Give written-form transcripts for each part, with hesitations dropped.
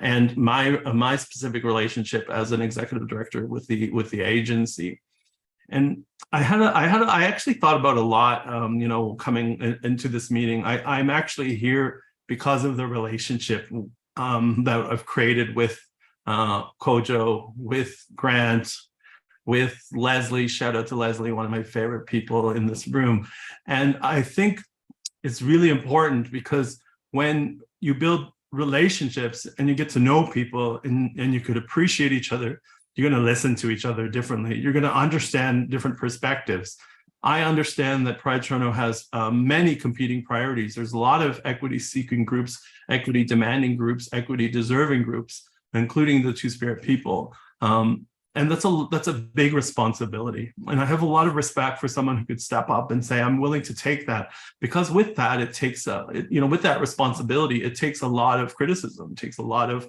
and my specific relationship as an executive director with the agency. And I actually thought about a lot, coming into this meeting. I'm actually here because of the relationship that I've created with Kojo, with Grant, with Leslie. Shout out to Leslie, one of my favorite people in this room. And I think it's really important because when you build relationships and you get to know people and you could appreciate each other, you're going to listen to each other differently. You're going to understand different perspectives. I understand that Pride Toronto has many competing priorities. There's a lot of equity-seeking groups, equity-demanding groups, equity-deserving groups, including the Two-Spirit people. And that's a big responsibility. And I have a lot of respect for someone who could step up and say, I'm willing to take that. Because with that, it takes, with that responsibility, it takes a lot of criticism, it takes a lot of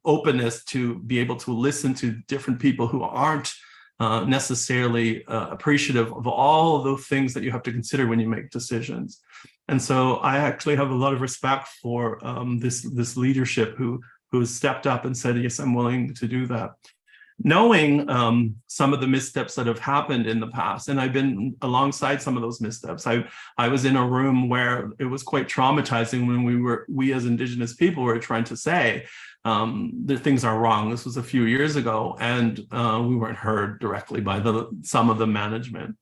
openness to be able to listen to different people who aren't necessarily appreciative of all of those things that you have to consider when you make decisions. And so I actually have a lot of respect for this leadership who has stepped up and said, yes, I'm willing to do that. Knowing some of the missteps that have happened in the past, and I've been alongside some of those missteps. I was in a room where it was quite traumatizing when we as Indigenous people were trying to say that things are wrong. This was a few years ago, and we weren't heard directly by some of the management.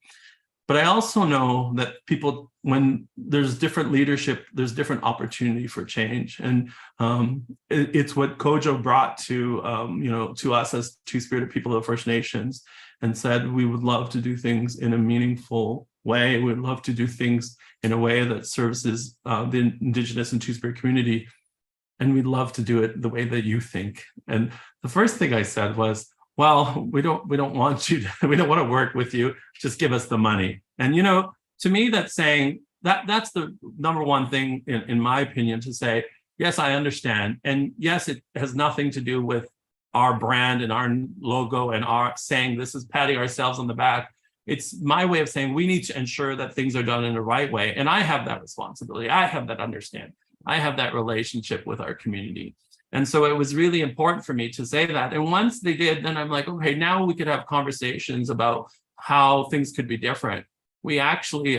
But I also know that people, when there's different leadership, there's different opportunity for change. And it's what Kojo brought to us as Two-Spirited people of the First Nations, and said, we would love to do things in a meaningful way. We'd love to do things in a way that services the Indigenous and Two-Spirit community. And we'd love to do it the way that you think. And the first thing I said was, well, we don't want you to, we don't want to work with you. Just give us the money. And, to me, that's saying that's the number one thing, in my opinion, to say, yes, I understand. And yes, it has nothing to do with our brand and our logo and our saying this is patting ourselves on the back. It's my way of saying we need to ensure that things are done in the right way. And I have that responsibility. I have that understanding. I have that relationship with our community. And so it was really important for me to say that. And once they did, then I'm like, okay, now we could have conversations about how things could be different. We actually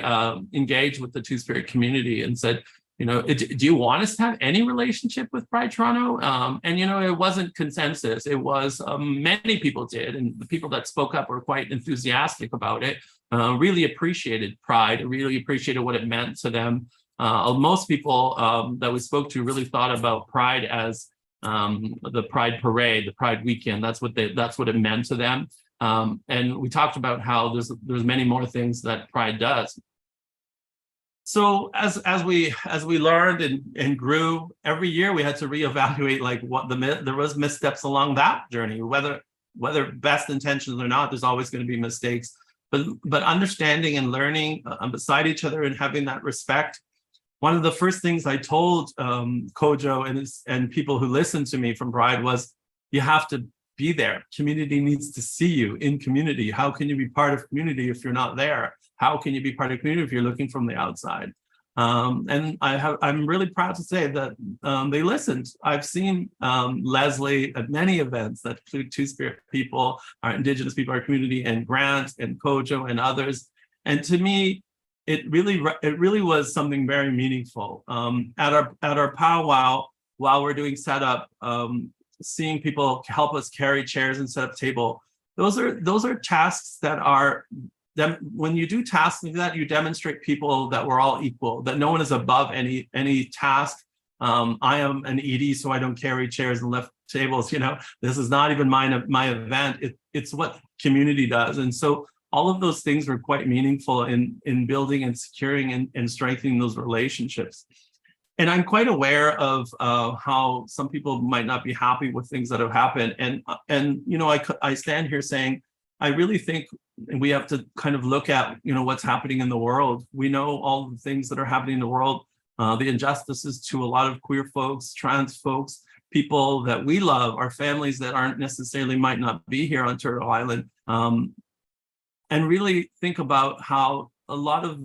engaged with the Two-Spirit community and said, do you want us to have any relationship with Pride Toronto? And it wasn't consensus. It was many people did. And the people that spoke up were quite enthusiastic about it, really appreciated Pride, really appreciated what it meant to them. Most people that we spoke to really thought about Pride as the Pride Parade, the Pride Weekend. That's what it meant to them. And we talked about how there's many more things that Pride does. So as we learned and grew, every year we had to reevaluate there was missteps along that journey, whether best intentions or not. There's always going to be mistakes, but understanding and learning beside each other and having that respect. One of the first things I told Kojo and people who listened to me from Pride was, you have to be there. Community needs to see you in community. How can you be part of community if you're not there? How can you be part of community if you're looking from the outside? And I'm really proud to say that they listened. I've seen Leslie at many events that include Two-Spirit people, our Indigenous people, our community, and Grant and Kojo and others. And to me, it really was something very meaningful. At our powwow, while we're doing setup, seeing people help us carry chairs and set up table. Those are tasks that are, when you do tasks like that, you demonstrate people that we're all equal, that no one is above any task. I am an ED, so I don't carry chairs and lift tables. This is not even my event. It's what community does. And so all of those things were quite meaningful in building and securing and strengthening those relationships. And I'm quite aware of how some people might not be happy with things that have happened. And I stand here saying, I really think we have to kind of look at, what's happening in the world. We know all the things that are happening in the world, the injustices to a lot of queer folks, trans folks, people that we love, our families that might not be here on Turtle Island. And really think about how a lot of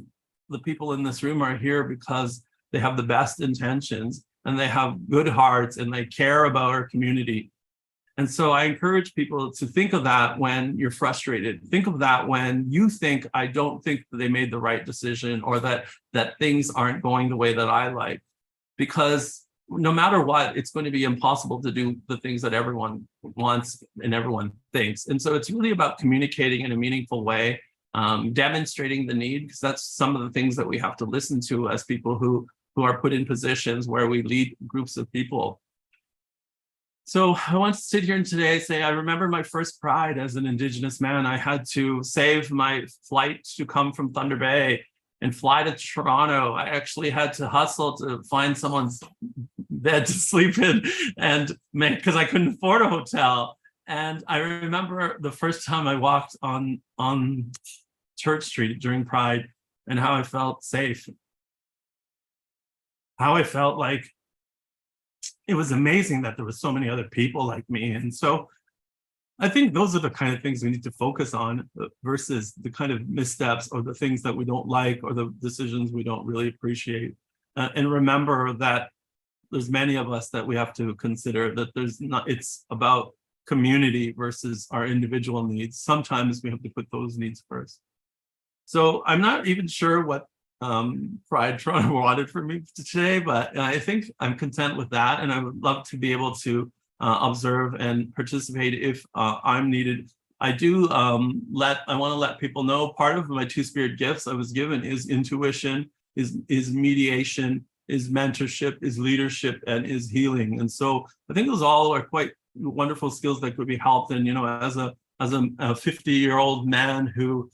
the people in this room are here because they have the best intentions, and they have good hearts and they care about our community. And so I encourage people to think of that when you're frustrated. Think of that when you think, I don't think that they made the right decision, or that things aren't going the way that I like. Because no matter what, it's going to be impossible to do the things that everyone wants and everyone thinks. And so it's really about communicating in a meaningful way, demonstrating the need, because that's some of the things that we have to listen to as people who are put in positions where we lead groups of people. So I want to sit here and today say, I remember my first Pride as an Indigenous man. I had to save my flight to come from Thunder Bay and fly to Toronto. I actually had to hustle to find someone's bed to sleep in, and because I couldn't afford a hotel. And I remember the first time I walked on Church Street during Pride, and how I felt safe, how I felt like it was amazing that there were so many other people like me. And so I think those are the kind of things we need to focus on, versus the kind of missteps or the things that we don't like or the decisions we don't really appreciate. And remember that there's many of us that we have to consider, that it's about community versus our individual needs. Sometimes we have to put those needs first. So I'm not even sure what Pride Toronto wanted for me today, but I think I'm content with that, and I would love to be able to observe and participate if I'm needed. I do I want to let people know part of my two-spirit gifts I was given is intuition, is mediation, is mentorship, is leadership, and is healing. And so I think those all are quite wonderful skills that could be helped. And as a 50-year-old man who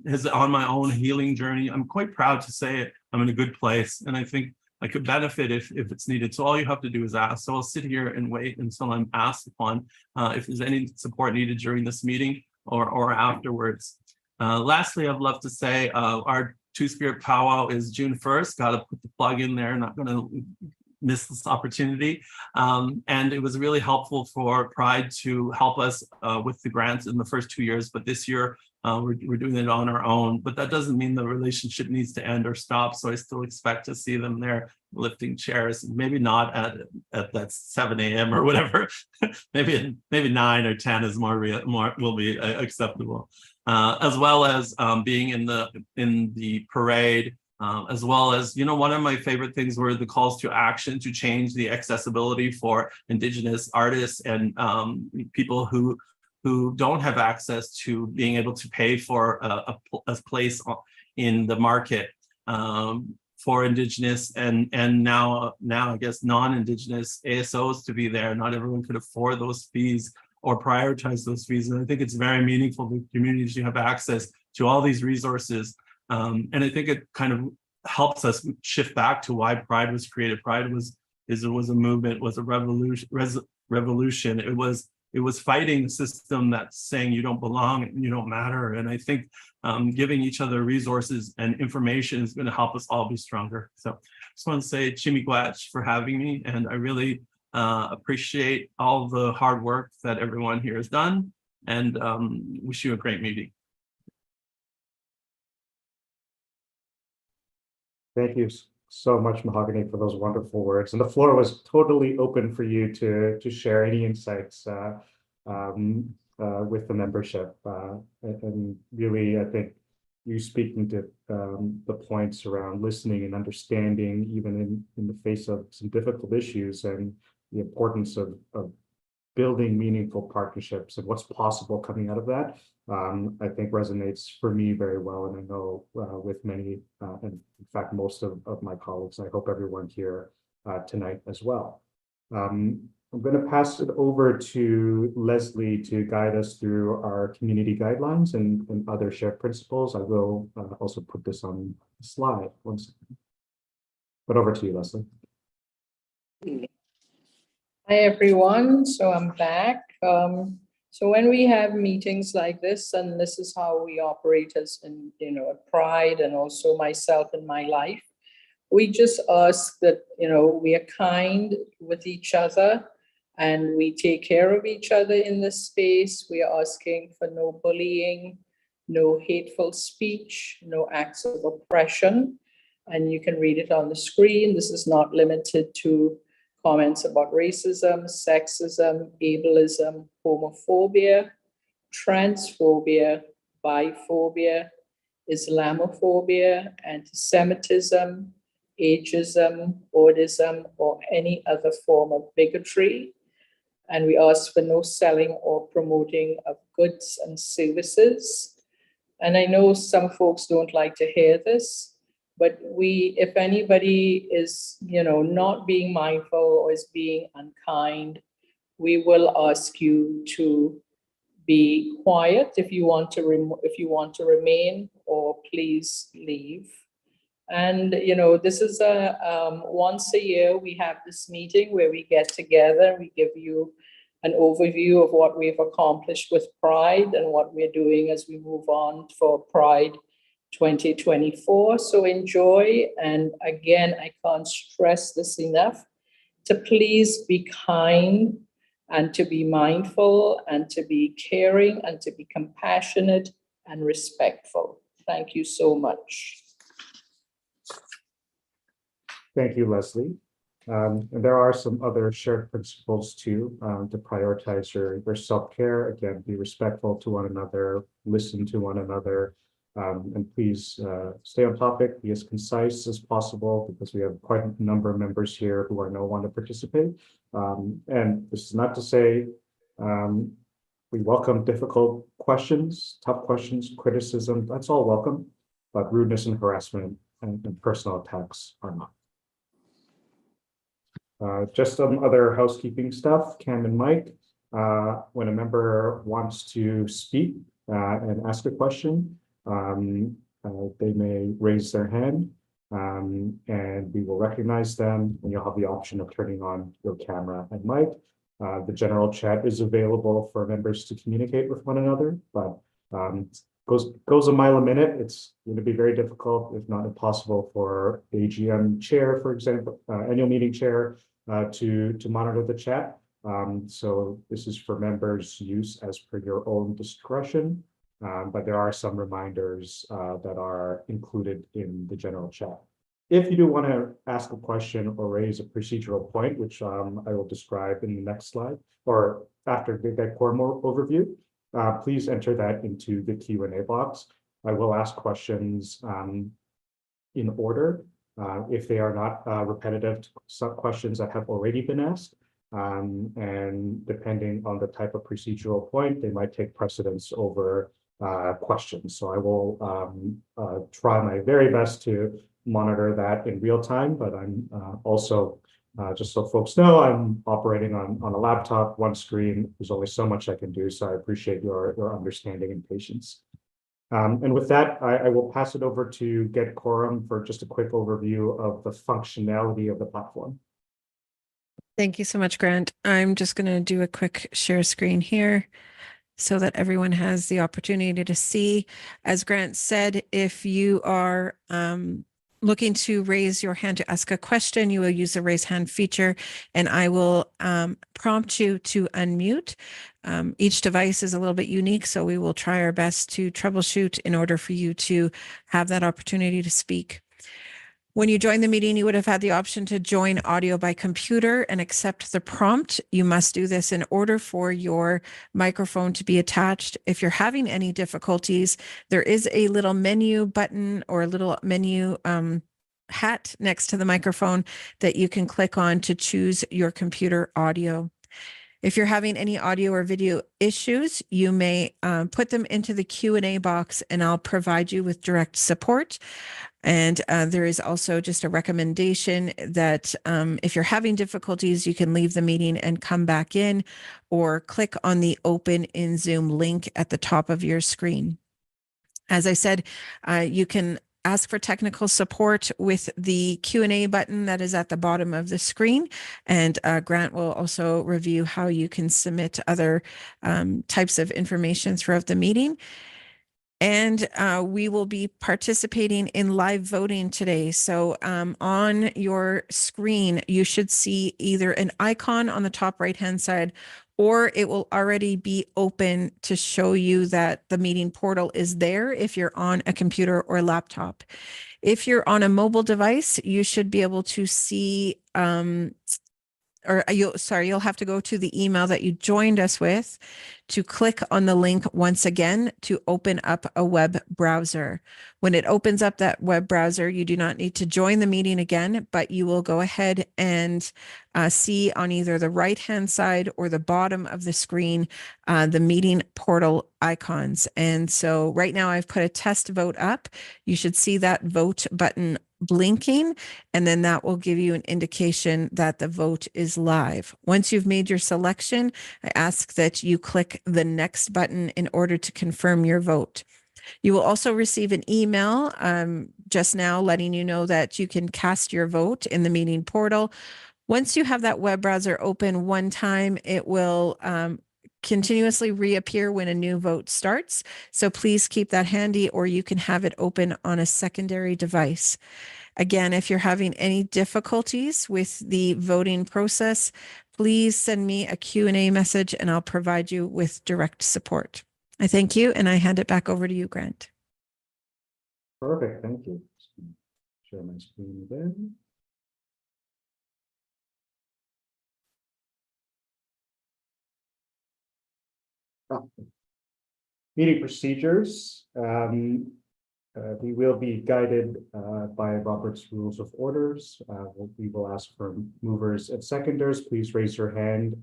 is on my own healing journey, I'm quite proud to say I'm in a good place, and I think I could benefit if it's needed. So all you have to do is ask. So I'll sit here and wait until I'm asked upon if there's any support needed during this meeting or afterwards. Lastly, I'd love to say our Two-Spirit Powwow is June 1st. Got to put the plug in there, not going to miss this opportunity. And it was really helpful for Pride to help us with the grants in the first 2 years, but this year we're doing it on our own. But that doesn't mean the relationship needs to end or stop. So I still expect to see them there lifting chairs, maybe not at that 7 a.m. or whatever. maybe 9 or 10 is more will be acceptable. As well as being in the parade. As well as, one of my favorite things were the calls to action to change the accessibility for Indigenous artists and people who don't have access to being able to pay for a place in the market for Indigenous and now I guess non-Indigenous ASOs to be there. Not everyone could afford those fees or prioritize those fees. And I think it's very meaningful for communities to have access to all these resources. And I think it kind of helps us shift back to why Pride was created. Pride was a movement, was a revolution. It was fighting a system that's saying you don't belong and you don't matter. And I think giving each other resources and information is going to help us all be stronger. So I just want to say Chimigwach for having me, and I really appreciate all the hard work that everyone here has done, and wish you a great meeting. Thank you so much, Mahogany, for those wonderful words. And the floor was totally open for you to share any insights with the membership. And really, I think you speaking to the points around listening and understanding, even in the face of some difficult issues, and the importance of building meaningful partnerships and what's possible coming out of that, I think resonates for me very well, and I know with many, and in fact most of my colleagues. I hope everyone here tonight as well. I'm going to pass it over to Leslie to guide us through our community guidelines and other shared principles. I will also put this on the slide. One second. But over to you, Leslie. Hi, everyone. So I'm back. So when we have meetings like this, and this is how we operate as in, at Pride, and also myself in my life, we just ask that, we are kind with each other and we take care of each other in this space. We are asking for no bullying, no hateful speech, no acts of oppression. and you can read it on the screen. This is not limited to comments about racism, sexism, ableism, homophobia, transphobia, biphobia, Islamophobia, anti-Semitism, ageism, ordism, or any other form of bigotry. And we ask for no selling or promoting of goods and services. And I know some folks don't like to hear this, but if anybody is, not being mindful or is being unkind, we will ask you to be quiet if you want to remain, or please leave. And this is once a year we have this meeting where we get together, we give you an overview of what we've accomplished with Pride and what we're doing as we move on for Pride 2024. So enjoy. And again, I can't stress this enough, to please be kind and to be mindful and to be caring and to be compassionate and respectful. Thank you so much. Thank you, Leslie. And there are some other shared principles too, to prioritize your self-care. Again, be respectful to one another, listen to one another, and please stay on topic, be as concise as possible, because we have quite a number of members here who no want to participate. And this is not to say we welcome difficult questions, tough questions, criticism, that's all welcome, but rudeness and harassment and personal attacks are not. Just some other housekeeping stuff. Cam and Mike, when a member wants to speak and ask a question, they may raise their hand, and we will recognize them, and you'll have the option of turning on your camera and mic. The general chat is available for members to communicate with one another, but goes a mile a minute. It's going to be very difficult, if not impossible, for AGM chair, for example, annual meeting chair, to monitor the chat. So this is for members' use as per your own discretion, but there are some reminders that are included in the general chat. If you do want to ask a question or raise a procedural point, which I will describe in the next slide, or after the quorum overview, please enter that into the Q&A box. I will ask questions in order. If they are not repetitive to some questions that have already been asked, and depending on the type of procedural point, they might take precedence over questions. So I will try my very best to monitor that in real time, but I'm also, just so folks know, I'm operating on a laptop, one screen. There's only so much I can do, so I appreciate your understanding and patience. And with that, I will pass it over to Get Quorum for just a quick overview of the functionality of the platform. Thank you so much, Grant. I'm just going to do a quick share screen here so that everyone has the opportunity to see. As Grant said, if you are looking to raise your hand to ask a question, you will use the raise hand feature, and I will prompt you to unmute. Each device is a little bit unique, so we will try our best to troubleshoot in order for you to have that opportunity to speak. When you join the meeting, you would have had the option to join audio by computer and accept the prompt. You must do this in order for your microphone to be attached. If you're having any difficulties, there is a little menu button or a little menu hat next to the microphone that you can click on to choose your computer audio. If you're having any audio or video issues, you may put them into the Q&A box, and I'll provide you with direct support. And there is also just a recommendation that if you're having difficulties, you can leave the meeting and come back in, or click on the Open in Zoom link at the top of your screen. As I said, you can ask for technical support with the Q&A button that is at the bottom of the screen. And Grant will also review how you can submit other types of information throughout the meeting. And we will be participating in live voting today. So on your screen, you should see either an icon on the top right-hand side, or it will already be open to show you that the meeting portal is there if you're on a computer or laptop. If you're on a mobile device, you should be able to see, you'll have to go to the email that you joined us with to click on the link once again to open up a web browser. When it opens up that web browser, you do not need to join the meeting again, but you will go ahead and see on either the right-hand side or the bottom of the screen, the meeting portal icons. And so right now I've put a test vote up. You should see that vote button blinking, and then that will give you an indication that the vote is live. Once you've made your selection, I ask that you click the next button in order to confirm your vote. You will also receive an email just now letting you know that you can cast your vote in the meeting portal. Once you have that web browser open one time, it will continuously reappear when a new vote starts. So please keep that handy, or you can have it open on a secondary device. Again, if you're having any difficulties with the voting process, please send me a Q&A message and I'll provide you with direct support. I thank you, and I hand it back over to you, Grant. Perfect, thank you. Share my screen again. Meeting procedures. We will be guided by Robert's Rules of Orders. We will ask for movers and seconders. Please raise your hand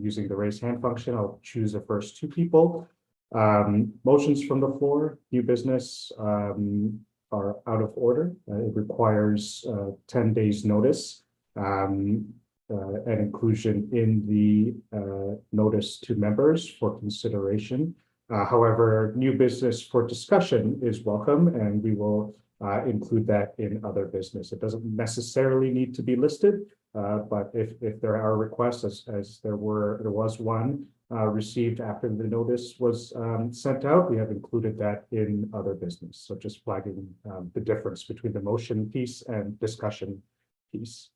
using the raise hand function. I'll choose the first two people. Motions from the floor, new business are out of order. It requires 10 days notice and inclusion in the notice to members for consideration. However, new business for discussion is welcome, and we will include that in other business. It doesn't necessarily need to be listed, but if there are requests, as there was one received after the notice was sent out, we have included that in other business. So just flagging the difference between the motion piece and discussion piece.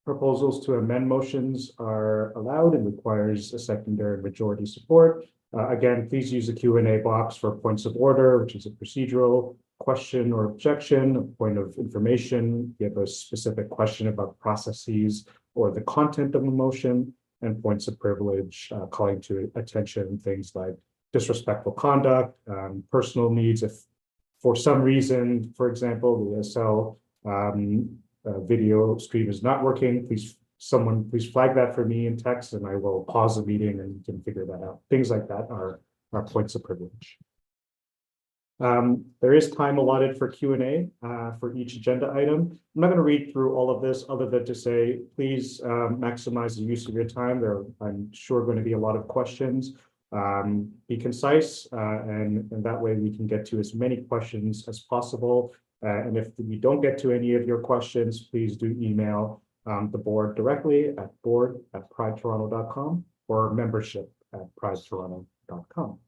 Proposals to amend motions are allowed and requires a secondary majority support. Again, please use the Q&A box for points of order, which is a procedural question or objection, a point of information. You have a specific question about processes or the content of a motion, and points of privilege, calling to attention things like disrespectful conduct, personal needs. If for some reason, for example, the ESL video stream is not working, please flag that for me in text, and I will pause the meeting and you can figure that out. Things like that are points of privilege. There is time allotted for Q&A for each agenda item. I'm not going to read through all of this other than to say, please maximize the use of your time. There are, I'm sure, going to be a lot of questions. Be concise, and that way we can get to as many questions as possible. And if we don't get to any of your questions, please do email the board directly at board@pridetoronto.com or membership@pridetoronto.com.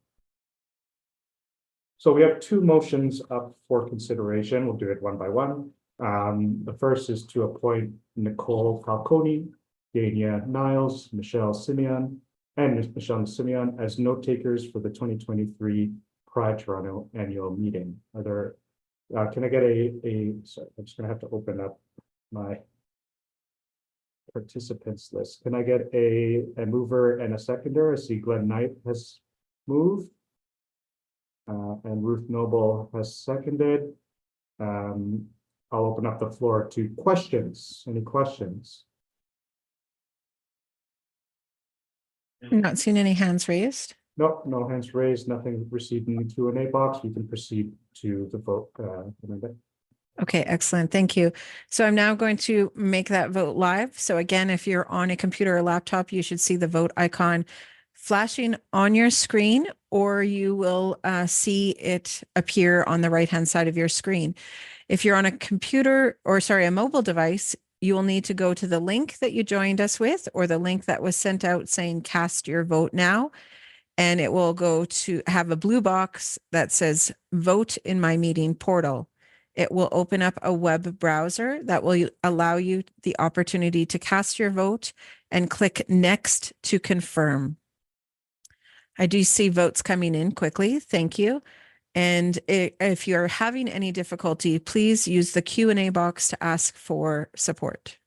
So we have two motions up for consideration. We'll do it one by one. The first is to appoint Nicole Falcone, Dania Niles, Michelle Simeon as note takers for the 2023 Pride Toronto annual meeting. Are there, can I get sorry, I'm just gonna have to open up my participants list. Can I get a mover and a seconder? I see Glenn Knight has moved. And Ruth Noble has seconded. I'll open up the floor to questions. Any questions? I'm not seeing any hands raised. Nope, no hands raised, nothing received in the Q&A box. We can proceed to the vote. Okay, excellent. Thank you. So I'm now going to make that vote live. So again, if you're on a computer or laptop, you should see the vote icon flashing on your screen, or you will see it appear on the right-hand side of your screen. If you're on a computer, or sorry, a mobile device, you will need to go to the link that you joined us with, or the link that was sent out saying cast your vote now. And it will go to have a blue box that says vote in my meeting portal. It will open up a web browser that will allow you the opportunity to cast your vote and click next to confirm. I do see votes coming in quickly. Thank you. And if you're having any difficulty, please use the Q&A box to ask for support.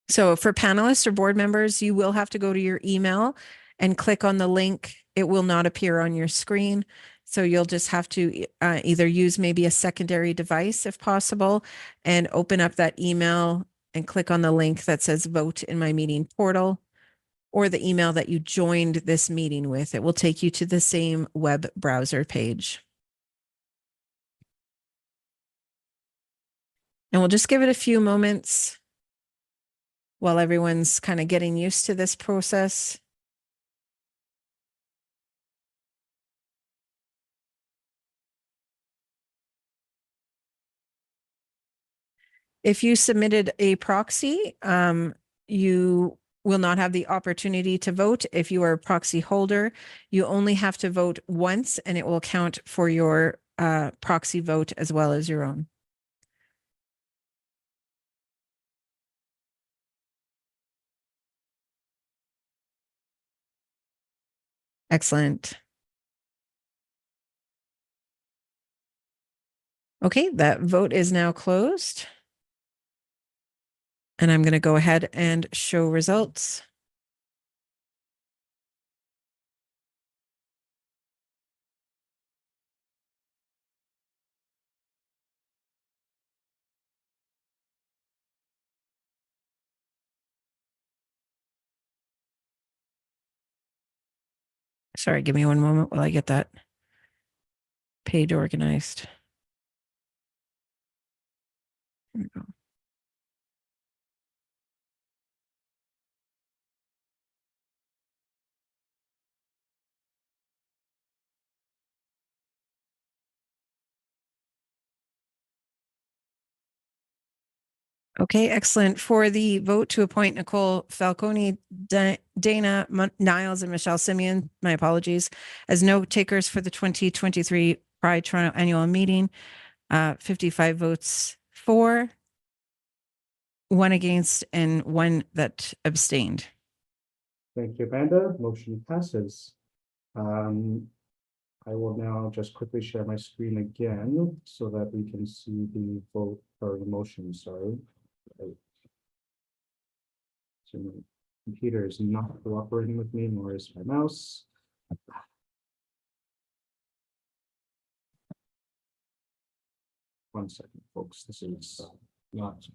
So for panelists or board members, you will have to go to your email and click on the link. It will not appear on your screen. So you'll just have to either use maybe a secondary device if possible and open up that email and click on the link that says vote in my meeting portal, or the email that you joined this meeting with. It will take you to the same web browser page. And we'll just give it a few moments while everyone's kind of getting used to this process. If you submitted a proxy, you will not have the opportunity to vote. If you are a proxy holder, you only have to vote once and it will count for your proxy vote as well as your own. Excellent. Okay, that vote is now closed. And I'm going to go ahead and show results. Sorry, give me one moment while I get that page organized. Here we go. Okay, excellent. For the vote to appoint Nicole Falcone, Dana Niles, and Michelle Simeon, my apologies, as note takers for the 2023 Pride Toronto annual meeting, 55 votes for, 1 against, and 1 that abstained. Thank you, Amanda. Motion passes. I will now just quickly share my screen again so that we can see the vote or the motion, sorry. So my computer is not cooperating with me, nor is my mouse. One second, folks. This is not.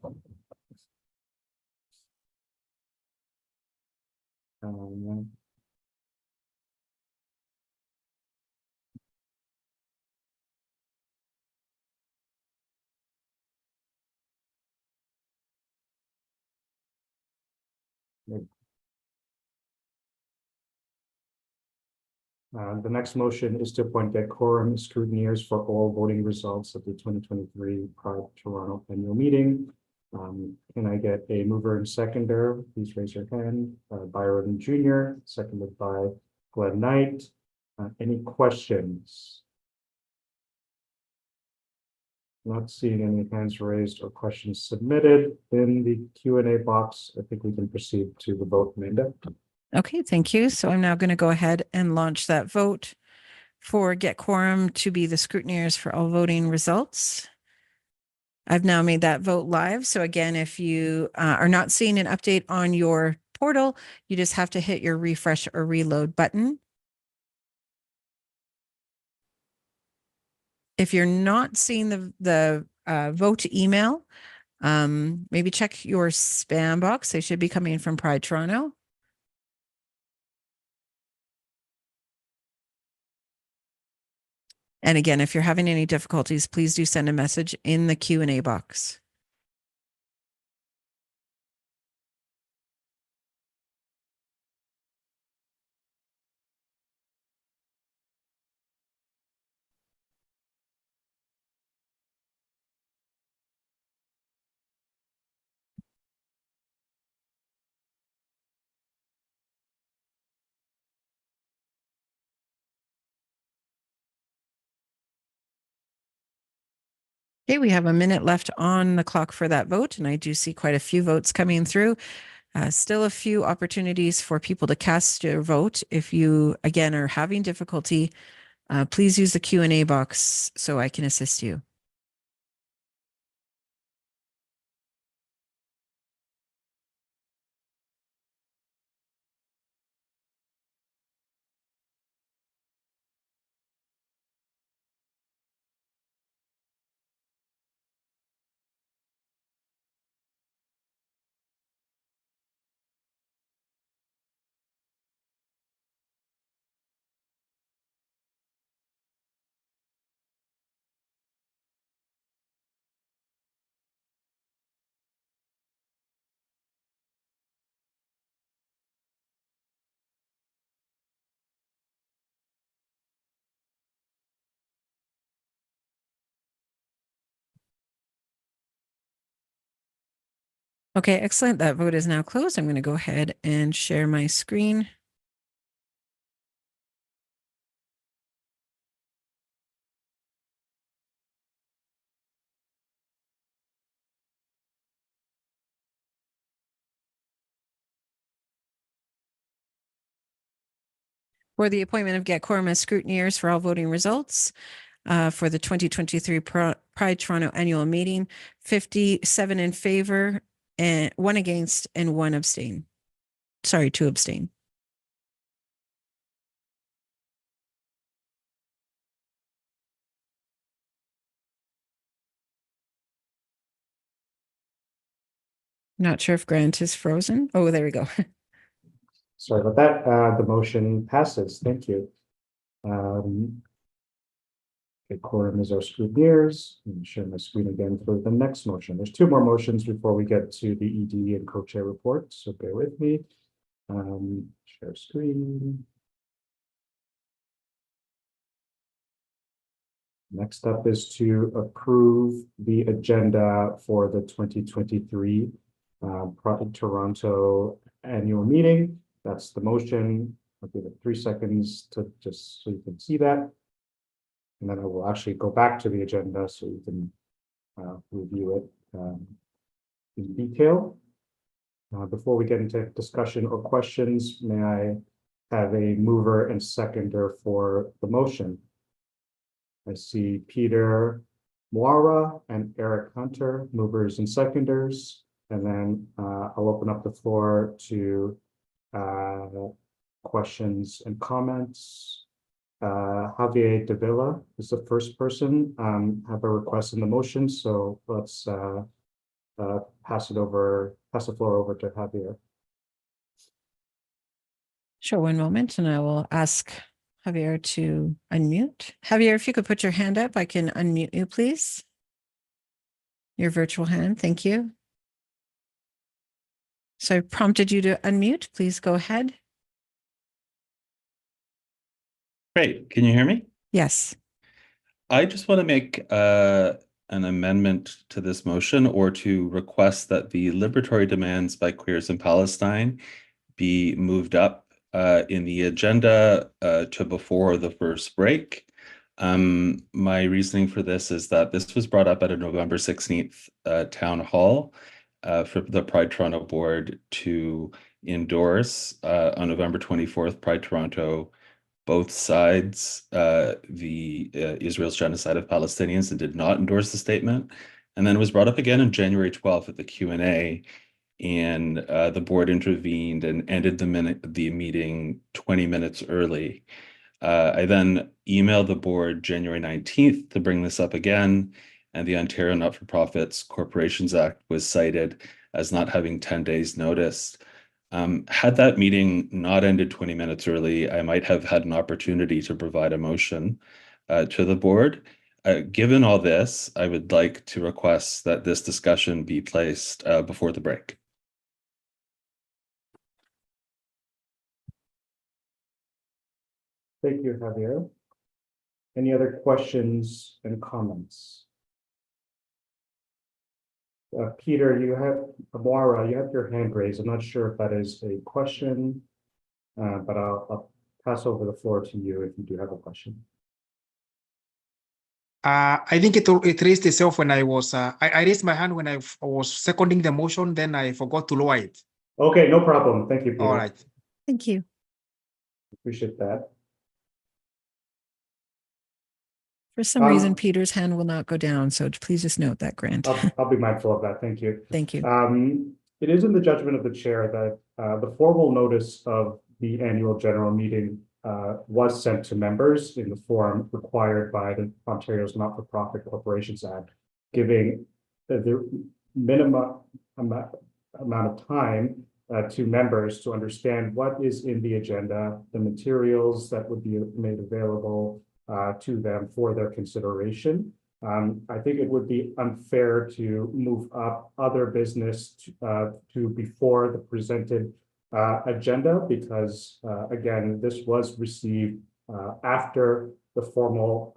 The next motion is to appoint get quorum scrutineers for all voting results of the 2023 Pride Toronto annual meeting. Can I get a mover and seconder? Please raise your hand. Byron Jr., seconded by Glenn Knight. Any questions? Not seeing any hands raised or questions submitted in the Q&A box. I think we can proceed to the vote, Amanda. Okay, thank you. So I'm now going to go ahead and launch that vote for get quorum to be the scrutineers for all voting results. I've now made that vote live. So again, if you are not seeing an update on your portal, you just have to hit your refresh or reload button. If you're not seeing the vote email, maybe check your spam box. They should be coming from Pride Toronto. And again, if you're having any difficulties, please do send a message in the Q&A box. Okay, we have a minute left on the clock for that vote, and I do see quite a few votes coming through. Still a few opportunities for people to cast your vote. If you, again, are having difficulty, please use the Q&A box so I can assist you. Okay, excellent. That vote is now closed. I'm going to go ahead and share my screen. For the appointment of Get Quorum as scrutineers for all voting results for the 2023 Pride Toronto annual meeting, 57 in favor and 1 against and 1 abstain. Sorry, 2 abstain. Not sure if Grant is frozen. Oh, there we go. Sorry about that. The motion passes. Thank you. Okay, quorum is our scrutineers. Let me share my screen again for the next motion. There's 2 more motions before we get to the ED and co-chair report, so bear with me. Share screen. Next up is to approve the agenda for the 2023 Pride Toronto annual meeting. That's the motion. I'll give it 3 seconds to just so you can see that. And then I will actually go back to the agenda so you can review it in detail. Before we get into discussion or questions, may I have a mover and seconder for the motion? I see Peter Moira and Eric Hunter, movers and seconders. And then I'll open up the floor to questions and comments. Javier Davila is the first person. Have a request in the motion, so let's pass the floor over to Javier. Sure, 1 moment, and I will ask Javier to unmute. Javier, if you could put your hand up, I can unmute you, please. Your virtual hand, thank you. So I prompted you to unmute. Please go ahead. Great. Can you hear me? Yes. I just want to make an amendment to this motion or to request that the liberatory demands by Queers in Palestine be moved up in the agenda to before the first break. My reasoning for this is that this was brought up at a November 16th town hall for the Pride Toronto board to endorse on November 24th, Pride Toronto, both sides, the Israel's genocide of Palestinians, and did not endorse the statement. And then it was brought up again on January 12th at the Q&A, and the board intervened and ended the meeting 20 minutes early. I then emailed the board January 19th to bring this up again, and the Ontario Not-for-Profits Corporations Act was cited as not having 10 days notice. Had that meeting not ended 20 minutes early, I might have had an opportunity to provide a motion to the board. Given all this, I would like to request that this discussion be placed before the break. Thank you, Javier. Any other questions and comments? Peter, you have Moira, you have your hand raised. I'm not sure if that is a question, but I'll pass over the floor to you if you do have a question. I think it raised itself when I was I raised my hand when I was seconding the motion, then I forgot to lower it. Okay, no problem. Thank you, Peter. All right. Thank you. Appreciate that. For some reason, Um, Peter's hand will not go down, so please just note that, Grant. I'll be mindful of that. Thank you. Thank you. It is in the judgment of the chair that the formal notice of the annual general meeting was sent to members in the form required by the Ontario's Not-for-Profit Corporations Act, giving the minimum amount of time to members to understand what is in the agenda, the materials that would be made available to them for their consideration. I think it would be unfair to move up other business to before the presented agenda, because again, this was received after the formal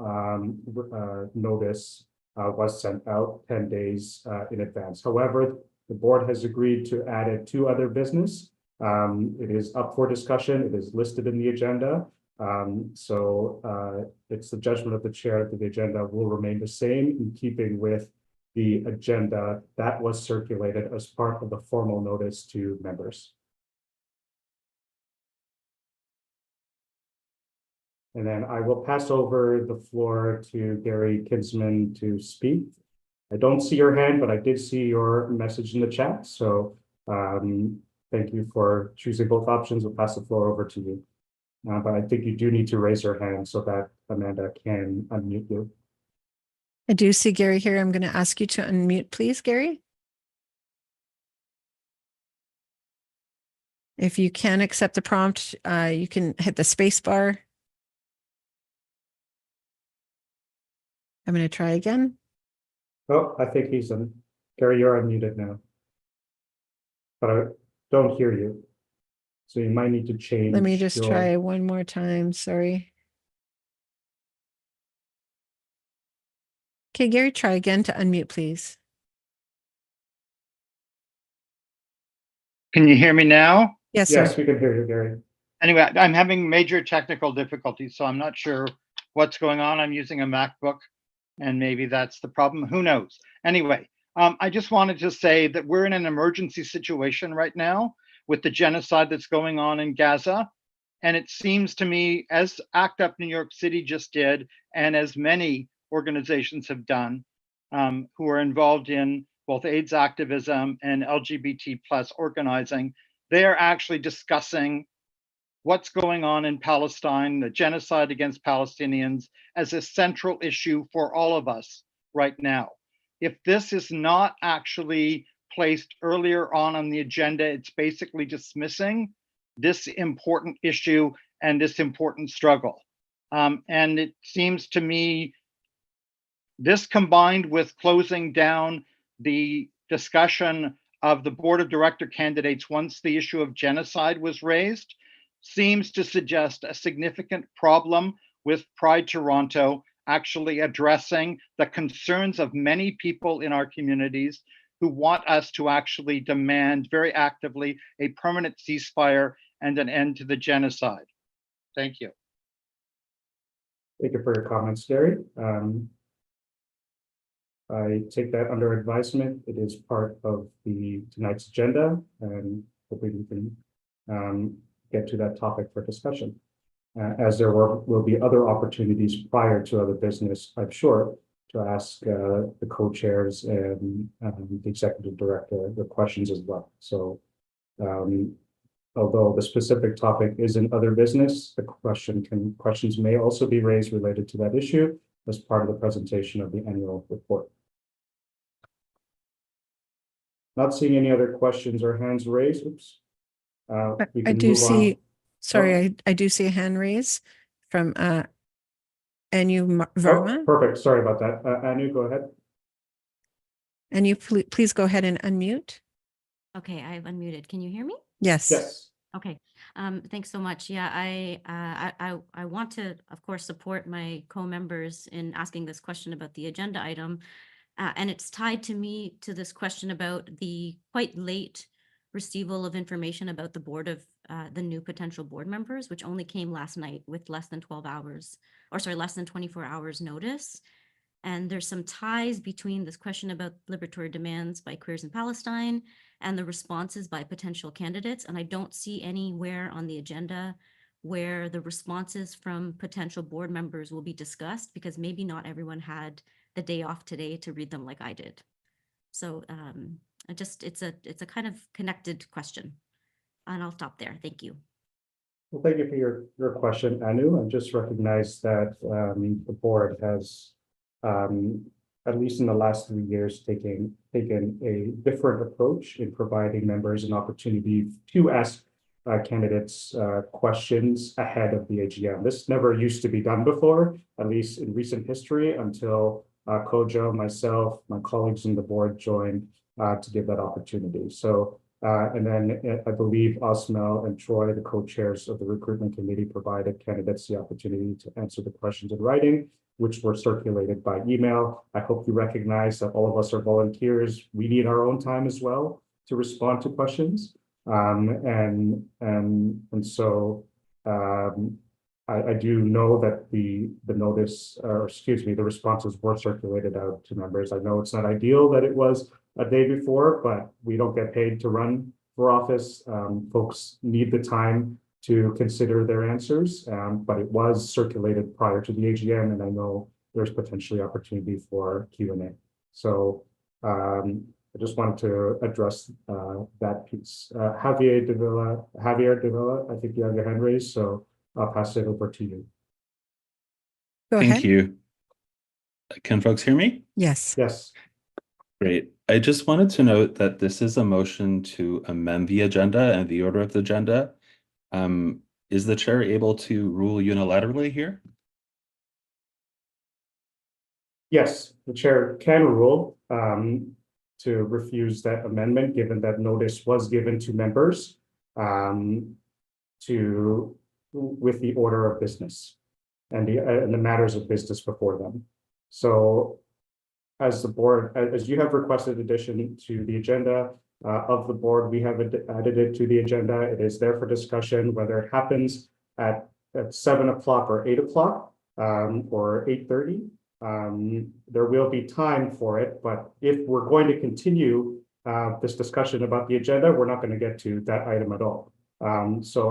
notice was sent out 10 days in advance. However, the board has agreed to add it to other business. It is up for discussion. It is listed in the agenda. It's the judgment of the chair that the agenda will remain the same in keeping with the agenda that was circulated as part of the formal notice to members. And then I will pass over the floor to Gary Kinsman to speak. I don't see your hand, but I did see your message in the chat. So thank you for choosing both options. I'll pass the floor over to you. But I think you do need to raise your hand so that Amanda can unmute you. I do see Gary here. I'm going to ask you to unmute, please, Gary. If you can accept the prompt, you can hit the space bar. I'm going to try again. Oh, I think he's on. Gary, you're unmuted now. But I don't hear you. So you might need to change. Let me just try one more time. Sorry. Okay, Gary, try again to unmute, please. Can you hear me now? Yes, Yes, sir. we can hear you, Gary. Anyway, I'm having major technical difficulties, so I'm not sure what's going on. I'm using a MacBook, and maybe that's the problem. Who knows? Anyway, I just wanted to say that we're in an emergency situation right now with the genocide that's going on in Gaza. And it seems to me, as ACT UP New York City just did, and as many organizations have done, who are involved in both AIDS activism and LGBT plus organizing, they are actually discussing what's going on in Palestine, the genocide against Palestinians, as a central issue for all of us right now. If this is not actually placed earlier on the agenda, it's basically dismissing this important issue and this important struggle. And it seems to me this, combined with closing down the discussion of the board of director candidates once the issue of genocide was raised, seems to suggest a significant problem with Pride Toronto actually addressing the concerns of many people in our communities who want us to actually demand very actively a permanent ceasefire and an end to the genocide. Thank you. Thank you for your comments, Gary. I take that under advisement. It is part of tonight's agenda, and hopefully we can get to that topic for discussion. As there will be other opportunities prior to other business, I'm sure, to ask the co-chairs and the executive director the questions as well. So although the specific topic is in other business, the questions may also be raised related to that issue as part of the presentation of the annual report. Not seeing any other questions or hands raised. Oops. We I can do move see, on. sorry, I do see a hand raise from Anu Verma. Oh, perfect. Sorry about that. Anu, go ahead. And you please go ahead and unmute. Okay, I've unmuted. Can you hear me? Yes. Yes. Okay. Thanks so much. Yeah, I want to, of course, support my co-members in asking this question about the agenda item. And it's tied to this question about the quite late receival of information about the board of the new potential board members, which only came last night with less than 12 hours, or sorry, less than 24 hours notice. And there's some ties between this question about liberatory demands by queers in Palestine and the responses by potential candidates. And I don't see anywhere on the agenda where the responses from potential board members will be discussed, because maybe not everyone had the day off today to read them like I did. So it's a kind of connected question. And I'll stop there. Thank you. Well, thank you for your question, Anu, and just recognize that the board has, at least in the last 3 years, taken a different approach in providing members an opportunity to ask candidates questions ahead of the AGM. This never used to be done before, at least in recent history, until Kojo, myself, my colleagues in the board joined to give that opportunity. So. And then I believe Osmel and Troy, the co-chairs of the recruitment committee, provided candidates the opportunity to answer the questions in writing, which were circulated by email. I hope you recognize that all of us are volunteers. We need our own time as well to respond to questions. And so I do know that the notice, or excuse me, the responses were circulated out to members. I know it's not ideal that it was a day before, but we don't get paid to run for office. Folks need the time to consider their answers, but it was circulated prior to the AGM, and I know there's potentially opportunity for Q&A. So I just wanted to address that piece. Javier Davila, I think you have your hand raised, so I'll pass it over to you. Go Thank ahead. you. Can folks hear me? Yes. Yes. Great. I just wanted to note that this is a motion to amend the agenda and the order of the agenda. Is the chair able to rule unilaterally here? Yes, the chair can rule to refuse that amendment, given that notice was given to members with the order of business and the matters of business before them. So as the board, as you have requested addition to the agenda of the board, we have added it to the agenda. It is there for discussion, whether it happens at 7 o'clock or 8 o'clock or 8:30. There will be time for it, but if we're going to continue this discussion about the agenda, we're not going to get to that item at all. So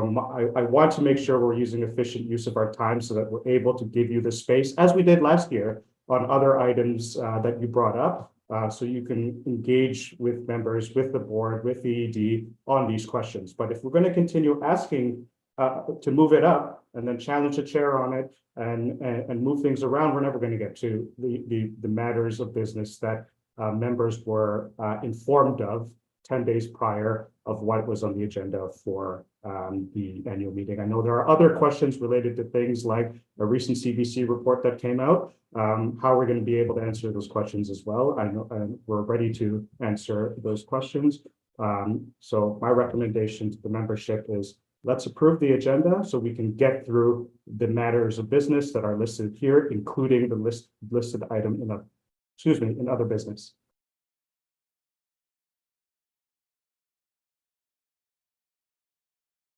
I want to make sure we're using efficient use of our time so that we're able to give you the space, as we did last year, on other items that you brought up, so you can engage with members, with the board, with the ED on these questions. But if we're going to continue asking to move it up and then challenge the chair on it and move things around, we're never going to get to the matters of business that members were informed of 10 days prior of what was on the agenda for the annual meeting. I know there are other questions related to things like a recent CBC report that came out. How we're going to be able to answer those questions as well. I know we're ready to answer those questions. So my recommendation to the membership is let's approve the agenda so we can get through the matters of business that are listed here, including the listed item in other business.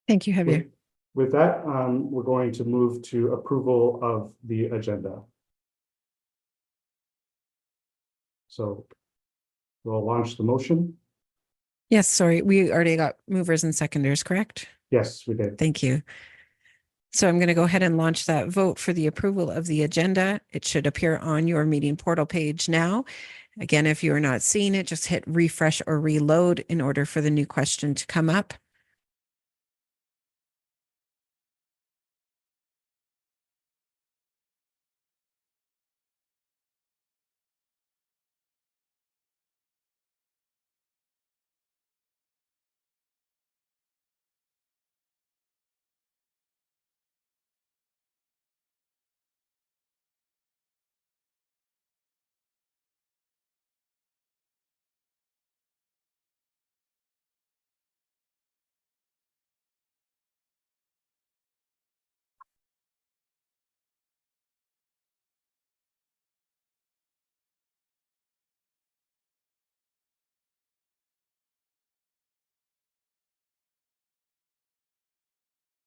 Thank you, Javier. With that, we're going to move to approval of the agenda. So we'll launch the motion. Yes, sorry. We already got movers and seconders, correct? Yes, we did. Thank you. So I'm going to go ahead and launch that vote for the approval of the agenda. It should appear on your meeting portal page now. Again, if you are not seeing it, just hit refresh or reload in order for the new question to come up.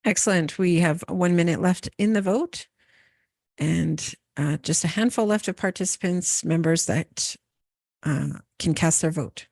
Excellent. We have 1 minute left in the vote. And just a handful left of participants, members that can cast their vote.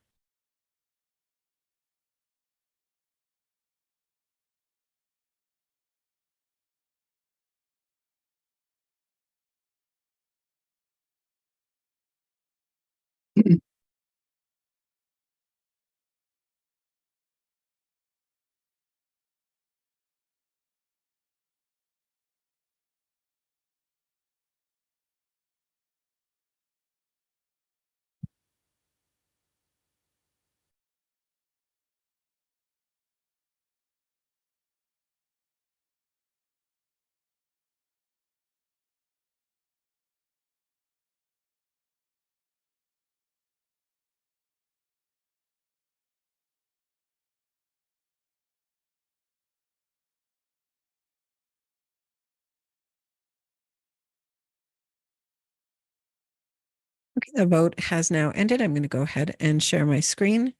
Okay, the vote has now ended. I'm going to go ahead and share my screen.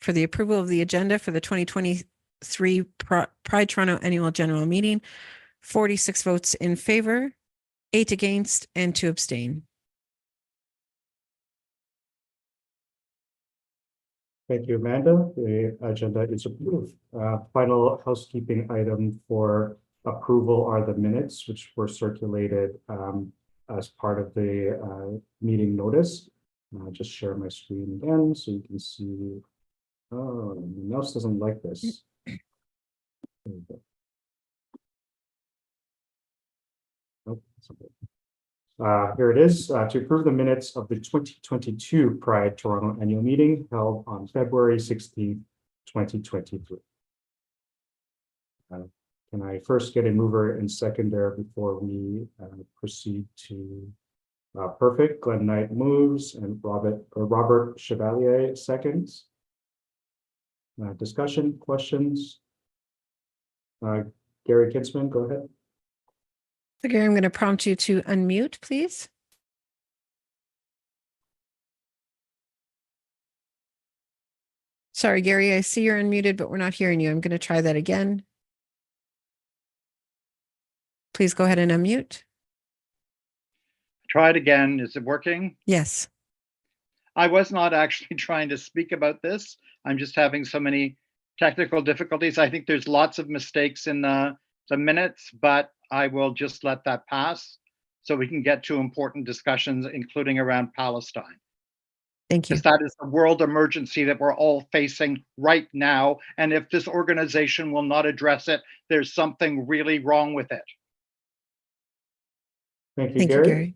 For the approval of the agenda for the 2023 Pride Toronto Annual General Meeting, 46 votes in favor, 8 against, and 2 abstain. Thank you, Amanda. The agenda is approved. Final housekeeping item for approval are the minutes, which were circulated as part of the meeting notice. I'll just share my screen again so you can see. Oh, the mouse doesn't like this. There we go. Nope, it's okay. Here it is, to approve the minutes of the 2022 Pride Toronto Annual Meeting held on February 16th, 2023. Can I first get a mover and seconder before we proceed to perfect? Glenn Knight moves and Robert Chevalier seconds. Discussion, questions? Gary Kinsman, go ahead. So Gary, I'm going to prompt you to unmute, please. Sorry, Gary, I see you're unmuted, but we're not hearing you. I'm going to try that again. Please go ahead and unmute. Try it again. Is it working? Yes. I was not actually trying to speak about this. I'm just having so many technical difficulties. I think there's lots of mistakes in the minutes, but I will just let that pass so we can get to important discussions, including around Palestine. Thank you. Because that is the world emergency that we're all facing right now. And if this organization will not address it, there's something really wrong with it. Thank you, Thank you, Gary. Gary.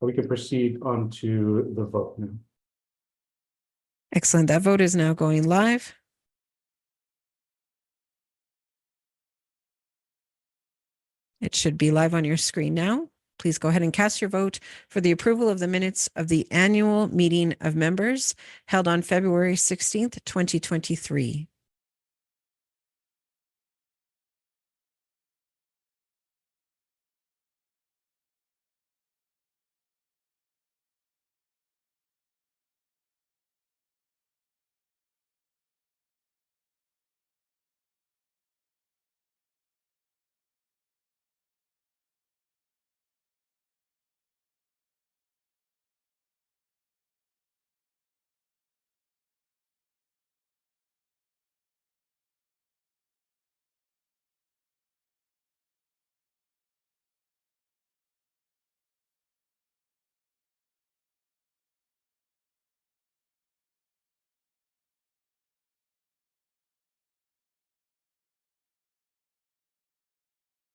We can proceed on to the vote now. Excellent. That vote is now going live. It should be live on your screen now. Please go ahead and cast your vote for the approval of the minutes of the annual meeting of members held on February 16th, 2023.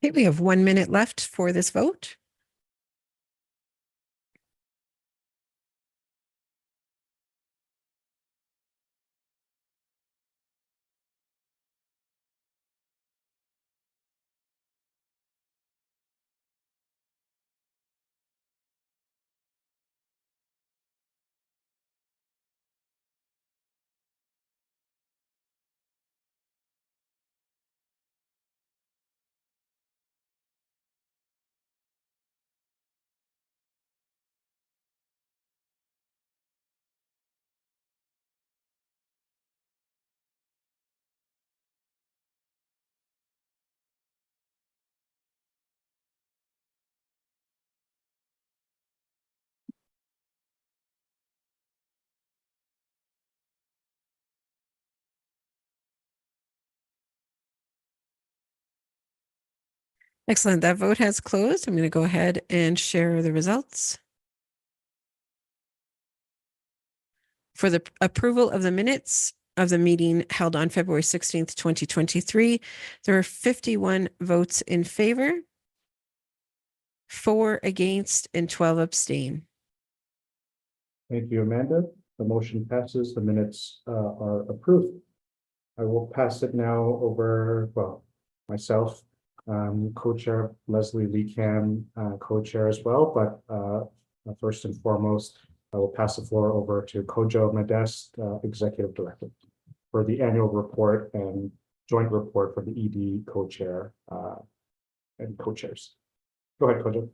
Okay, we have 1 minute left for this vote. Excellent. That vote has closed. I'm going to go ahead and share the results. For the approval of the minutes of the meeting held on February 16th, 2023, there are 51 votes in favor, 4 against, and 12 abstain. Thank you, Amanda. The motion passes. The minutes are approved. I will pass it now over, well, myself, co-chair Leslie Lee Cam, co-chair as well, but first and foremost, I will pass the floor over to Kojo Modeste, Executive Director, for the annual report and joint report for the ED co-chair and co-chairs. Go ahead, Kojo.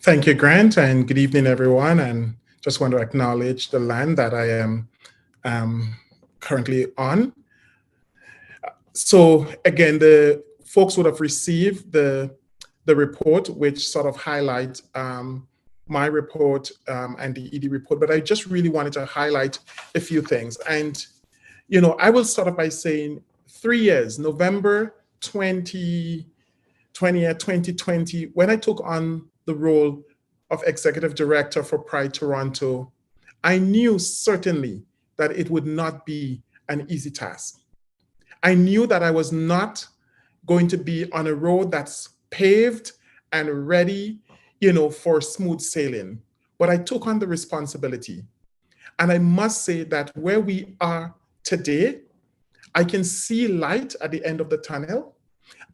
Thank you, Grant, and good evening, everyone. And just want to acknowledge the land that I am currently on. So again, the folks would have received the report, which sort of highlight my report and the ED report, but I just really wanted to highlight a few things. And, you know, I will start off by saying 3 years, November 2020, when I took on the role of Executive Director for Pride Toronto, I knew certainly that it would not be an easy task. I knew that I was not going to be on a road that's paved and ready, you know, for smooth sailing. But I took on the responsibility. And I must say that where we are today, I can see light at the end of the tunnel.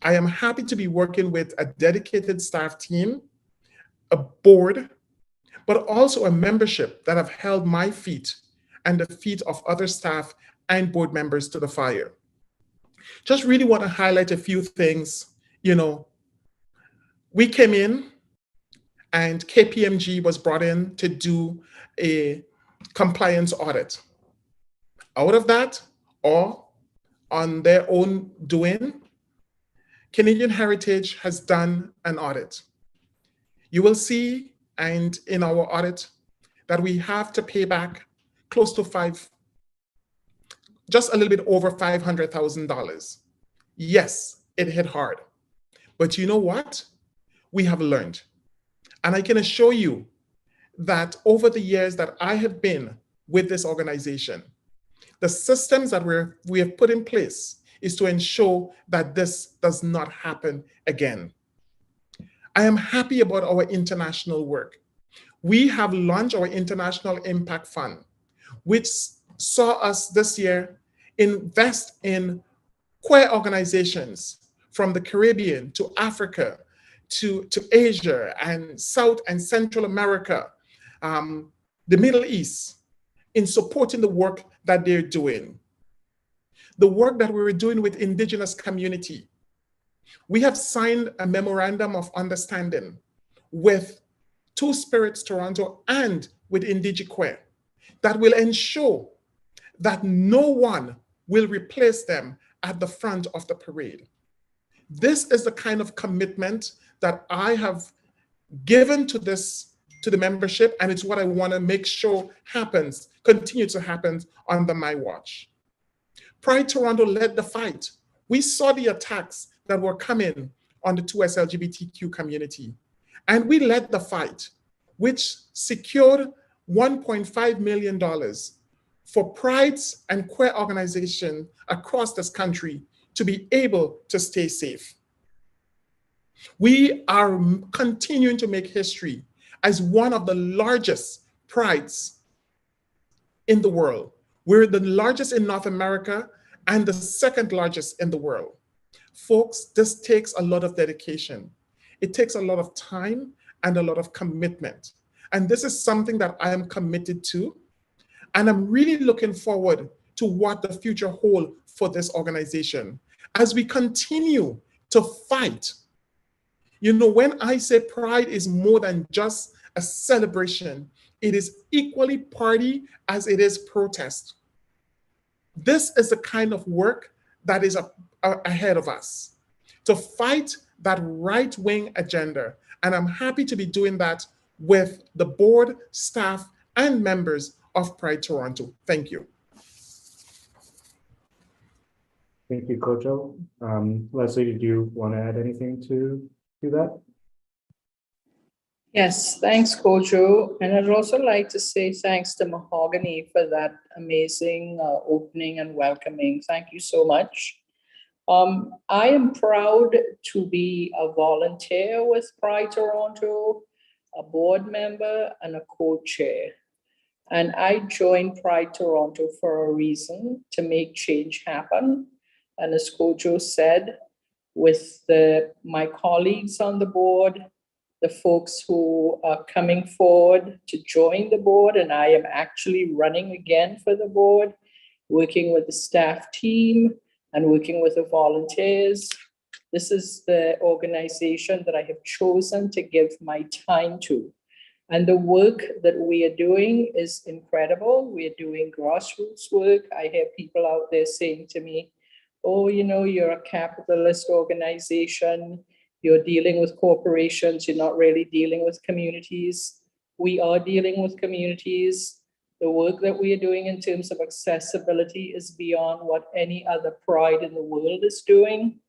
I am happy to be working with a dedicated staff team, a board, but also a membership that have held my feet and the feet of other staff and board members to the fire. Just really want to highlight a few things. You know, we came in and KPMG was brought in to do a compliance audit. Out of that, or on their own doing, Canadian Heritage has done an audit. You will see, and in our audit, that we have to pay back close to just a little bit over $500,000. Yes, it hit hard. But you know what? We have learned. And I can assure you that over the years that I have been with this organization, the systems that we have put in place is to ensure that this does not happen again. I am happy about our international work. We have launched our International Impact Fund, which saw us this year invest in queer organizations from the Caribbean to Africa to Asia and South and Central America, the Middle East, in supporting the work that they're doing. The work that we're doing with Indigenous community. We have signed a memorandum of understanding with Two Spirits Toronto and with IndigiQueer that will ensure that no one will replace them at the front of the parade. This is the kind of commitment that I have given to the membership, and it's what I want to make sure happens, continue to happen under my watch. Pride Toronto led the fight. We saw the attacks that were coming on the 2S LGBTQ community, and we led the fight, which secured $1.5 million for prides and queer organizations across this country to be able to stay safe. We are continuing to make history as one of the largest prides in the world. We're the largest in North America and the second largest in the world. Folks, this takes a lot of dedication. It takes a lot of time and a lot of commitment. And this is something that I am committed to. And I'm really looking forward to what the future holds for this organization as we continue to fight. You know, when I say Pride is more than just a celebration, it is equally party as it is protest. This is the kind of work that is ahead of us, to fight that right-wing agenda. And I'm happy to be doing that with the board, staff, and members of Pride Toronto. Thank you. Thank you, Kojo. Leslie, did you want to add anything to that? Yes, thanks, Kojo. And I'd also like to say thanks to Mahogany for that amazing opening and welcoming. Thank you so much. I am proud to be a volunteer with Pride Toronto, a board member, and a co-chair. And I joined Pride Toronto for a reason, to make change happen. And as Kojo said, with my colleagues on the board, the folks who are coming forward to join the board, and I am actually running again for the board, working with the staff team and working with the volunteers. This is the organization that I have chosen to give my time to. And the work that we are doing is incredible. We are doing grassroots work. I hear people out there saying to me, oh, you know, you're a capitalist organization. You're dealing with corporations. You're not really dealing with communities. We are dealing with communities. The work that we are doing in terms of accessibility is beyond what any other pride in the world is doing.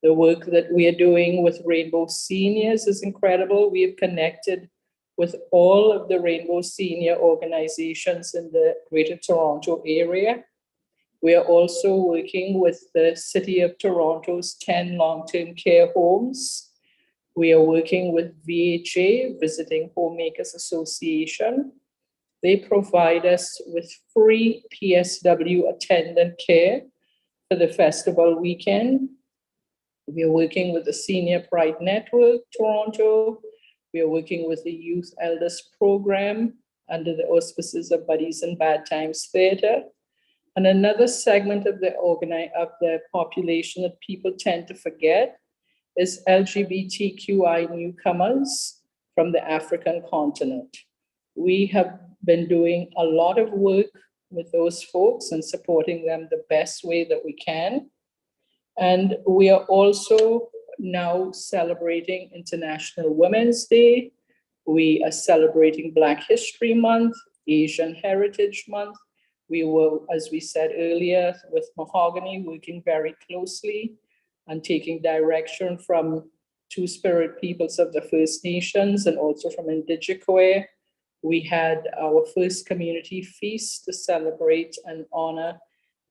The work that we are doing with Rainbow Seniors is incredible. We have connected with all of the Rainbow Senior organizations in the Greater Toronto area. We are also working with the City of Toronto's 10 long-term care homes. We are working with VHA, Visiting Homemakers Association. They provide us with free PSW attendant care for the festival weekend. We are working with the Senior Pride Network, Toronto. We are working with the Youth Elders Program under the auspices of Buddies in Bad Times Theatre. And another segment of the population that people tend to forget is LGBTQI newcomers from the African continent. We have been doing a lot of work with those folks and supporting them the best way that we can. And we are also now celebrating International Women's Day. We are celebrating Black History Month, Asian Heritage Month. We were, as we said earlier, with Mahogany, working very closely and taking direction from Two-Spirit peoples of the First Nations and also from Indigequay. We had our first community feast to celebrate and honor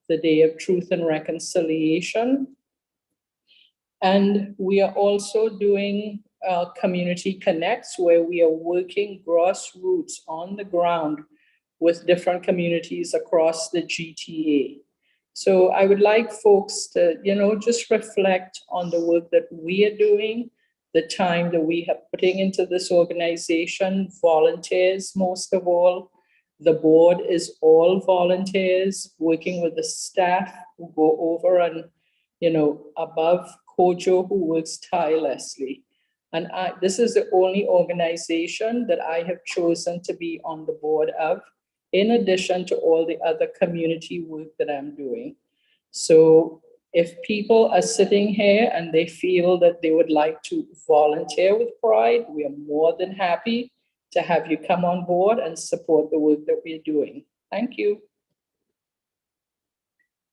the Day of Truth and Reconciliation. And we are also doing Community Connects, where we are working grassroots on the ground with different communities across the GTA. So I would like folks to, just reflect on the work that we are doing, the time that we have putting into this organization, volunteers most of all. The board is all volunteers working with the staff who go over and, above Kojo, who works tirelessly. And this is the only organization that I have chosen to be on the board of, in addition to all the other community work that I'm doing. So if people are sitting here and they feel that they would like to volunteer with Pride, we are more than happy to have you come on board and support the work that we're doing. Thank you.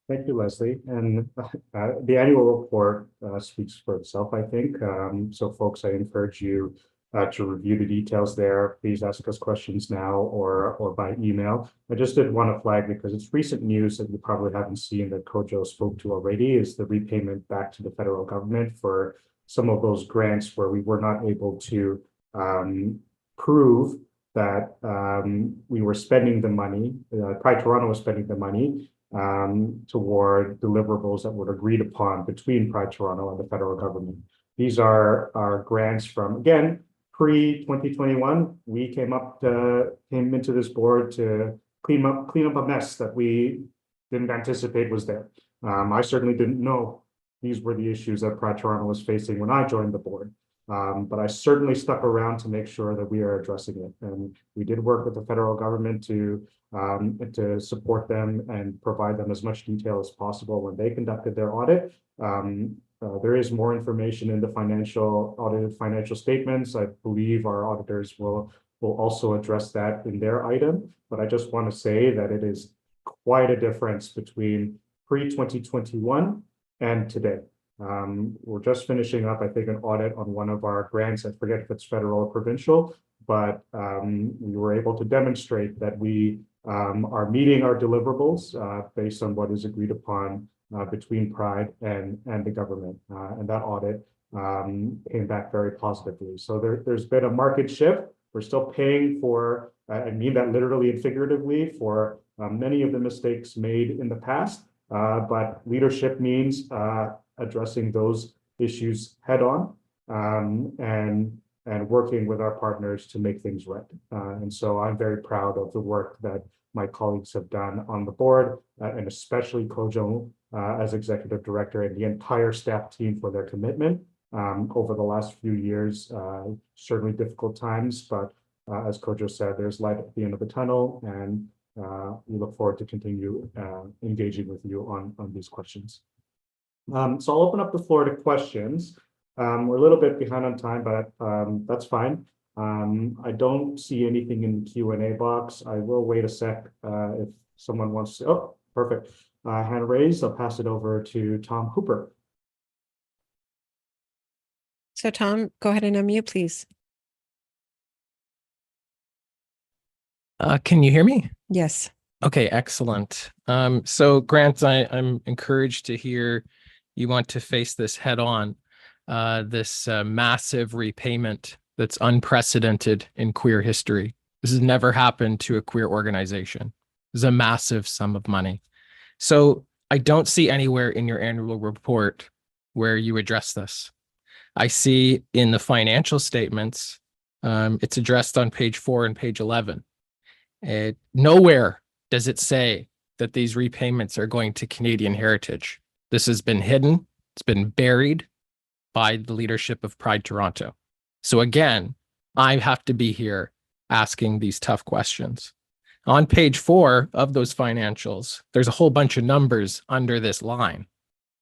Thank you, Leslie. And the annual report speaks for itself, I think. So folks, I encourage you to review the details there. Please ask us questions now or by email. I just did want to flag, because it's recent news that you probably haven't seen that Kojo spoke to already, is the repayment back to the federal government for some of those grants where we were not able to prove that we were spending the money, Pride Toronto was spending the money toward deliverables that were agreed upon between Pride Toronto and the federal government. These are our grants from, again, pre-2021. We came into this board to clean up a mess that we didn't anticipate was there. I certainly didn't know these were the issues that Pride Toronto was facing when I joined the board. But I certainly stuck around to make sure that we are addressing it. And we did work with the federal government to support them and provide them as much detail as possible when they conducted their audit. There is more information in the audited financial statements. I believe our auditors will also address that in their item. But I just want to say that it is quite a difference between pre-2021 and today. We're just finishing up, I think, an audit on one of our grants. I forget if it's federal or provincial, but we were able to demonstrate that we are meeting our deliverables based on what is agreed upon between Pride and the government. And that audit came back very positively. So there's been a market shift. We're still paying for, I mean that literally and figuratively, for many of the mistakes made in the past, but leadership means addressing those issues head on and working with our partners to make things right. And so I'm very proud of the work that my colleagues have done on the board, and especially Kojo as executive director and the entire staff team for their commitment over the last few years. Certainly difficult times, but as Kojo said, there's light at the end of the tunnel, and we look forward to continue engaging with you on these questions. So I'll open up the floor to questions. We're a little bit behind on time, but that's fine. I don't see anything in the Q&A box. I will wait a sec if someone wants to. Oh, perfect. Hand raised. I'll pass it over to Tom Hooper. So Tom, go ahead and unmute, please. Can you hear me? Yes. Okay, excellent. So Grant, I'm encouraged to hear you want to face this head on, this massive repayment that's unprecedented in queer history. This has never happened to a queer organization. This is a massive sum of money. So I don't see anywhere in your annual report where you address this. I see in the financial statements, it's addressed on page 4 and page 11. Nowhere does it say that these repayments are going to Canadian Heritage. This has been hidden. It's been buried by the leadership of Pride Toronto. So again, I have to be here asking these tough questions. On page 4 of those financials, there's a whole bunch of numbers under this line.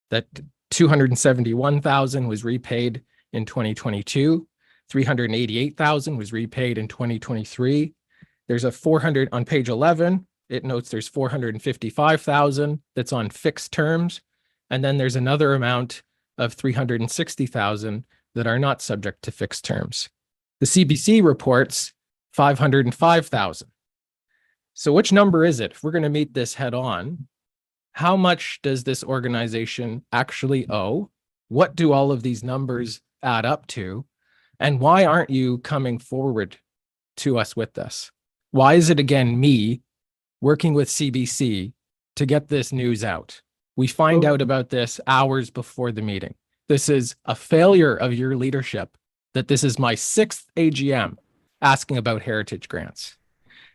That 271,000 was repaid in 2022, 388,000 was repaid in 2023. There's a 400 on page 11. It notes there's 455,000 that's on fixed terms. And then there's another amount of 360,000 that are not subject to fixed terms. The CBC reports 505,000. So which number is it? If we're going to meet this head on, how much does this organization actually owe? What do all of these numbers add up to? And why aren't you coming forward to us with this? Why is it again me working with CBC to get this news out? We find out about this hours before the meeting. This is a failure of your leadership that this is my 6th AGM asking about heritage grants.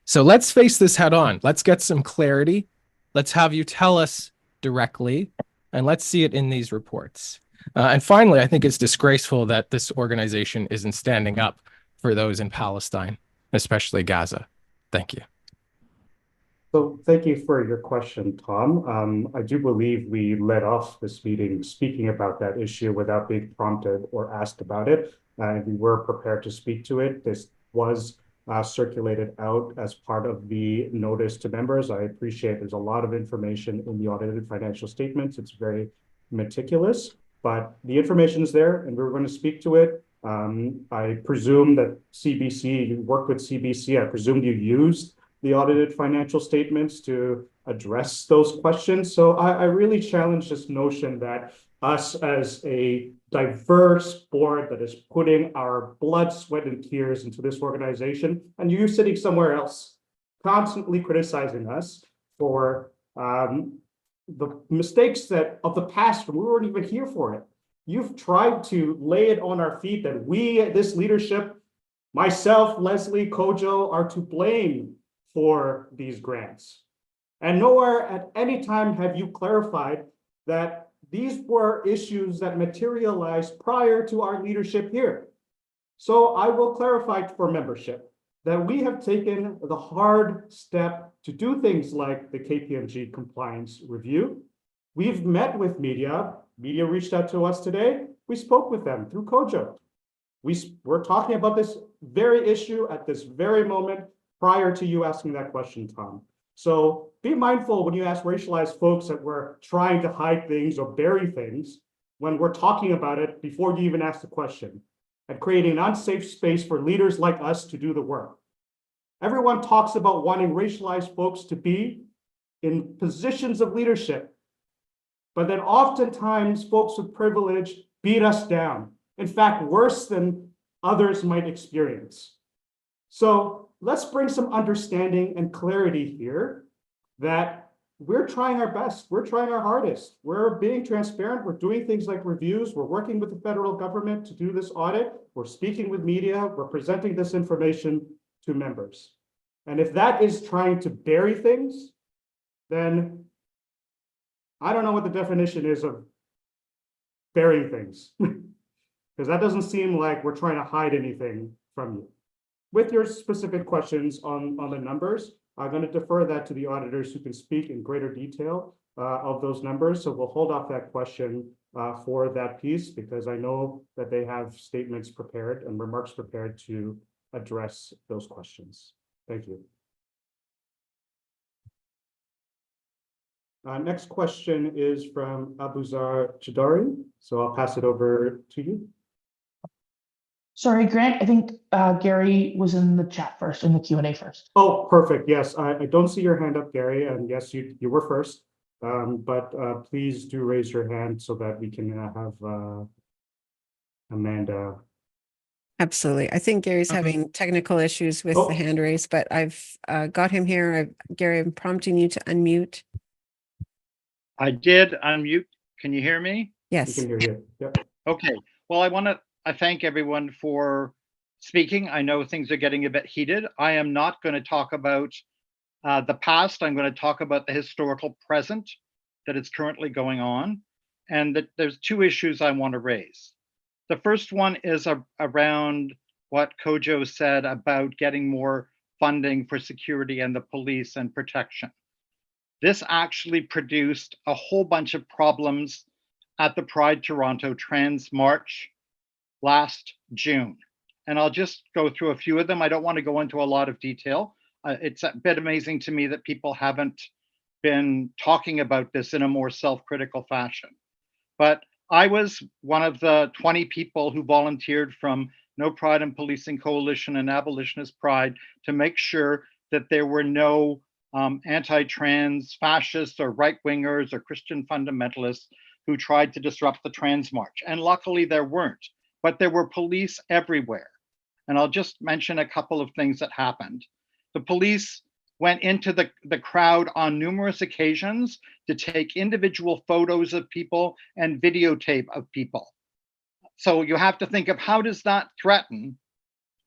So let's face this head on. Let's get some clarity. Let's have you tell us directly, and let's see it in these reports. And finally, I think it's disgraceful that this organization isn't standing up for those in Palestine, especially Gaza. Thank you. So thank you for your question, Tom. I do believe we led off this meeting speaking about that issue without being prompted or asked about it. We were prepared to speak to it. This was circulated out as part of the notice to members. I appreciate there's a lot of information in the audited financial statements. It's very meticulous, but the information is there and we're going to speak to it. I presume that CBC, you worked with CBC, I presume you used the audited financial statements to address those questions. So I really challenge this notion that us as a diverse board that is putting our blood, sweat, and tears into this organization, and you sitting somewhere else, constantly criticizing us for the mistakes that of the past when we weren't even here for it. You've tried to lay it on our feet that we, this leadership, myself, Leslie, Kojo, are to blame for these grants. And nowhere at any time have you clarified that these were issues that materialized prior to our leadership here. So I will clarify for membership that we have taken the hard step to do things like the KPMG compliance review. We've met with media. Media reached out to us today. We spoke with them through Kojo. We're talking about this very issue at this very moment prior to you asking that question, Tom. So be mindful when you ask racialized folks that we're trying to hide things or bury things when we're talking about it before you even ask the question, and creating an unsafe space for leaders like us to do the work. Everyone talks about wanting racialized folks to be in positions of leadership, but then oftentimes folks with privilege beat us down. In fact, worse than others might experience. So let's bring some understanding and clarity here that we're trying our best. We're trying our hardest. We're being transparent. We're doing things like reviews. We're working with the federal government to do this audit. We're speaking with media. We're presenting this information to members. And if that is trying to bury things, then I don't know what the definition is of burying things, because that doesn't seem like we're trying to hide anything from you. With your specific questions on the numbers, I'm going to defer that to the auditors who can speak in greater detail of those numbers. So we'll hold off that question for that piece, because I know that they have statements prepared and remarks prepared to address those questions. Thank you. Next question is from Abuzar Chidari. So I'll pass it over to you. Sorry, Grant, I think Gary was in the chat first, in the Q&A first. Oh, perfect. Yes, I don't see your hand up, Gary, and yes, you were first. But please do raise your hand so that we can have Amanda. Absolutely. I think Gary's having technical issues with the hand raise, but I've got him here. Gary, I'm prompting you to unmute. I did unmute. Can you hear me? Yes. We can hear you. Yep. Okay. Well, I thank everyone for speaking. I know things are getting a bit heated. I am not going to talk about the past. I'm going to talk about the historical present that is currently going on. And that there's two issues I want to raise. The first one is around what Kojo said about getting more funding for security and the police and protection. This actually produced a whole bunch of problems at the Pride Toronto Trans March last June. And I'll just go through a few of them. I don't want to go into a lot of detail. It's a bit amazing to me that people haven't been talking about this in a more self-critical fashion. But I was one of the 20 people who volunteered from No Pride in Policing Coalition and Abolitionist Pride to make sure that there were no anti-trans fascists or right-wingers or Christian fundamentalists who tried to disrupt the Trans March. And luckily there weren't, but there were police everywhere. And I'll just mention a couple of things that happened. The police went into the crowd on numerous occasions to take individual photos of people and videotape of people. So you have to think of, how does that threaten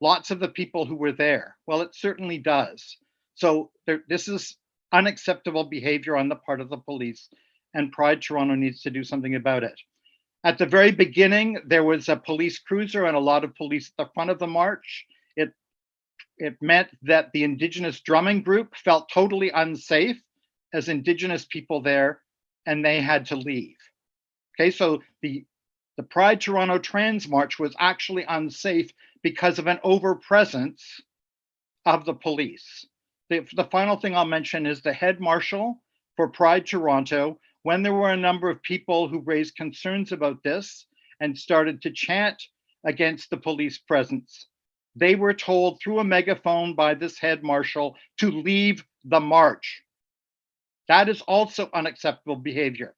lots of the people who were there? Well, it certainly does. So this is unacceptable behavior on the part of the police, and Pride Toronto needs to do something about it. At the very beginning, there was a police cruiser and a lot of police at the front of the march. It meant that the Indigenous drumming group felt totally unsafe as Indigenous people there, and they had to leave. Okay, so the Pride Toronto Trans March was actually unsafe because of an overpresence of the police. The final thing I'll mention is the head marshal for Pride Toronto, when there were a number of people who raised concerns about this and started to chant against the police presence, they were told through a megaphone by this head marshal to leave the march. That is also unacceptable behavior.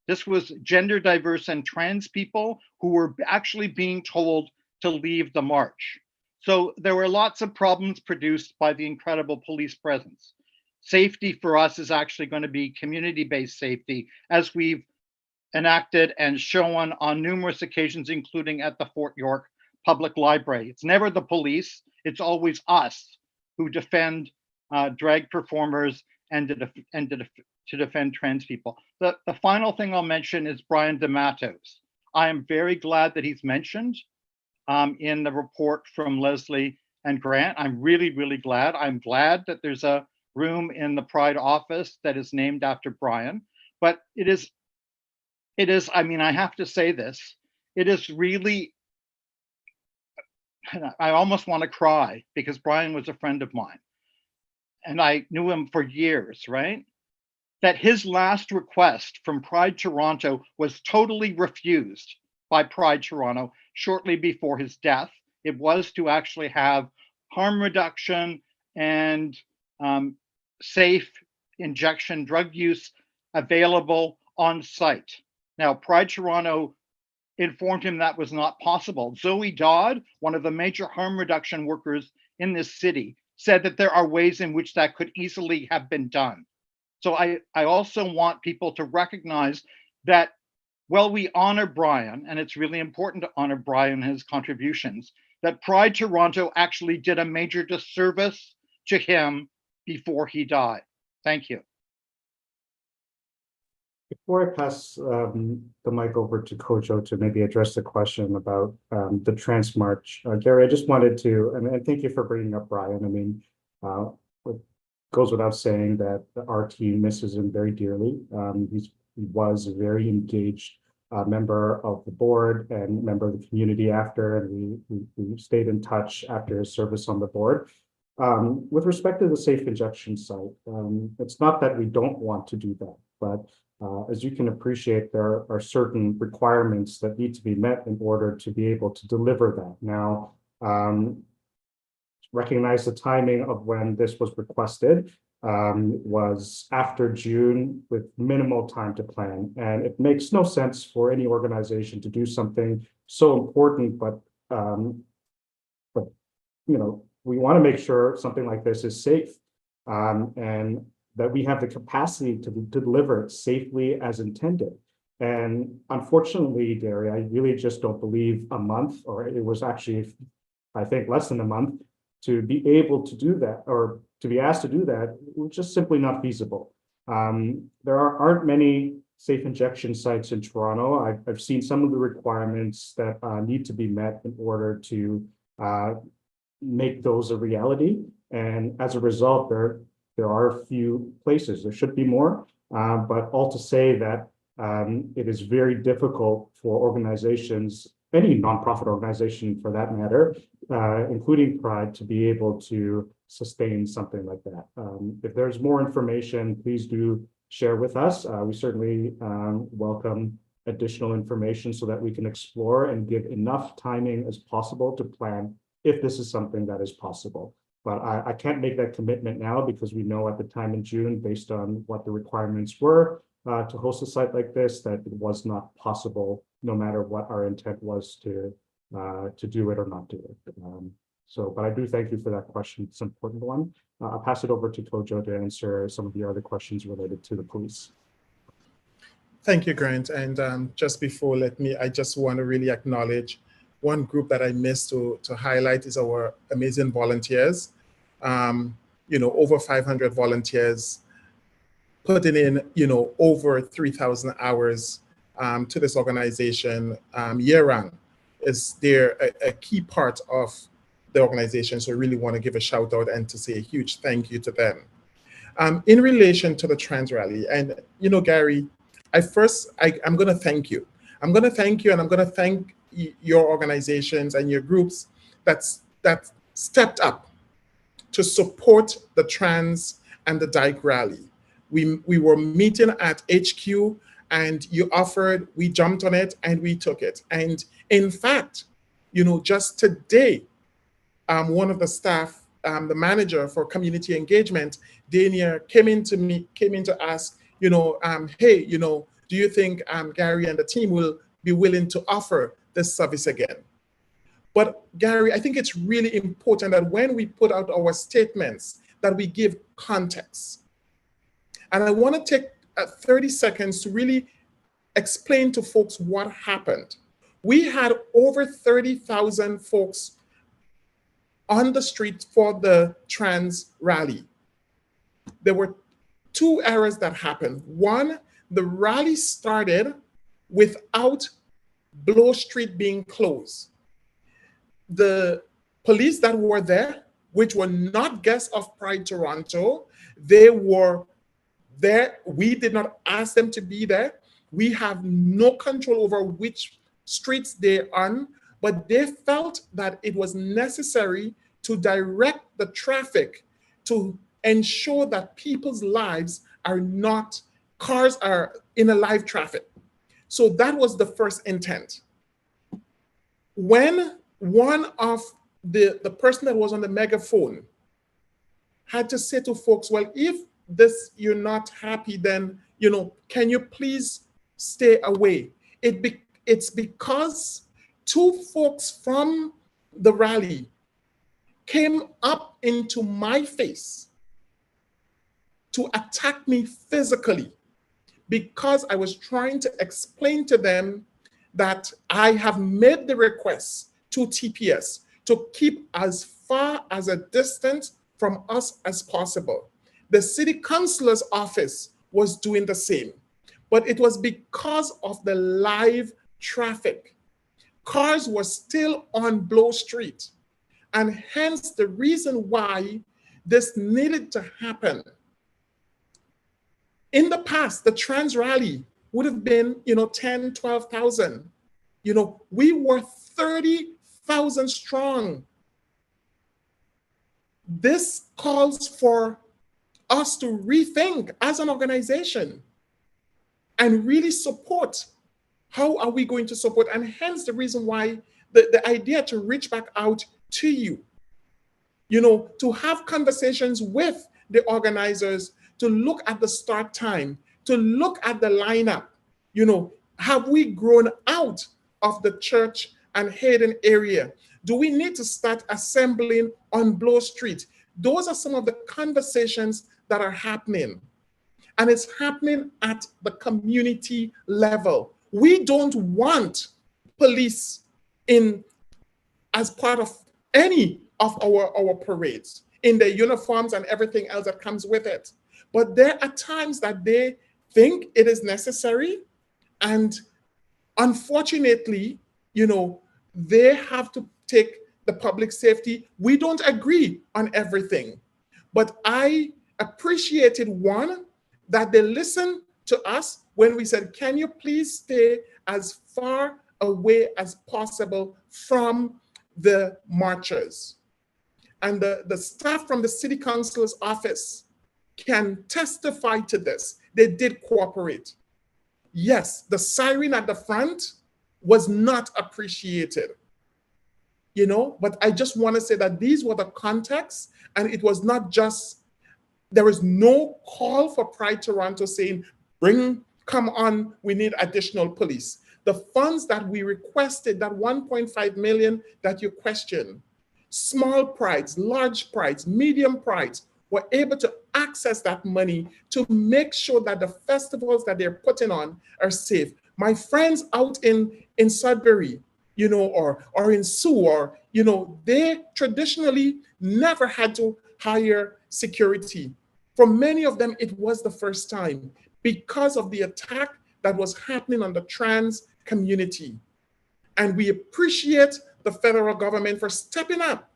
This was gender diverse and trans people who were actually being told to leave the march. So there were lots of problems produced by the incredible police presence. Safety for us is actually going to be community-based safety, as we've enacted and shown on numerous occasions, including at the Fort York Public Library. It's never the police, it's always us who defend drag performers and to defend trans people. The final thing I'll mention is Brian DeMattos. I am very glad that he's mentioned in the report from Leslie and Grant. I'm really, really glad. I'm glad that there's a room in the Pride office that is named after Brian, but it is, I mean, I have to say this, it is really, I almost want to cry because Brian was a friend of mine. and I knew him for years, right? That his last request from Pride Toronto was totally refused by Pride Toronto shortly before his death. It was to actually have harm reduction and safe injection drug use available on site. Now, Pride Toronto informed him that was not possible. Zoe Dodd, one of the major harm reduction workers in this city, said that there are ways in which that could easily have been done. So I also want people to recognize that while we honor Brian, and it's really important to honor Brian and his contributions, that Pride Toronto actually did a major disservice to him before he died. Thank you. Before I pass the mic over to Kojo to maybe address the question about the Trans March, Gary, I just wanted to, and thank you for bringing up Brian. I mean, it goes without saying that our team misses him very dearly. He was a very engaged member of the board and member of the community after, and we stayed in touch after his service on the board. With respect to the safe injection site, it's not that we don't want to do that, but as you can appreciate, there are certain requirements that need to be met in order to be able to deliver that. Now, recognize the timing of when this was requested was after June with minimal time to plan. And it makes no sense for any organization to do something so important, but you know, we want to make sure something like this is safe and that we have the capacity to deliver it safely as intended. And unfortunately, Gary, I really just don't believe a month, or it was actually, I think, less than a month, to be able to do that, or to be asked to do that, was just simply not feasible. There aren't many safe injection sites in Toronto. I've seen some of the requirements that need to be met in order to make those a reality. And as a result, there are a few places. There should be more, but all to say that it is very difficult for organizations, any nonprofit organization for that matter, including Pride, to be able to sustain something like that. If there's more information, please do share with us. We certainly welcome additional information so that we can explore and give enough timing as possible to plan if this is something that is possible. But I can't make that commitment now because we know at the time in June, based on what the requirements were to host a site like this, that it was not possible, no matter what our intent was to do it or not do it. But I do thank you for that question. It's an important one. I'll pass it over to Kojo to answer some of the other questions related to the police. Thank you, Grant. And just before, I just want to really acknowledge one group that I missed to highlight is our amazing volunteers. Over 500 volunteers putting in, over 3,000 hours to this organization year round. They're a key part of the organization. So I really want to give a shout out and to say a huge thank you to them. In relation to the trans rally, and Gary, I'm going to thank you. I'm going to thank you, and I'm going to thank your organizations and your groups that stepped up to support the trans and the dyke rally. We were meeting at HQ, and you offered, we jumped on it, and we took it. And in fact, just today, one of the staff, the manager for community engagement, Dania, came in to ask, hey, do you think Gary and the team will be willing to offer this service again? But Gary, I think it's really important that when we put out our statements, that we give context. And I want to take 30 seconds to really explain to folks what happened. We had over 30,000 folks on the street for the trans rally. There were two errors that happened. One, the rally started without Bloor Street being closed. The police that were there, which were not guests of Pride Toronto, they were there. We did not ask them to be there. We have no control over which streets they're on, but they felt that it was necessary to direct the traffic to ensure that people's lives are not, cars are in a live traffic. So that was the first intent. When one of the person that was on the megaphone had to say to folks, well, if this you're not happy, then can you please stay away? It's because two folks from the rally came up into my face to attack me physically because I was trying to explain to them that I have made the request to TPS to keep as far as a distance from us as possible. The city councilor's office was doing the same, but it was because of the live traffic. Cars were still on Blow Street, and hence the reason why this needed to happen. In the past, the trans rally would have been, 10, 12,000. We were 30,000 strong. This calls for us to rethink as an organization and really support. How are we going to support? And hence the reason why the idea to reach back out to you, to have conversations with the organizers, to look at the start time, to look at the lineup. Have we grown out of the church and Hayden area? Do we need to start assembling on Blow Street? Those are some of the conversations that are happening. And it's happening at the community level. We don't want police as part of any of our parades, in their uniforms and everything else that comes with it. But there are times that they think it is necessary, and unfortunately, they have to take the public safety. We don't agree on everything, but I appreciated, one, that they listened to us when we said, can you please stay as far away as possible from the marchers? And the staff from the city council's office can testify to this. They did cooperate. Yes, the siren at the front was not appreciated, but I just want to say that these were the contexts, and it was not just, there was no call for Pride Toronto saying, come on, we need additional police. The funds that we requested, that 1.5 million that you questioned, small prides, large prides, medium prides, were able to access that money to make sure that the festivals that they're putting on are safe. My friends out in Sudbury, or in Sioux, they traditionally never had to hire security. For many of them, it was the first time because of the attack that was happening on the trans community. And we appreciate the federal government for stepping up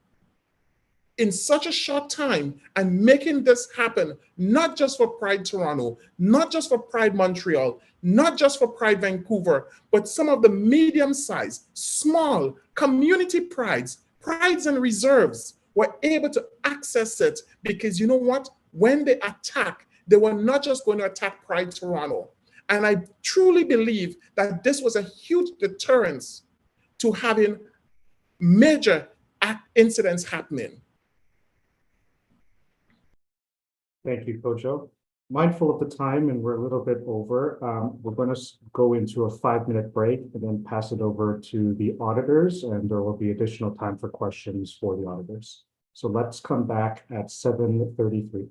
in such a short time and making this happen, not just for Pride Toronto, not just for Pride Montreal, not just for Pride Vancouver, but some of the medium-sized, small community prides and reserves were able to access it, because you know what? When they attack, they were not just going to attack Pride Toronto. And I truly believe that this was a huge deterrence to having major incidents happening. Thank you, Kojo. Mindful of the time, and we're a little bit over, we're going to go into a 5-minute break and then pass it over to the auditors, and there will be additional time for questions for the auditors. So let's come back at 7:33.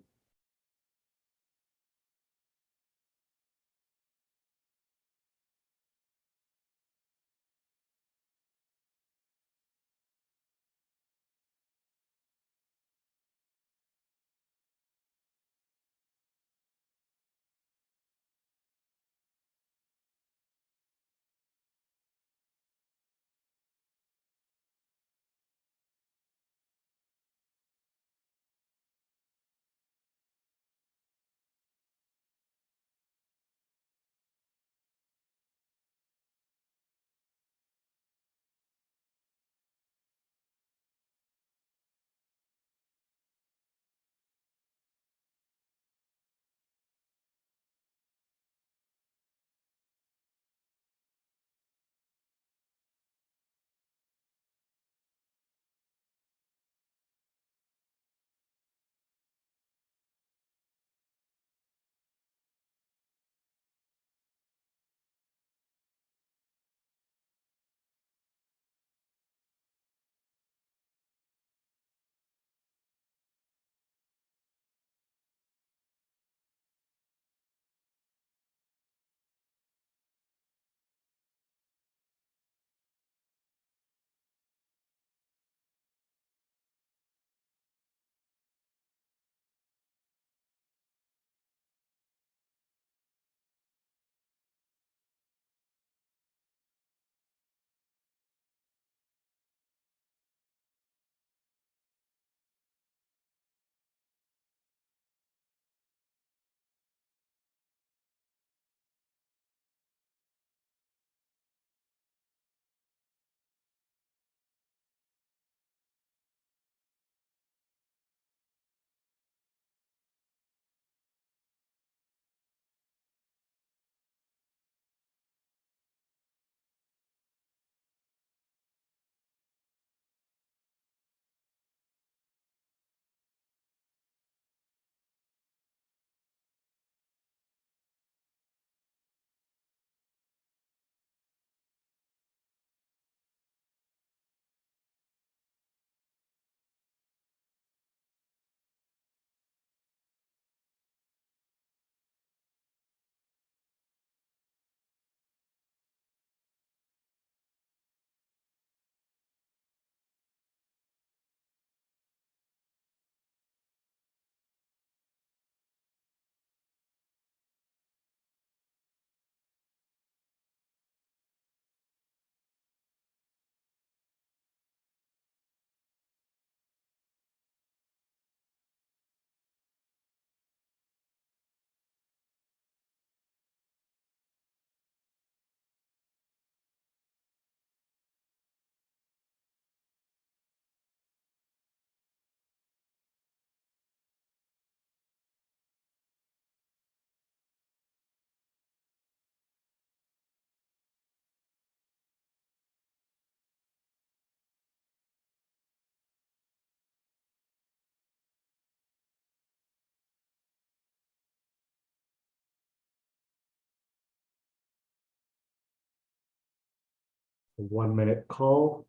a 1-minute call.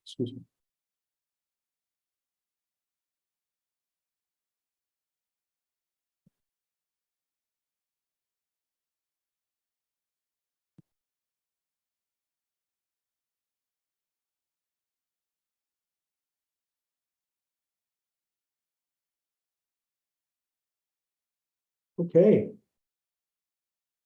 Excuse me. Okay.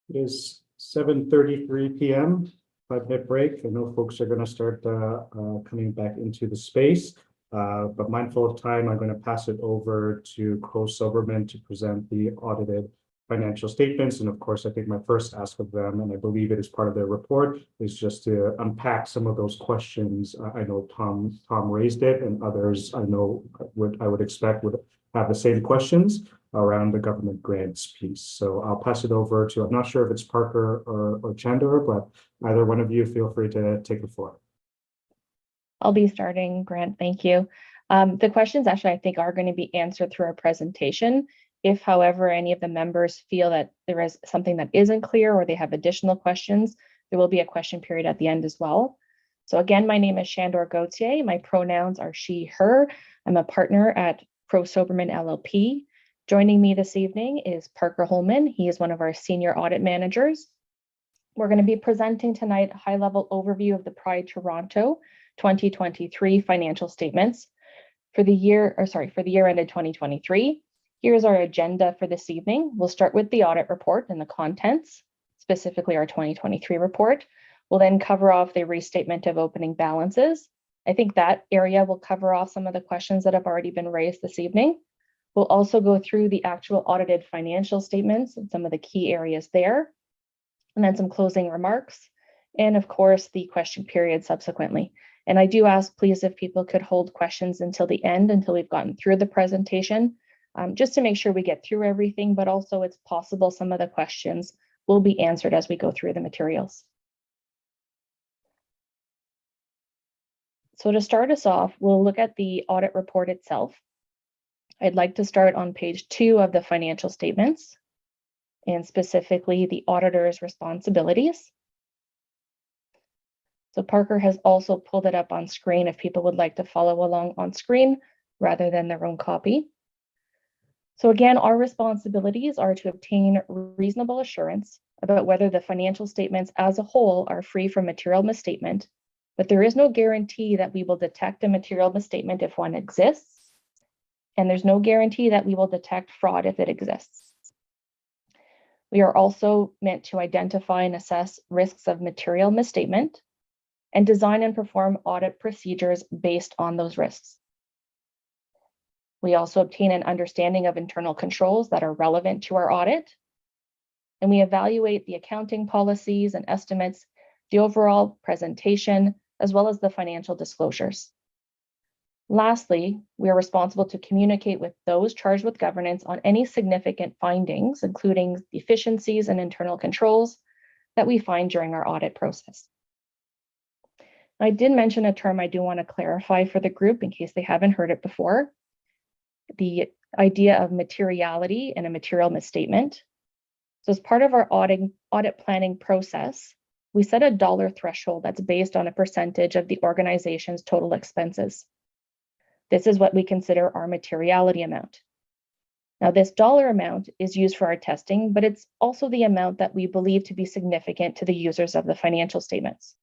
It is 7:33 p.m. 5-minute break. I know folks are going to start coming back into the space. But mindful of time, I'm going to pass it over to Crow Silverman to present the audited financial statements. And of course, I think my first ask of them, and I believe it is part of their report, is just to unpack some of those questions. I know Tom raised it, and others I know I would expect would have the same questions around the government grants piece. So I'll pass it over to, I'm not sure if it's Parker or Chandler, but either one of you feel free to take the floor. I'll be starting, Grant, thank you. The questions actually, I think, are going to be answered through our presentation. If, however, any of the members feel that there is something that isn't clear or they have additional questions, there will be a question period at the end as well. So again, my name is Shandor Gauthier. My pronouns are she, her. I'm a partner at Crow Silverman LLP. Joining me this evening is Parker Holman. He is one of our senior audit managers. We're going to be presenting tonight a high-level overview of the Pride Toronto 2023 financial statements for the year ended 2023. Here's our agenda for this evening. We'll start with the audit report and the contents, specifically our 2023 report. We'll then cover off the restatement of opening balances. I think that area will cover off some of the questions that have already been raised this evening. We'll also go through the actual audited financial statements and some of the key areas there, and then some closing remarks, and of course, the question period subsequently. And I do ask, please, if people could hold questions until the end, until we've gotten through the presentation, just to make sure we get through everything, but also it's possible some of the questions will be answered as we go through the materials. So to start us off, we'll look at the audit report itself. I'd like to start on page 2 of the financial statements, and specifically the auditor's responsibilities. So Parker has also pulled it up on screen if people would like to follow along on screen rather than their own copy. So again, our responsibilities are to obtain reasonable assurance about whether the financial statements as a whole are free from material misstatement, but there is no guarantee that we will detect a material misstatement if one exists, and there's no guarantee that we will detect fraud if it exists. We are also meant to identify and assess risks of material misstatement and design and perform audit procedures based on those risks. We also obtain an understanding of internal controls that are relevant to our audit, and we evaluate the accounting policies and estimates, the overall presentation, as well as the financial disclosures. Lastly, we are responsible to communicate with those charged with governance on any significant findings, including deficiencies and internal controls that we find during our audit process. I did mention a term I do want to clarify for the group in case they haven't heard it before. The idea of materiality and a material misstatement. So as part of our audit planning process, we set a dollar threshold that's based on a percentage of the organization's total expenses. This is what we consider our materiality amount. Now, this dollar amount is used for our testing, but it's also the amount that we believe to be significant to the users of the financial statements.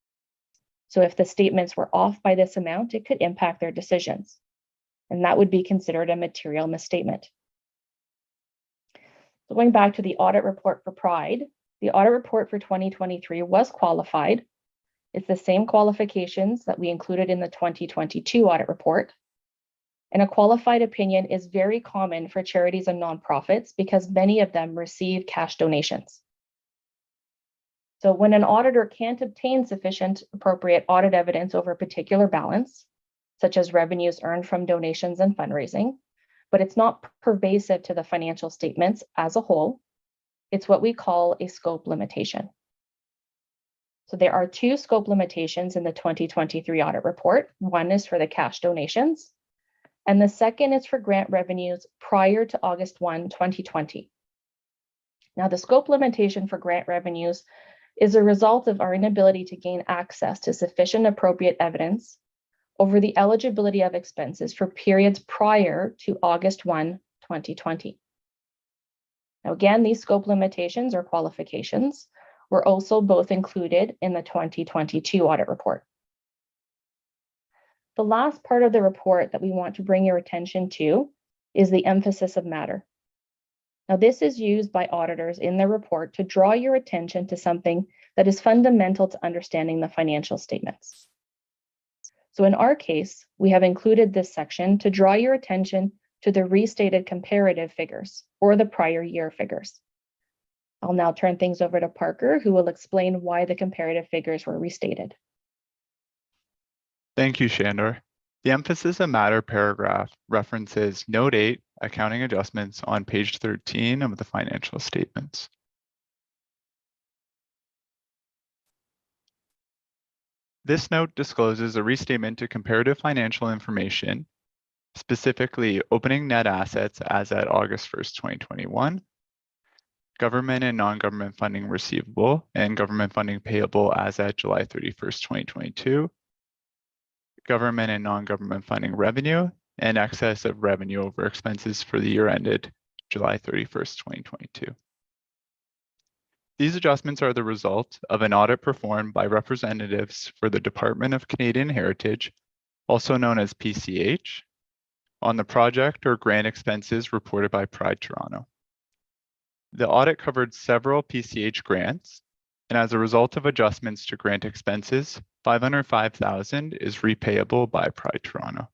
So if the statements were off by this amount, it could impact their decisions, and that would be considered a material misstatement. So going back to the audit report for Pride, the audit report for 2023 was qualified. It's the same qualifications that we included in the 2022 audit report. And a qualified opinion is very common for charities and nonprofits because many of them receive cash donations. So when an auditor can't obtain sufficient appropriate audit evidence over a particular balance, such as revenues earned from donations and fundraising, but it's not pervasive to the financial statements as a whole, it's what we call a scope limitation. So there are two scope limitations in the 2023 audit report. One is for the cash donations, and the second is for grant revenues prior to August 1, 2020. Now, the scope limitation for grant revenues is a result of our inability to gain access to sufficient appropriate evidence over the eligibility of expenses for periods prior to August 1, 2020. Now, again, these scope limitations or qualifications were also both included in the 2022 audit report. The last part of the report that we want to bring your attention to is the emphasis of matter. Now, this is used by auditors in their report to draw your attention to something that is fundamental to understanding the financial statements. So in our case, we have included this section to draw your attention to the restated comparative figures or the prior year figures. I'll now turn things over to Parker, who will explain why the comparative figures were restated. Thank you, Shandor. The emphasis of matter paragraph references Note 8, accounting adjustments on page 13 of the financial statements. This note discloses a restatement to comparative financial information, specifically opening net assets as at August 1st, 2021, government and non-government funding receivable and government funding payable as at July 31st, 2022, government and non-government funding revenue and excess of revenue over expenses for the year ended July 31st, 2022. These adjustments are the result of an audit performed by representatives for the Department of Canadian Heritage, also known as PCH, on the project or grant expenses reported by Pride Toronto. The audit covered several PCH grants, and as a result of adjustments to grant expenses, $505,000 is repayable by Pride Toronto.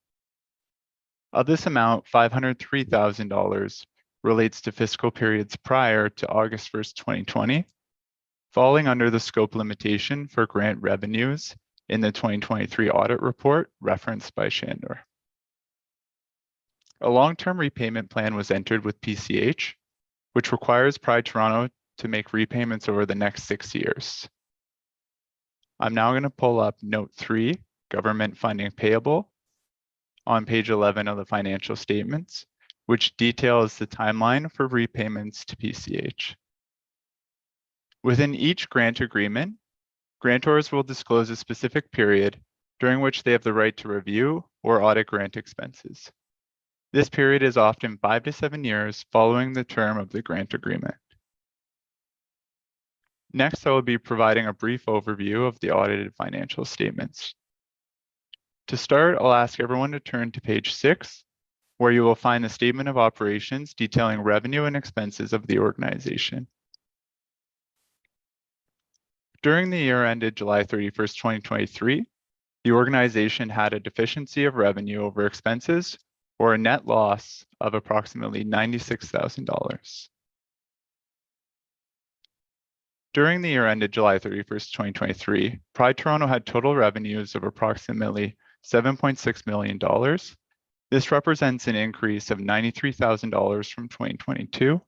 Of this amount, $503,000 relates to fiscal periods prior to August 1st, 2020, falling under the scope limitation for grant revenues in the 2023 audit report referenced by Shandor. A long-term repayment plan was entered with PCH, which requires Pride Toronto to make repayments over the next 6 years. I'm now going to pull up Note 3, Government Funding Payable, on page 11 of the financial statements, which details the timeline for repayments to PCH. Within each grant agreement, grantors will disclose a specific period during which they have the right to review or audit grant expenses. This period is often 5 to 7 years following the term of the grant agreement. Next, I will be providing a brief overview of the audited financial statements. To start, I'll ask everyone to turn to page 6, where you will find the statement of operations detailing revenue and expenses of the organization. During the year ended July 31st, 2023, the organization had a deficiency of revenue over expenses or a net loss of approximately $96,000. During the year ended July 31st, 2023, Pride Toronto had total revenues of approximately $7.6 million. This represents an increase of $93,000 from 2022,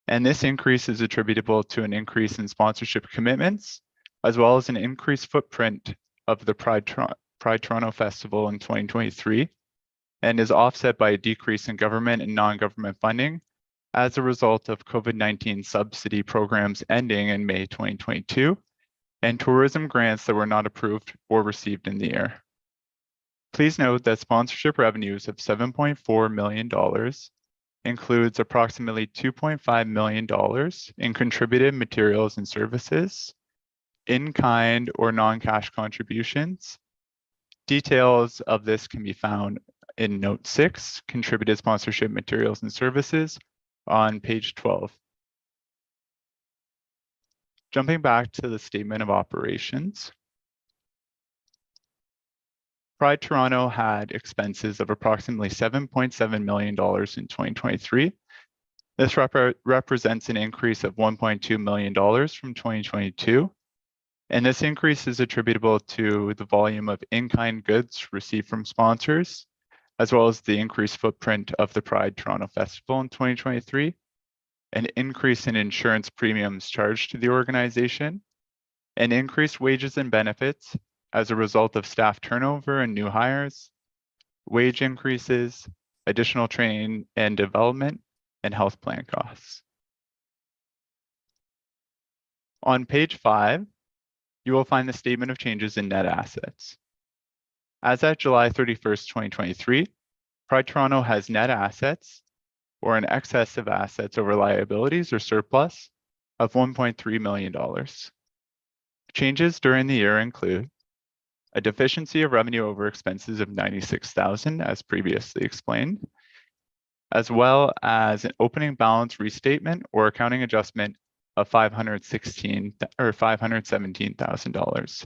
and this increase is attributable to an increase in sponsorship commitments, as well as an increased footprint of the Pride Toronto Festival in 2023, and is offset by a decrease in government and non-government funding as a result of COVID-19 subsidy programs ending in May 2022 and tourism grants that were not approved or received in the year. Please note that sponsorship revenues of $7.4 million includes approximately $2.5 million in contributed materials and services, in-kind or non-cash contributions. Details of this can be found in Note 6, Contributed Sponsorship Materials and Services, on page 12. Jumping back to the statement of operations, Pride Toronto had expenses of approximately $7.7 million in 2023. This represents an increase of $1.2 million from 2022. And this increase is attributable to the volume of in-kind goods received from sponsors, as well as the increased footprint of the Pride Toronto Festival in 2023, an increase in insurance premiums charged to the organization, and increased wages and benefits as a result of staff turnover and new hires, wage increases, additional training and development, and health plan costs. On page 5, you will find the statement of changes in net assets. As at July 31st, 2023, Pride Toronto has net assets, or an excess of assets over liabilities or surplus, of $1.3 million. Changes during the year include a deficiency of revenue over expenses of $96,000, as previously explained, as well as an opening balance restatement or accounting adjustment of $517,000.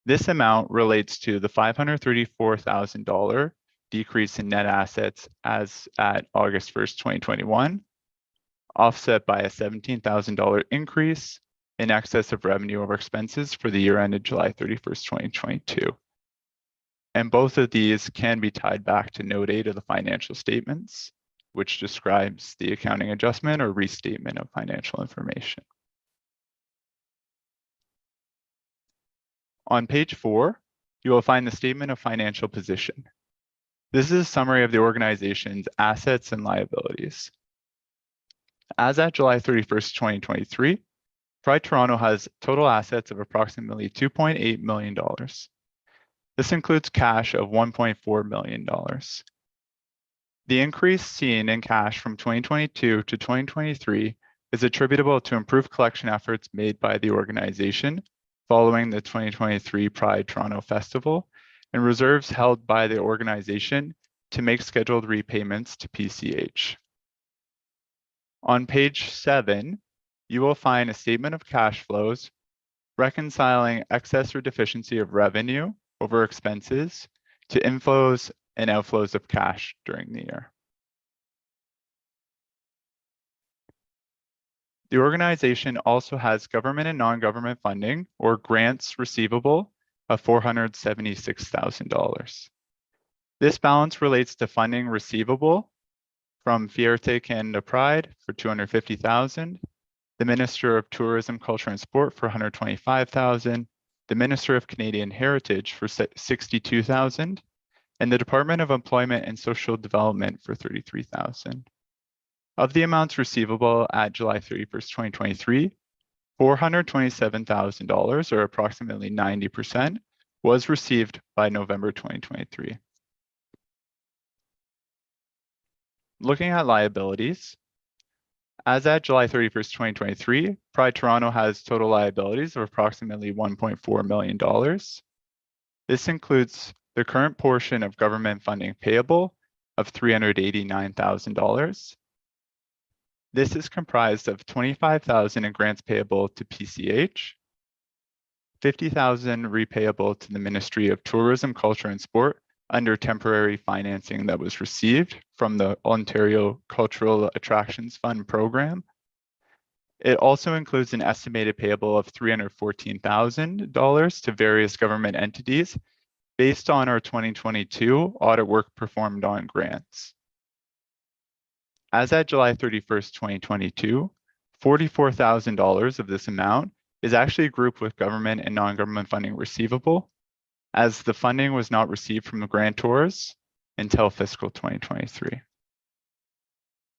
This amount relates to the $534,000 decrease in net assets as at August 1st, 2021, offset by a $17,000 increase in excess of revenue over expenses for the year ended July 31st, 2022. And both of these can be tied back to Note 8 of the financial statements, which describes the accounting adjustment or restatement of financial information. On page 4, you will find the statement of financial position. This is a summary of the organization's assets and liabilities. As at July 31st, 2023, Pride Toronto has total assets of approximately $2.8 million. This includes cash of $1.4 million. The increase seen in cash from 2022 to 2023 is attributable to improved collection efforts made by the organization following the 2023 Pride Toronto Festival and reserves held by the organization to make scheduled repayments to PCH. On page 7, you will find a statement of cash flows reconciling excess or deficiency of revenue over expenses to inflows and outflows of cash during the year. The organization also has government and non-government funding or grants receivable of $476,000. This balance relates to funding receivable from Fierté Canada Pride for $250,000, the Minister of Tourism, Culture and Sport for $125,000, the Minister of Canadian Heritage for $62,000, and the Department of Employment and Social Development for $33,000. Of the amounts receivable at July 31st, 2023, $427,000, or approximately 90%, was received by November 2023. Looking at liabilities, as at July 31st, 2023, Pride Toronto has total liabilities of approximately $1.4 million. This includes the current portion of government funding payable of $389,000. This is comprised of $25,000 in grants payable to PCH, $50,000 repayable to the Ministry of Tourism, Culture and Sport under temporary financing that was received from the Ontario Cultural Attractions Fund program. It also includes an estimated payable of $314,000 to various government entities based on our 2022 audit work performed on grants. As at July 31st, 2022, $44,000 of this amount is actually grouped with government and non-government funding receivable, as the funding was not received from the grantors until fiscal 2023.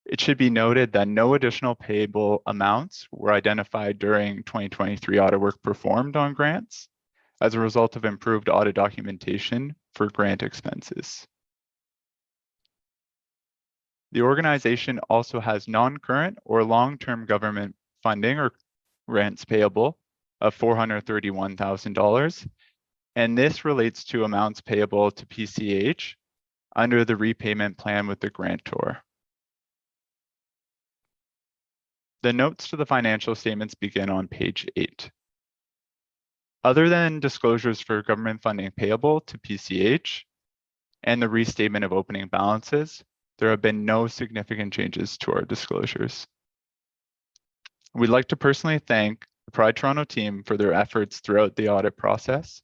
It should be noted that no additional payable amounts were identified during 2023 audit work performed on grants as a result of improved audit documentation for grant expenses. The organization also has non-current or long-term government funding or grants payable of $431,000, and this relates to amounts payable to PCH under the repayment plan with the grantor. The notes to the financial statements begin on page 8. Other than disclosures for government funding payable to PCH and the restatement of opening balances, there have been no significant changes to our disclosures. We'd like to personally thank the Pride Toronto team for their efforts throughout the audit process.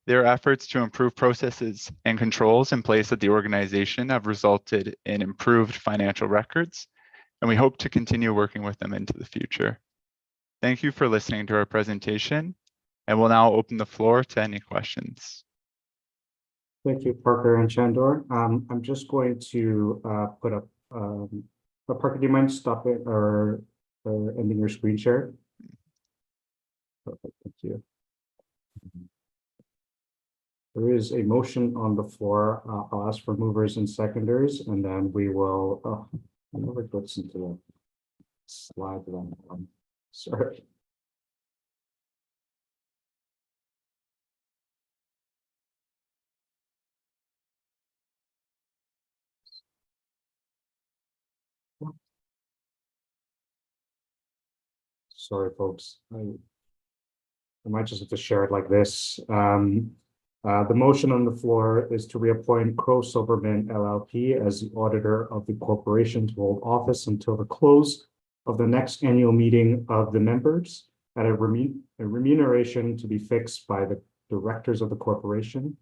Their efforts to improve processes and controls in place at the organization have resulted in improved financial records, and we hope to continue working with them into the future. Thank you for listening to our presentation, and we'll now open the floor to any questions. Thank you, Parker and Chandor. I'm just going to put up, Parker, do you mind stopping or ending your screen share? Perfect, thank you. There is a motion on the floor. I'll ask for movers and seconders, and then we will, I never gets into the slide that I'm on. Sorry. Sorry, folks. I might just have to share it like this. The motion on the floor is to reappoint Crowe Silverman LLP as the auditor of the corporation to hold office until the close of the next annual meeting of the members at a remuneration to be fixed by the directors of the corporation.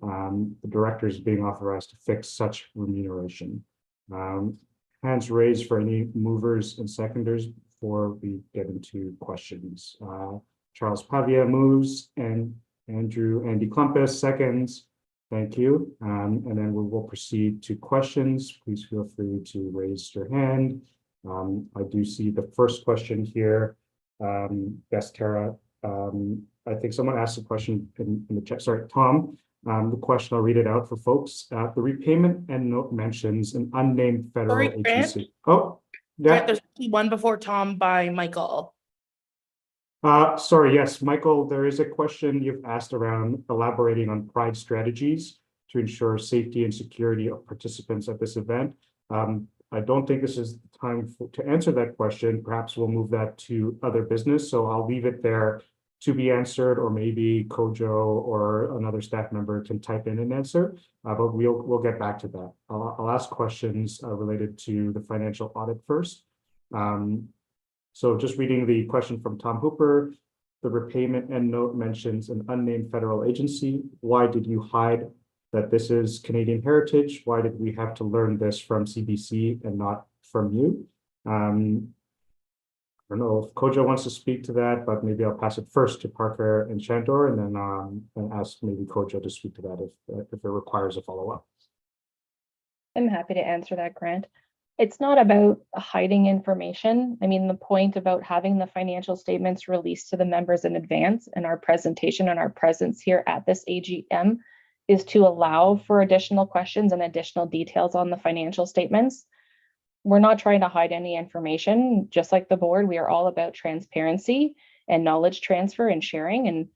The directors being authorized to fix such remuneration. Hands raised for any movers and seconders before we get into questions. Charles Pavia moves and Andy Klumpus seconds. Thank you. And then we will proceed to questions. Please feel free to raise your hand. I do see the first question here. Yes, Tara. I think someone asked a question in the chat. Sorry, Tom. The question, I'll read it out for folks. The repayment and note mentions an unnamed federal agency. Oh, yeah. There's one before Tom by Michael. Sorry, yes, Michael, there is a question you've asked around elaborating on Pride strategies to ensure safety and security of participants at this event. I don't think this is the time to answer that question. Perhaps we'll move that to other business. So I'll leave it there to be answered, or maybe Kojo or another staff member can type in an answer, but we'll get back to that. I'll ask questions related to the financial audit first. So just reading the question from Tom Hooper, the repayment and note mentions an unnamed federal agency. Why did you hide that this is Canadian heritage? Why did we have to learn this from CBC and not from you? I don't know if Kojo wants to speak to that, but maybe I'll pass it first to Parker and Shandor, and then and ask maybe Kojo to speak to that if it requires a follow-up. I'm happy to answer that, Grant. It's not about hiding information. I mean, the point about having the financial statements released to the members in advance and our presentation and our presence here at this AGM is to allow for additional questions and additional details on the financial statements. We're not trying to hide any information. Just like the board, we are all about transparency and knowledge transfer and sharing. And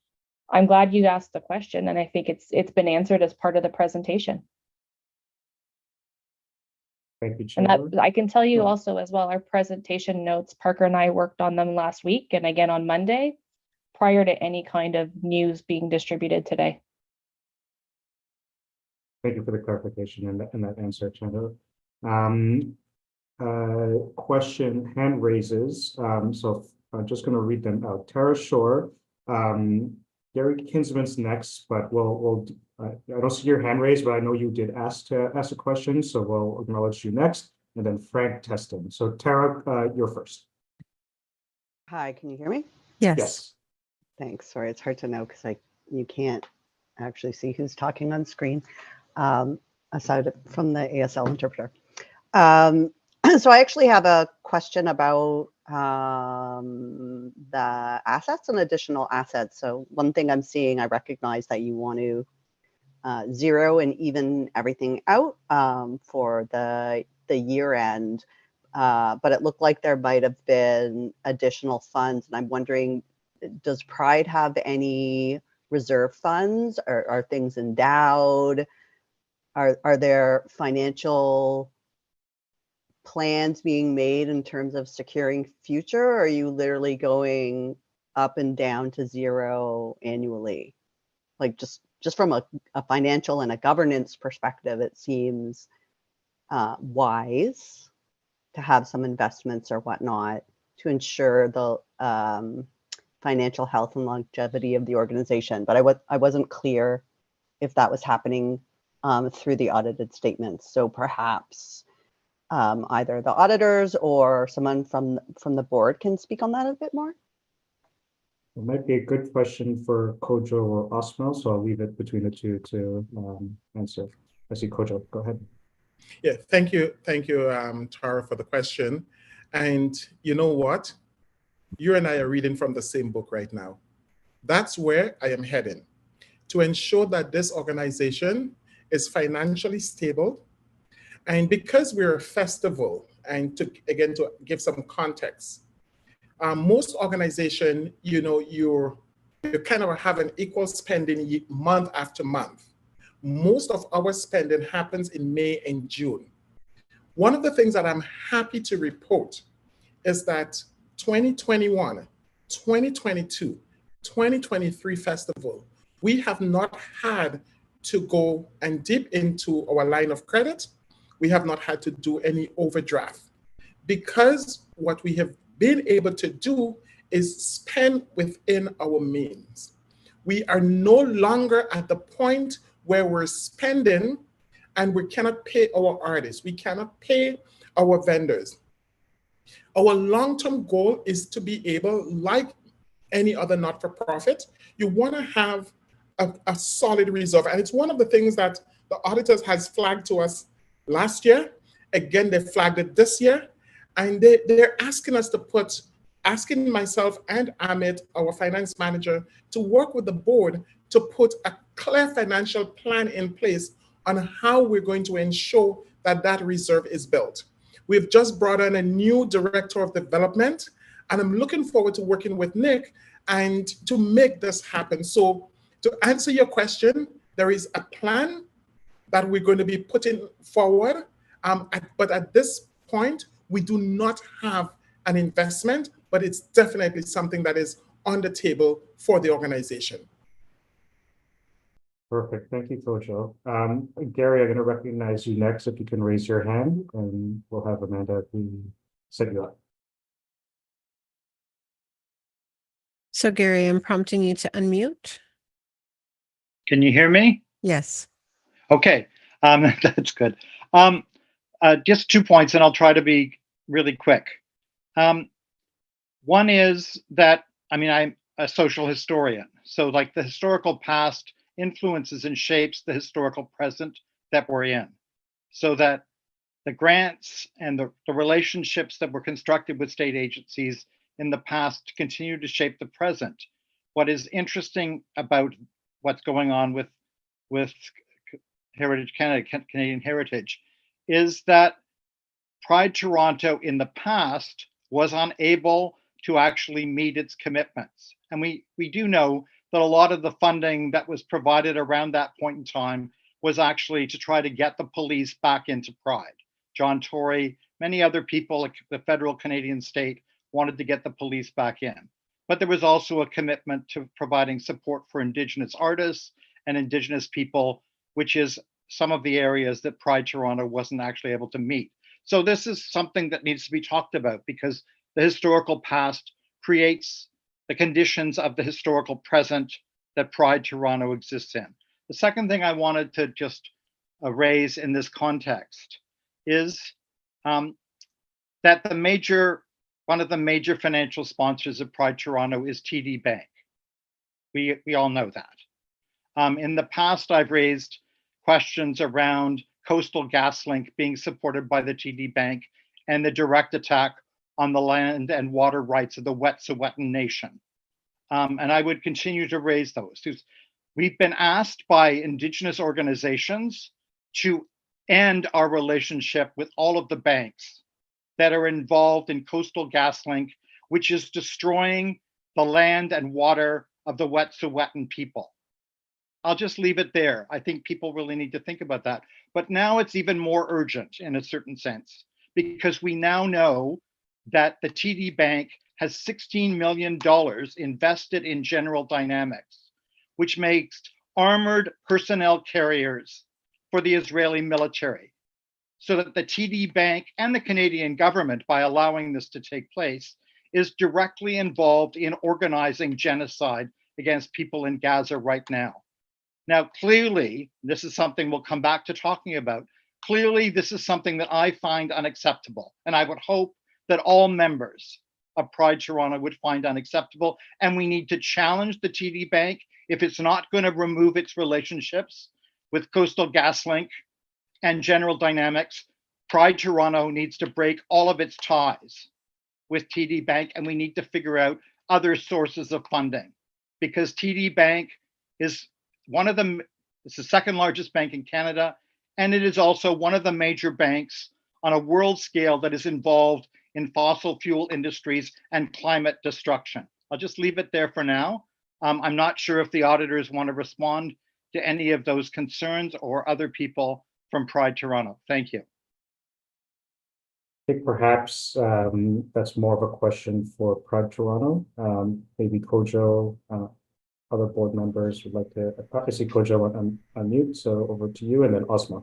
I'm glad you asked the question, and I think it's been answered as part of the presentation. Thank you, and that I can tell you also as well, our presentation notes, Parker and I worked on them last week and again on Monday, prior to any kind of news being distributed today. Thank you for the clarification and that answer, Chandler. Question, hand raises. So I'm just going to read them out. Tara Shore, Gary Kinsman's next, but I don't see your hand raised, but I know you did ask a question, so we'll acknowledge you next, and then Frank Teston. So Tara, you're first. Hi, can you hear me? Yes. Yes. Thanks. Sorry, it's hard to know because you can't actually see who's talking on screen, aside from the ASL interpreter. So I actually have a question about the assets and additional assets. So one thing I'm seeing, I recognize that you want to zero and even everything out for the year end, but it looked like there might have been additional funds, and I'm wondering, does Pride have any reserve funds? Are things endowed? Are there financial plans being made in terms of securing future, or are you literally going up and down to zero annually? Like just from a financial and a governance perspective, it seems wise to have some investments or whatnot to ensure the financial health and longevity of the organization. But I wasn't clear if that was happening through the audited statements. So perhaps either the auditors or someone from the board can speak on that a bit more. It might be a good question for Kojo or Osmo, so I'll leave it between the two to answer. I see Kojo, go ahead. Yeah, thank you, Tara, for the question. And you know what? You and I are reading from the same book right now. That's where I am heading, to ensure that this organization is financially stable. And because we're a festival, and to give some context, most organization, you kind of have an equal spending month after month. Most of our spending happens in May and June. One of the things that I'm happy to report is that 2021, 2022, 2023 festival, we have not had to go and dip into our line of credit. We have not had to do any overdraft, because what we have been able to do is spend within our means. We are no longer at the point where we're spending and we cannot pay our artists, we cannot pay our vendors. Our long-term goal is to be able, like any other not-for-profit, you want to have a solid reserve. And it's one of the things that the auditors has flagged to us last year. Again, they flagged it this year. And they're asking us to asking myself and Amit, our finance manager, to work with the board to put a clear financial plan in place on how we're going to ensure that that reserve is built. We've just brought in a new director of development, and I'm looking forward to working with Nick and to make this happen. So to answer your question, there is a plan that we're going to be putting forward, but at this point, we do not have an investment, but it's definitely something that is on the table for the organization. Perfect, thank you, Kojo. Gary, I'm going to recognize you next. If you can raise your hand, and we'll have Amanda set you up. So Gary, I'm prompting you to unmute. Can you hear me? Yes. Okay, that's good. Just 2 points, and I'll try to be really quick. One is that, I'm a social historian. So like the historical past influences and shapes the historical present that we're in. So that the grants and the relationships that were constructed with state agencies in the past continue to shape the present. What is interesting about what's going on with Heritage Canada, Canadian Heritage, is that Pride Toronto in the past was unable to actually meet its commitments. And we do know that a lot of the funding that was provided around that point in time was actually to try to get the police back into Pride. John Tory, many other people, like the federal Canadian state, wanted to get the police back in. But there was also a commitment to providing support for Indigenous artists and Indigenous people, which is some of the areas that Pride Toronto wasn't actually able to meet. So this is something that needs to be talked about, because the historical past creates the conditions of the historical present that Pride Toronto exists in. The second thing I wanted to just raise in this context is that one of the major financial sponsors of Pride Toronto is TD Bank. We all know that. In the past, I've raised questions around Coastal GasLink being supported by the TD Bank and the direct attack on the land and water rights of the Wet'suwet'en Nation. And I would continue to raise those. We've been asked by Indigenous organizations to end our relationship with all of the banks that are involved in Coastal GasLink, which is destroying the land and water of the Wet'suwet'en people. I'll just leave it there. I think people really need to think about that. But now it's even more urgent in a certain sense, because we now know that the TD Bank has $16 million invested in General Dynamics, which makes armored personnel carriers for the Israeli military. So that the TD Bank and the Canadian government, by allowing this to take place, is directly involved in organizing genocide against people in Gaza right now. Now, clearly, this is something we'll come back to talking about. Clearly, this is something that I find unacceptable. And I would hope that all members of Pride Toronto would find unacceptable. And we need to challenge the TD Bank if it's not going to remove its relationships with Coastal GasLink and General Dynamics. Pride Toronto needs to break all of its ties with TD Bank, and we need to figure out other sources of funding, because TD Bank is it's the second largest bank in Canada, and it is also one of the major banks on a world scale that is involved in fossil fuel industries and climate destruction. I'll just leave it there for now. I'm not sure if the auditors want to respond to any of those concerns or other people from Pride Toronto. Thank you. I think perhaps that's more of a question for Pride Toronto. Maybe Kojo, other board members would like to. I see Kojo on mute, so over to you, and then Osma.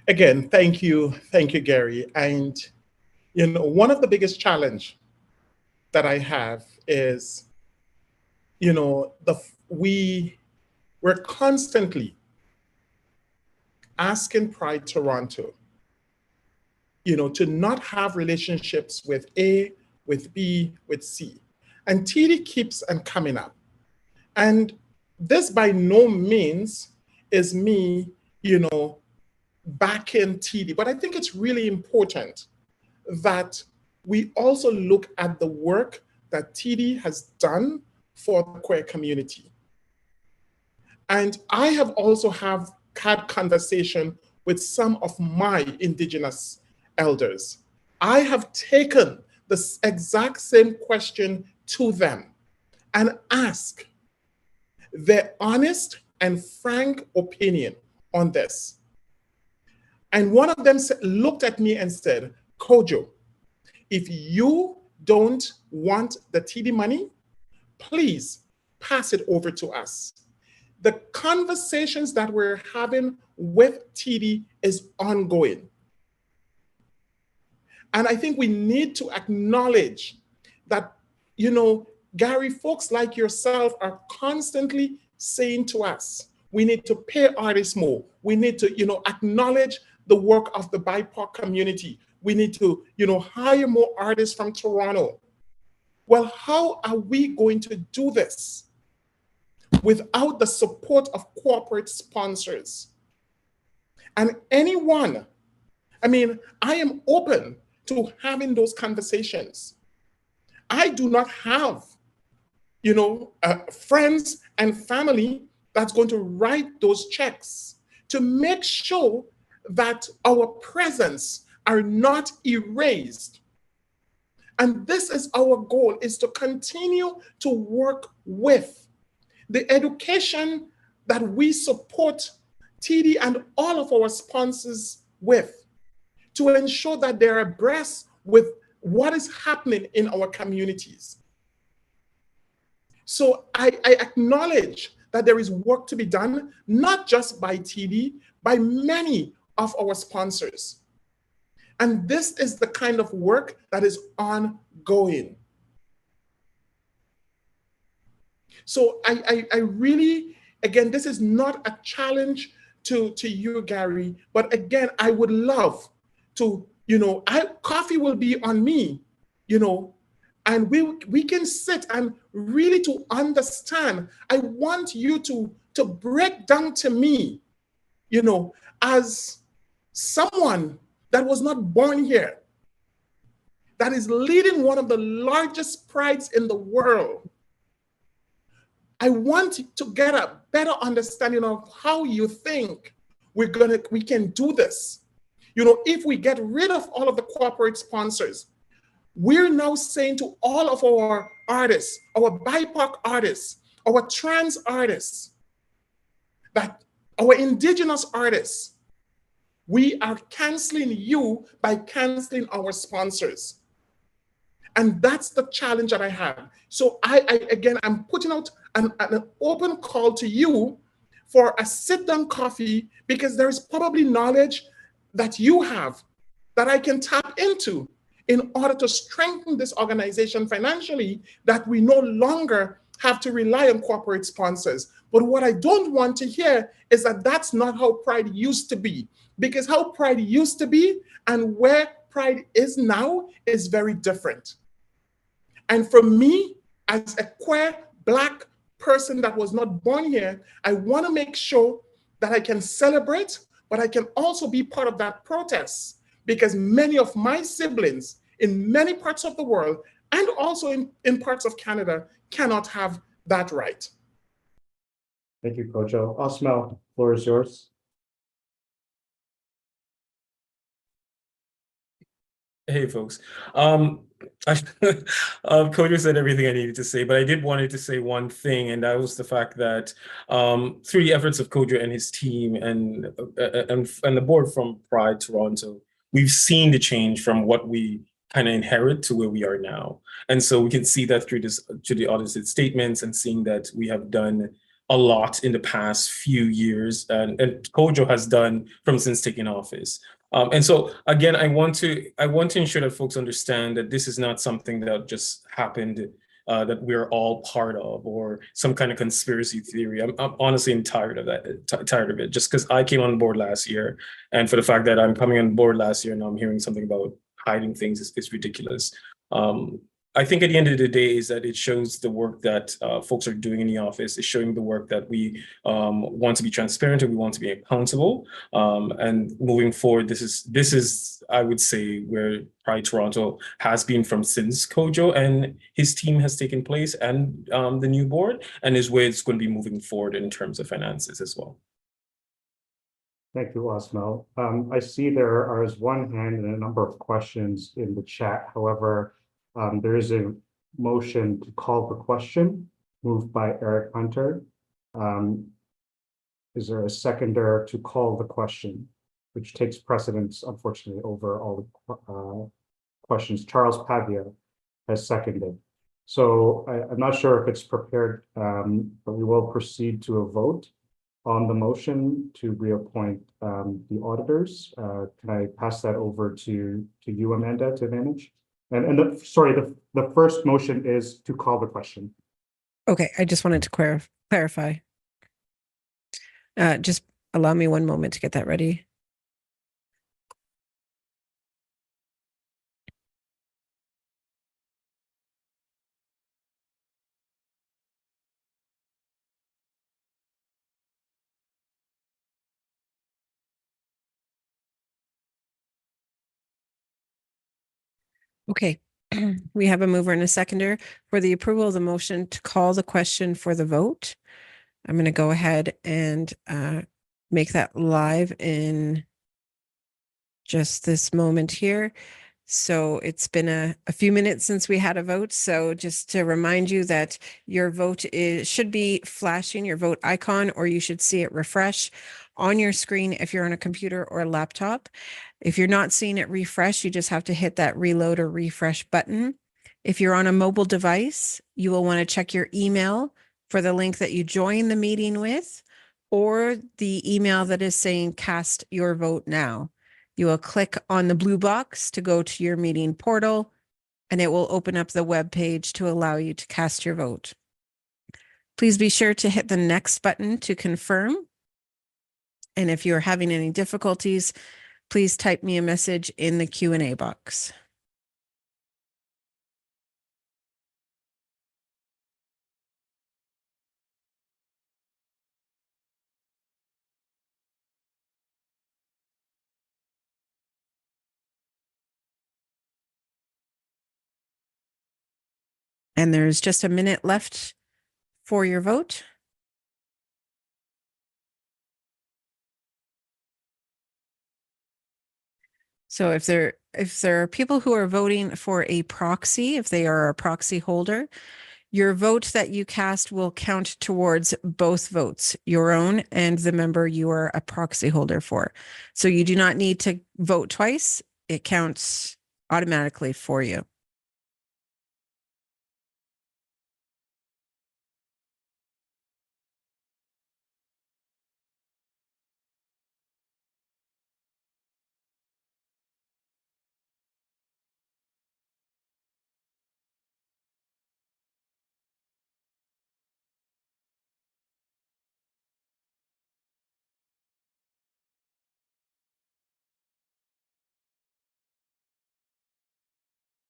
Again, thank you, Gary. And one of the biggest challenge that I have is, we're constantly asking Pride Toronto, to not have relationships with A, with B, with C. And TD keeps on coming up. And this by no means is me, backing TD, but I think it's really important that we also look at the work that TD has done for the queer community. And I have also had conversation with some of my Indigenous elders. I have taken the exact same question to them and asked their honest and frank opinion on this. And one of them looked at me and said, Kojo, if you don't want the TD money, please pass it over to us. The conversations that we're having with TD is ongoing. And I think we need to acknowledge that, Gary, folks like yourself are constantly saying to us, we need to pay artists more. We need to, acknowledge the work of the BIPOC community. We need to, hire more artists from Toronto. Well, how are we going to do this without the support of corporate sponsors? And anyone, I am open to having those conversations. I do not have, friends and family that's going to write those checks to make sure that our presence are not erased. And this is our goal, is to continue to work with the education that we support TD and all of our sponsors with, to ensure that they're abreast with what is happening in our communities. So I acknowledge that there is work to be done, not just by TD, by many of our sponsors. And this is the kind of work that is ongoing. So I really, again, this is not a challenge to you, Gary, but again, I would love to, coffee will be on me, and we can sit and really to understand. I want you to break down to me, as someone that was not born here, that is leading one of the largest prides in the world. I want to get a better understanding of how you think we can do this. If we get rid of all of the corporate sponsors, we're now saying to all of our artists, our BIPOC artists, our trans artists, that our Indigenous artists, we are canceling you by canceling our sponsors. And that's the challenge that I have. So I'm putting out an open call to you for a sit-down coffee, because there is probably knowledge that you have that I can tap into in order to strengthen this organization financially, that we no longer have to rely on corporate sponsors. But what I don't want to hear is that that's not how Pride used to be, because how Pride used to be and where Pride is now is very different. And for me, as a queer Black person that was not born here, I want to make sure that I can celebrate, but I can also be part of that protest, because many of my siblings in many parts of the world and also in parts of Canada cannot have that right. Thank you, Kojo. Osmel, floor is yours. Hey, folks. I, Kojo said everything I needed to say, but I did wanted to say one thing, and that was the fact that through the efforts of Kojo and his team and the board from Pride Toronto, we've seen the change from what we kind of inherit to where we are now. And so we can see that through the audited statements and seeing that we have done a lot in the past few years, and Kojo has done from since taking office. And so again, I want to ensure that folks understand that this is not something that just happened, that we're all part of, or some kind of conspiracy theory. I'm honestly tired of that, tired of it. Just because I came on board last year, and for the fact that I'm coming on board last year and I'm hearing something about hiding things is ridiculous. I think at the end of the day is that it shows the work that folks are doing in the office. It's showing the work that we want to be transparent and we want to be accountable. And moving forward, this is I would say where Pride Toronto has been from since Kojo and his team has taken place, and the new board, and is where it's going to be moving forward in terms of finances as well. Thank you, Osmel. I see there is one hand and a number of questions in the chat. However, there is a motion to call the question moved by Eric Hunter. Is there a seconder to call the question, which takes precedence, unfortunately, over all the questions? Charles Pavia has seconded. So I'm not sure if it's prepared, but we will proceed to a vote on the motion to reappoint the auditors. Can I pass that over to you, Amanda, to manage? And the first motion is to call the question. Okay, I just wanted to clarify. Just allow me one moment to get that ready. Okay, we have a mover and a seconder for the approval of the motion to call the question for the vote. I'm going to go ahead and make that live in just this moment here. So it's been a few minutes since we had a vote. So just to remind you that your vote should be flashing your vote icon, or you should see it refresh on your screen if you're on a computer or a laptop. If you're not seeing it refresh, you just have to hit that reload or refresh button. If you're on a mobile device, you will want to check your email for the link that you joined the meeting with, or the email that is saying cast your vote now. You will click on the blue box to go to your meeting portal, and it will open up the web page to allow you to cast your vote. Please be sure to hit the next button to confirm. And if you're having any difficulties, please type me a message in the Q&A box. And there's just a minute left for your vote. So if there are people who are voting for a proxy, if they are a proxy holder, your vote that you cast will count towards both votes, your own and the member you are a proxy holder for. So you do not need to vote twice. It counts automatically for you.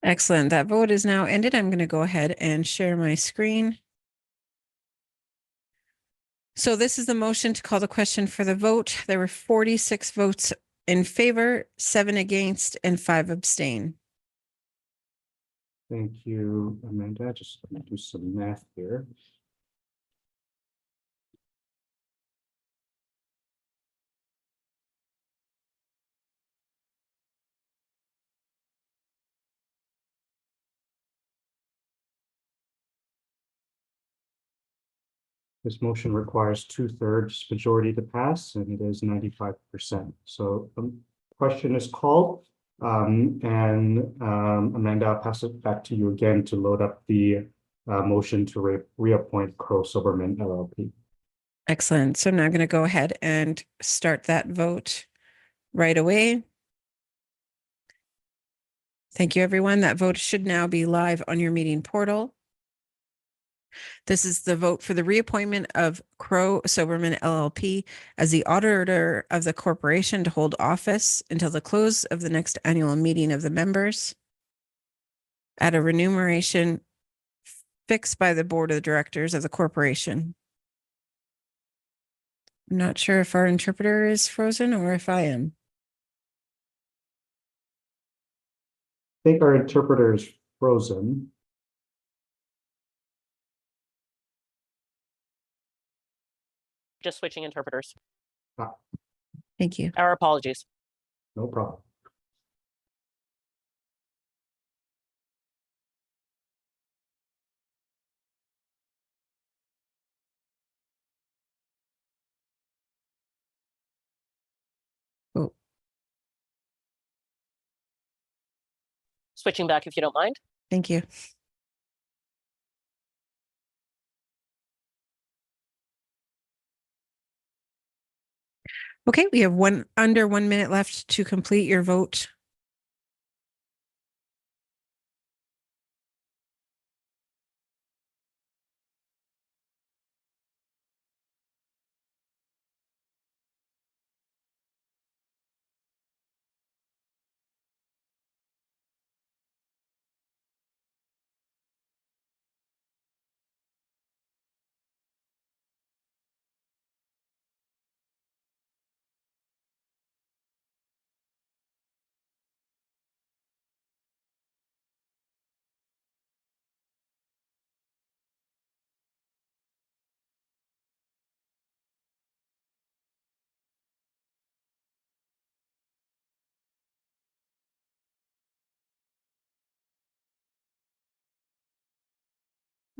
Excellent. That vote is now ended. I'm going to go ahead and share my screen. So this is the motion to call the question for the vote. There were 46 votes in favor, 7 against, and 5 abstain. Thank you, Amanda. Just let me do some math here. This motion requires 2/3 majority to pass, and it is 95%. So the question is called. Amanda, I'll pass it back to you again to load up the motion to reappoint Crow Silverman LLP. Excellent. So now I'm going to go ahead and start that vote right away. Thank you, everyone. That vote should now be live on your meeting portal. This is the vote for the reappointment of Crow Silverman LLP as the auditor of the corporation to hold office until the close of the next annual meeting of the members at a remuneration fixed by the board of directors of the corporation. I'm not sure if our interpreter is frozen or if I am. I think our interpreter is frozen. Just switching interpreters. Thank you. Our apologies. No problem. Oh, Switching back if you don't mind. thank you. Okay, we have under 1 minute left to complete your vote.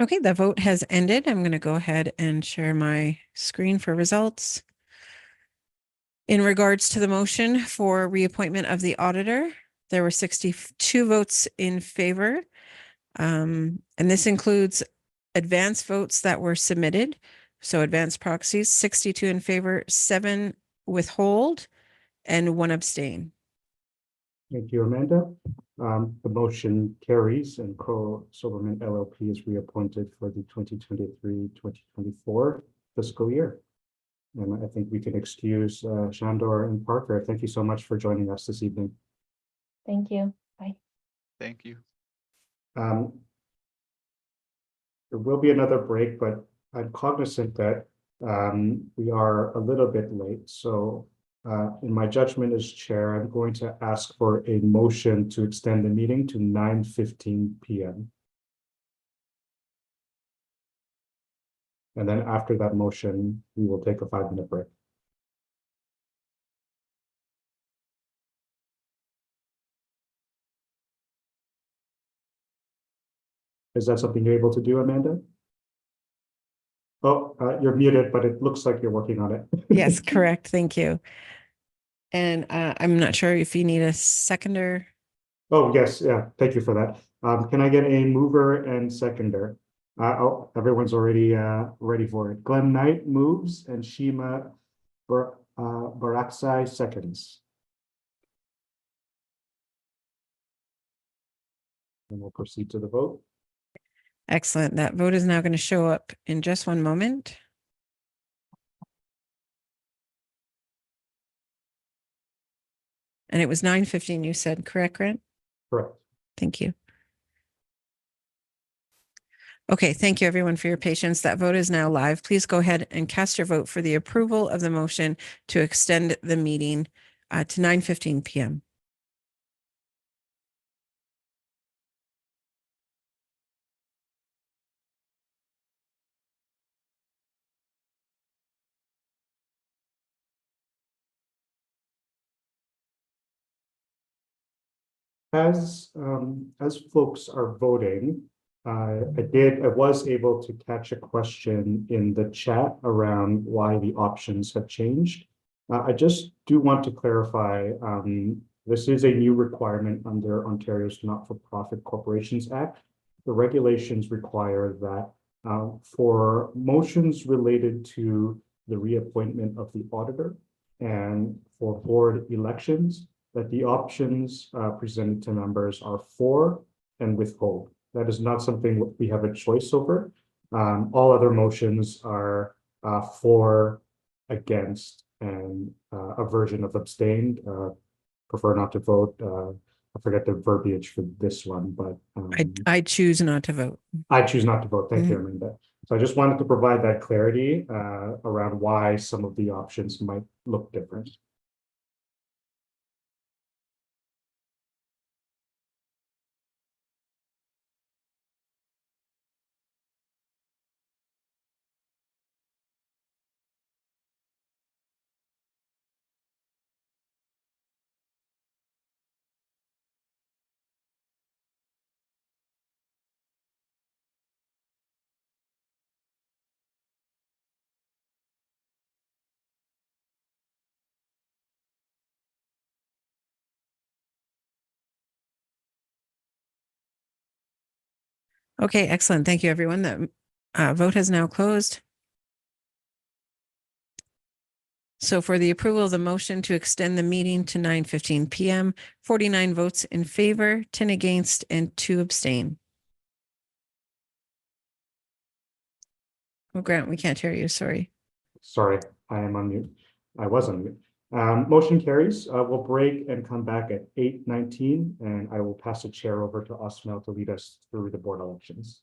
Okay, the vote has ended. I'm going to go ahead and share my screen for results. In regards to the motion for reappointment of the auditor, there were 62 votes in favor. And this includes advance votes that were submitted. So advance proxies, 62 in favor, 7 withhold, and 1 abstain. Thank you, Amanda. The motion carries and Crow Silverman LLP is reappointed for the 2023-2024 fiscal year. And I think we can excuse Shandor and Parker. Thank you so much for joining us this evening. Thank you. Bye. Thank you. There will be another break, but I'm cognizant that we are a little bit late. So in my judgment as chair, I'm going to ask for a motion to extend the meeting to 9:15 p.m. And then after that motion, we will take a 5-minute break. Is that something you're able to do, Amanda? Oh, you're muted, but it looks like you're working on it. Yes, correct. Thank you. And I'm not sure if you need a seconder. Oh, yes. Yeah. Thank you for that. Can I get a mover and seconder? Oh, everyone's already ready for it. Glenn Knight moves and Shima Baraksai seconds. And we'll proceed to the vote. Excellent. That vote is now going to show up in just one moment. And it was 9:15, you said, correct, Grant? Correct. Thank you. Okay, thank you everyone for your patience. That vote is now live. Please go ahead and cast your vote for the approval of the motion to extend the meeting to 9:15 p.m. As folks are voting, I was able to catch a question in the chat around why the options have changed. I just do want to clarify, this is a new requirement under Ontario's Not-for-Profit Corporations Act. The regulations require that for motions related to the reappointment of the auditor and for board elections, that the options presented to members are for and withhold. That is not something we have a choice over. All other motions are for, against, and a version of abstained. Prefer not to vote. I forget the verbiage for this one, but I choose not to vote. I choose not to vote. Thank you, Amanda. So I just wanted to provide that clarity around why some of the options might look different. Okay, excellent. Thank you, everyone. That vote has now closed. So for the approval of the motion to extend the meeting to 9:15 p.m., 49 votes in favor, 10 against, and 2 abstain. Oh, Grant, we can't hear you. Sorry. Sorry, I am on mute. I was on mute. Motion carries. We'll break and come back at 8:19, and I will pass the chair over to Osmel to lead us through the board elections.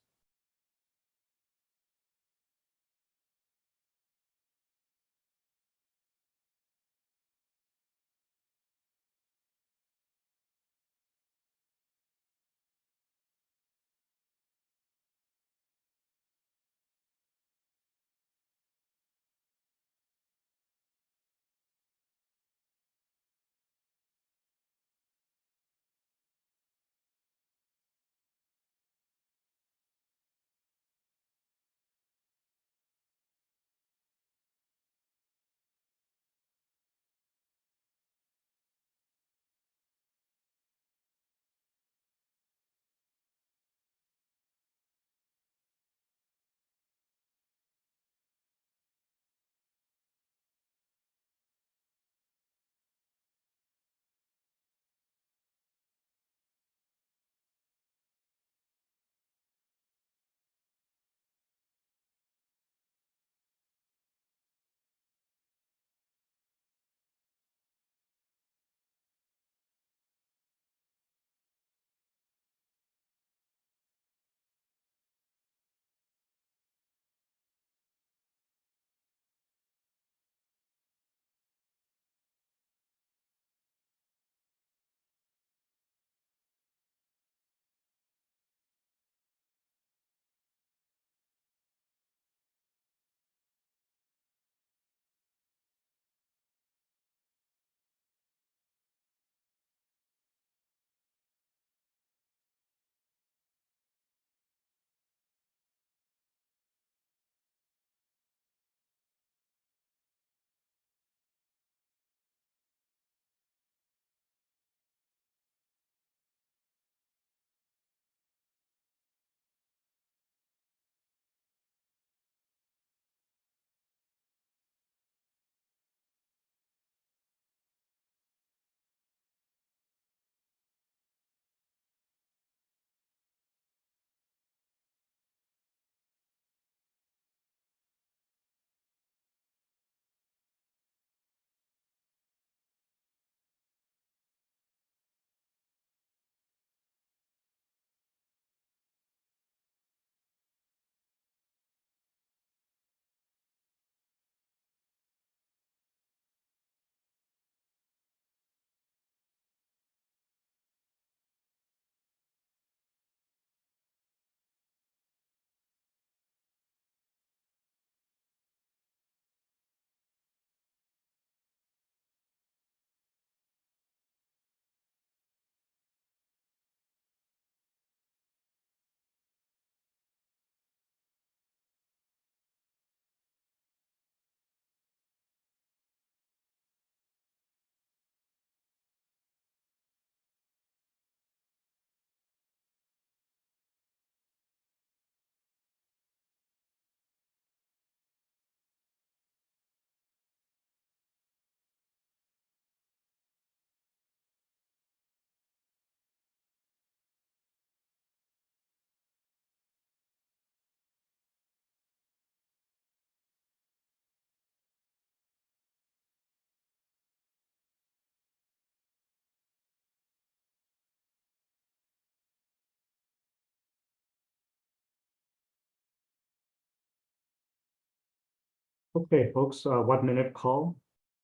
Okay, folks, 1 minute call.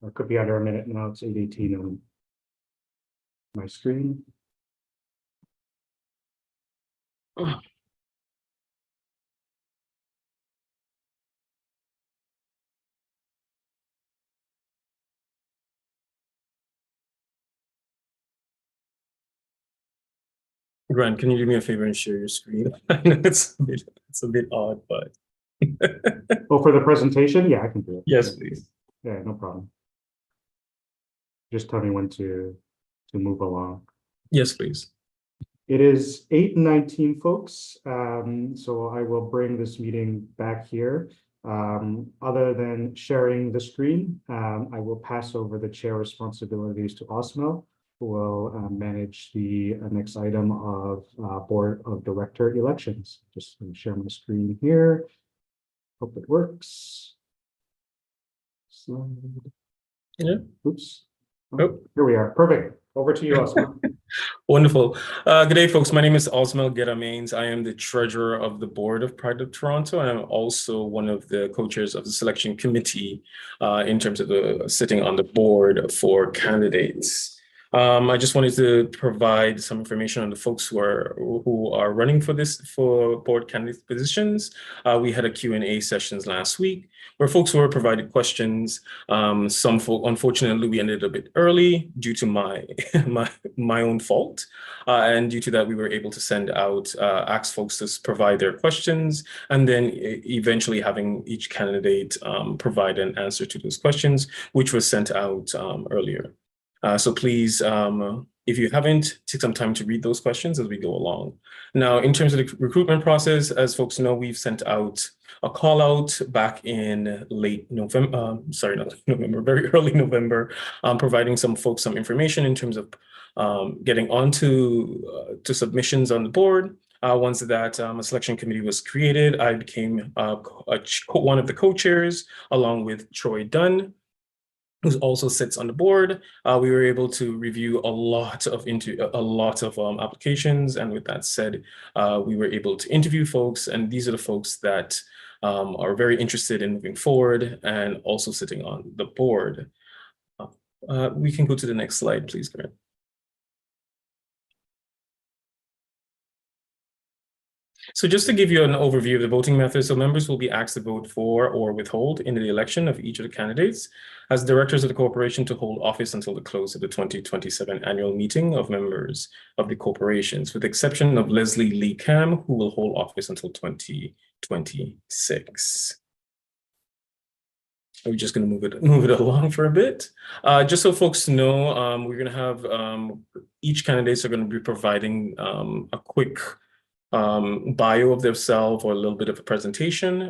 It could be under a minute now. It's 8:18 on my screen. Grant, can you do me a favor and share your screen? I know it's a bit odd, but Oh, for the presentation? Yeah, I can do it. yes, Yeah. please. Yeah, no problem. Just tell me when to move along. Yes, please. It is 8:19, folks. So I will bring this meeting back here. Other than sharing the screen, I will pass over the chair responsibilities to Osmo, who will manage the next item of Board of Director elections. Just gonna share my screen here. Hope it works. Slide. Yeah. Oops. Oh. Here we are. Perfect. Over to you, Osmo. Wonderful. Good day, folks. My name is Osmel Gedamains. I am the treasurer of the board of Pride of Toronto, and I'm also one of the co-chairs of the selection committee in terms of sitting on the board for candidates. I just wanted to provide some information on the folks who are running for board candidate positions. We had a Q&A sessions last week where folks were provided questions. Some folk, unfortunately, we ended a bit early due to my own fault. And due to that, we were able to send out, ask folks to provide their questions, and then eventually having each candidate provide an answer to those questions, which was sent out earlier. So please, if you haven't, take some time to read those questions as we go along. Now, in terms of the recruitment process, as folks know, we've sent out a call out back in late November, sorry, not November, very early November, providing some folks some information in terms of getting onto to submissions on the board. Once that a selection committee was created, I became one of the co-chairs along with Troy Dunn, who also sits on the board. We were able to review a lot of applications, and with that said, we were able to interview folks, and these are the folks that are very interested in moving forward and also sitting on the board. We can go to the next slide, please, Grant. So just to give you an overview of the voting method, so members will be asked to vote for or withhold in the election of each of the candidates as directors of the corporation to hold office until the close of the 2027 annual meeting of members of the corporations, with the exception of Leslie Lee Cam, who will hold office until 2026. We're just going to move it along for a bit. Just so folks know, we're going to have each candidates are going to be providing a quick bio of themselves or a little bit of a presentation.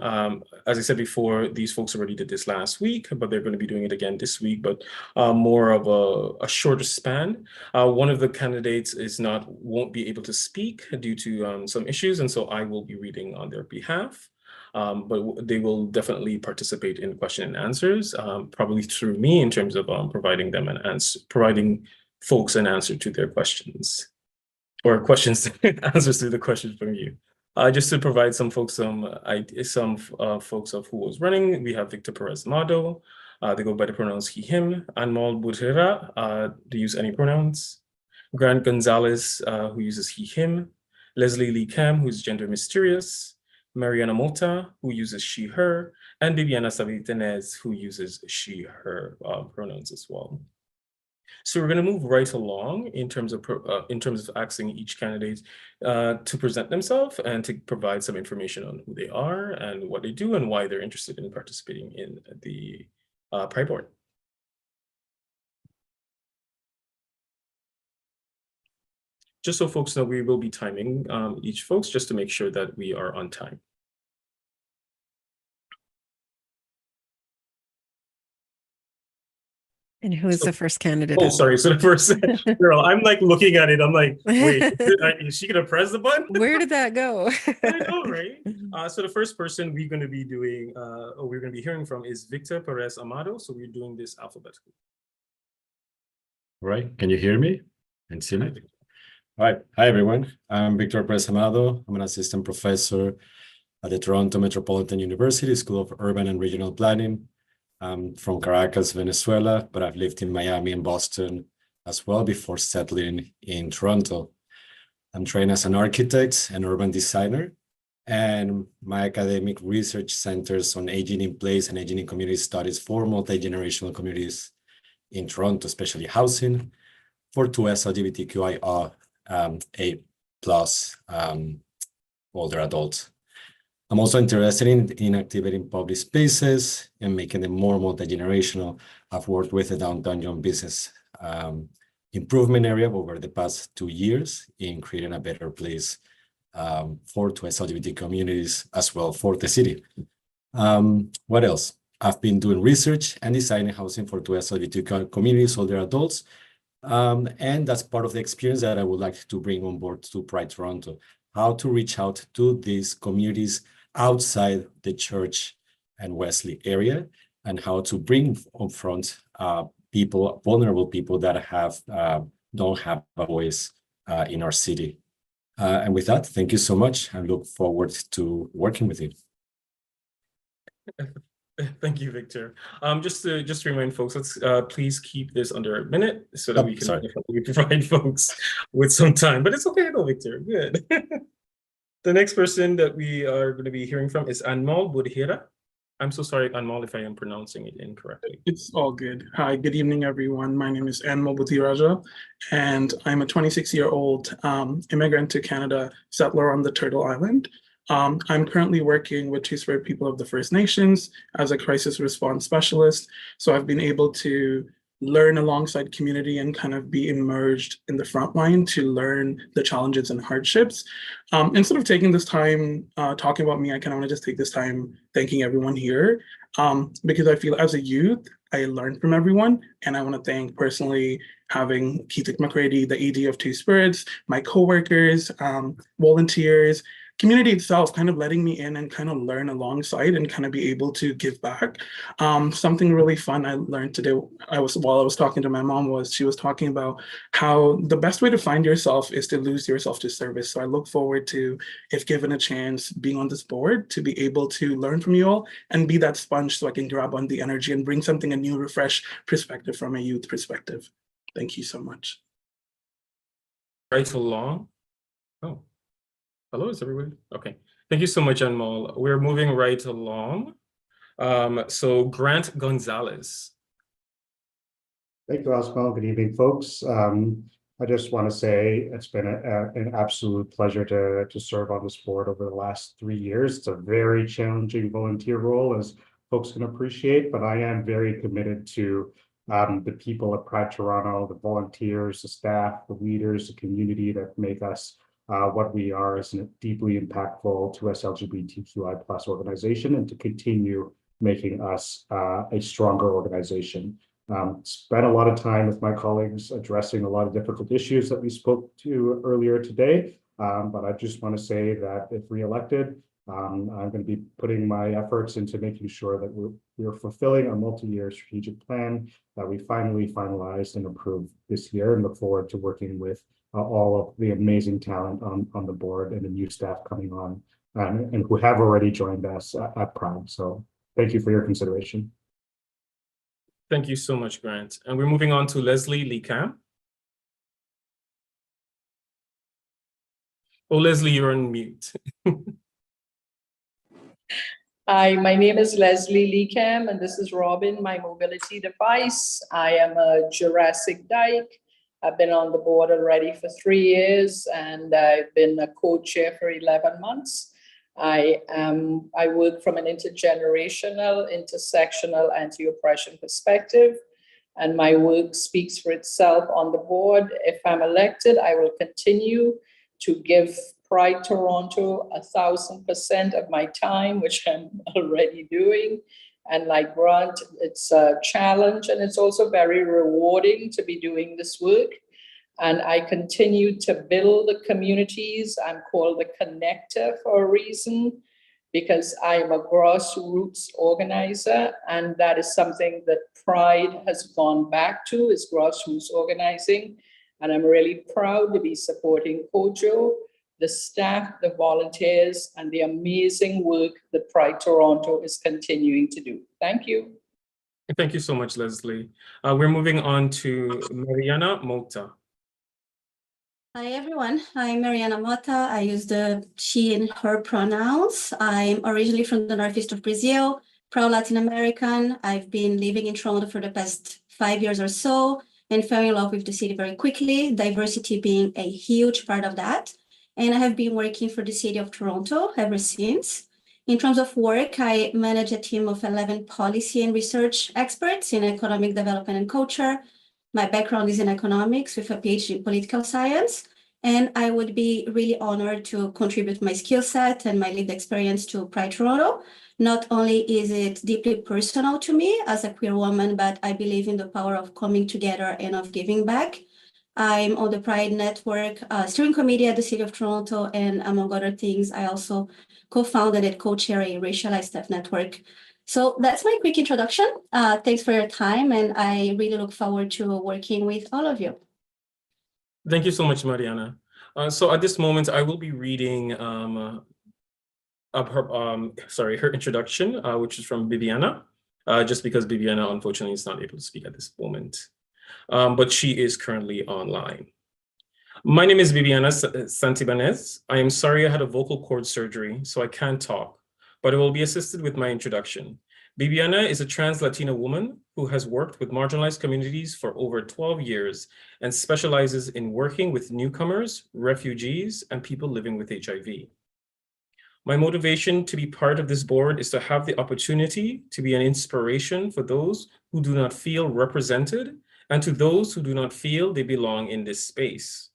As I said before, these folks already did this last week, but they're going to be doing it again this week, but more of a shorter span. One of the candidates won't be able to speak due to some issues, and so I will be reading on their behalf. But they will definitely participate in question and answers, probably through me in terms of providing them an answer, providing folks an answer to their questions. Or questions, answers to the questions from you. Just to provide some folks folks of who was running, we have Victor Perez Mado. They go by the pronouns he, him. Anmol Butera, they use any pronouns. Grant Gonzalez, who uses he, him. Leslie Lee Cam, who's gender mysterious. Mariana Mota, who uses she, her. And Bibiana Savitenez, who uses she, her pronouns as well. So we're going to move right along in terms of asking each candidate to present themselves and to provide some information on who they are and what they do and why they're interested in participating in the Pride Board. Just so folks know, we will be timing each folks just to make sure that we are on time. And who is the first candidate? Oh, sorry. So the first girl, I'm like looking at it. I'm like, wait, is she gonna press the button? Where did that go? I know, right? So the first person we're going to be doing, or we're going to be hearing from is Victor Perez Amado. So we're doing this alphabetically. All right. Can you hear me and see me? All right. Hi, everyone. I'm Victor Perez Amado. I'm an assistant professor at the Toronto Metropolitan University School of Urban and Regional Planning. I'm from Caracas, Venezuela, but I've lived in Miami and Boston as well before settling in Toronto. I'm trained as an architect and urban designer, and my academic research centers on aging in place and aging in community studies for multi-generational communities in Toronto, especially housing for 2S LGBTQIA A plus older adults. I'm also interested in activating public spaces and making them more multi-generational. I've worked with the Downtown Young Business Improvement Area over the past 2 years in creating a better place for 2S LGBT communities as well for the city. What else? I've been doing research and designing housing for 2S LGBT communities, older adults. And that's part of the experience that I would like to bring on board to Pride Toronto, how to reach out to these communities outside the church and Wesley area, and how to bring on front people, vulnerable people that don't have a voice in our city. And with that, thank you so much. I look forward to working with you. Thank you, Victor. Just to remind folks, let's please keep this under a minute so that we can definitely provide folks with some time. But it's okay though, Victor. Good. The next person that we are going to be hearing from is Anmol Budhira. I'm so sorry, Anmol, if I am pronouncing it incorrectly. It's all good. Hi, good evening, everyone. My name is Anmol Budhira, and I'm a 26-year-old immigrant to Canada, settler on the Turtle Island. I'm currently working with Two-Spirit people of the First Nations as a crisis response specialist. So I've been able to learn alongside community and kind of be immersed in the front line to learn the challenges and hardships. Instead of taking this time talking about me, I kind of want to just take this time thanking everyone here because I feel as a youth, I learned from everyone. And I want to thank personally having Keith McCready, the ED of Two Spirits, my coworkers, volunteers, community itself kind of letting me in and kind of learn alongside and kind of be able to give back. Something really fun I learned today while I was talking to my mom was she was talking about how the best way to find yourself is to lose yourself to service. So I look forward to, if given a chance, being on this board to be able to learn from you all and be that sponge so I can grab on the energy and bring something, a new, refreshed perspective from a youth perspective. Thank you so much. Right along. Oh. Hello, is everybody? Okay. Thank you so much, Anmol. We're moving right along. So Grant Gonzalez. Thank you, Osmo. Good evening, folks. I just want to say it's been an absolute pleasure to serve on this board over the last 3 years. It's a very challenging volunteer role, as folks can appreciate, but I am very committed to the people of Pride Toronto, the volunteers, the staff, the leaders, the community that make us what we are as a deeply impactful 2S LGBTQI plus organization, and to continue making us a stronger organization. Spent a lot of time with my colleagues addressing a lot of difficult issues that we spoke to earlier today, but I just want to say that if reelected, I'm going to be putting my efforts into making sure that we're fulfilling a multi-year strategic plan that we finally finalized and approved this year, and look forward to working with all of the amazing talent on the board and the new staff coming on and who have already joined us at Pride. So thank you for your consideration. Thank you so much, Grant. And we're moving on to Leslie Lee Cam. Oh, Leslie, you're on mute. Hi, my name is Leslie Lee Cam, and this is Robin, my mobility device. I am a Jurassic Dyke. I've been on the board already for 3 years, and I've been a co-chair for 11 months. I work from an intergenerational, intersectional, anti-oppression perspective, and my work speaks for itself on the board. If I'm elected, I will continue to give Pride Toronto 1,000% of my time, which I'm already doing. And like Grant, it's a challenge, and it's also very rewarding to be doing this work. And I continue to build the communities. I'm called the connector for a reason, because I'm a grassroots organizer, and that is something that Pride has gone back to, is grassroots organizing. And I'm really proud to be supporting Kojo the staff, the volunteers, and the amazing work that Pride Toronto is continuing to do. Thank you. Thank you so much, Leslie. We're moving on to Mariana Mota. Hi, everyone. I'm Mariana Mota. I use the she and her pronouns. I'm originally from the northeast of Brazil, proud Latin American. I've been living in Toronto for the past 5 years or so and fell in love with the city very quickly, diversity being a huge part of that. And I have been working for the city of Toronto ever since. In terms of work, I manage a team of 11 policy and research experts in economic development and culture. My background is in economics with a PhD in political science, and I would be really honored to contribute my skill set and my lived experience to Pride Toronto. Not only is it deeply personal to me as a queer woman, but I believe in the power of coming together and of giving back. I'm on the Pride Network steering committee at the City of Toronto, and among other things, I also co-founded and co-chair a racialized staff network. So that's my quick introduction. Thanks for your time, and I really look forward to working with all of you. Thank you so much, Mariana. So at this moment, I will be reading her introduction, which is from Bibiana, just because Bibiana, unfortunately, is not able to speak at this moment. But she is currently online. My name is Bibiana Santibanez. I am sorry I had a vocal cord surgery, so I can't talk, but I will be assisted with my introduction. Bibiana is a trans Latina woman who has worked with marginalized communities for over 12 years and specializes in working with newcomers, refugees, and people living with HIV. My motivation to be part of this board is to have the opportunity to be an inspiration for those who do not feel represented and to those who do not feel they belong in this space.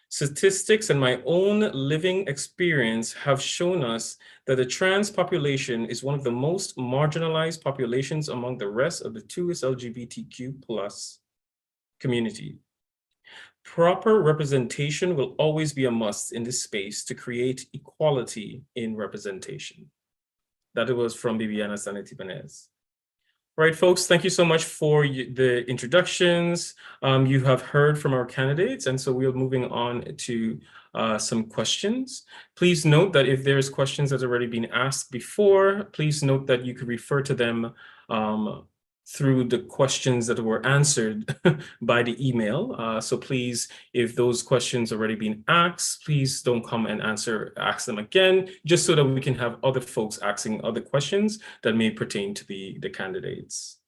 Statistics and my own living experience have shown us that the trans population is one of the most marginalized populations among the rest of the 2S LGBTQ+ community. Proper representation will always be a must in this space to create equality in representation. That was from Bibiana Santibanez. All right, folks, thank you so much for the introductions. You have heard from our candidates, and so we are moving on to some questions. Please note that if there's questions that have already been asked before, please note that you could refer to them through the questions that were answered by the email. So please, if those questions already been asked, please don't come and ask them again, just so that we can have other folks asking other questions that may pertain to the candidates.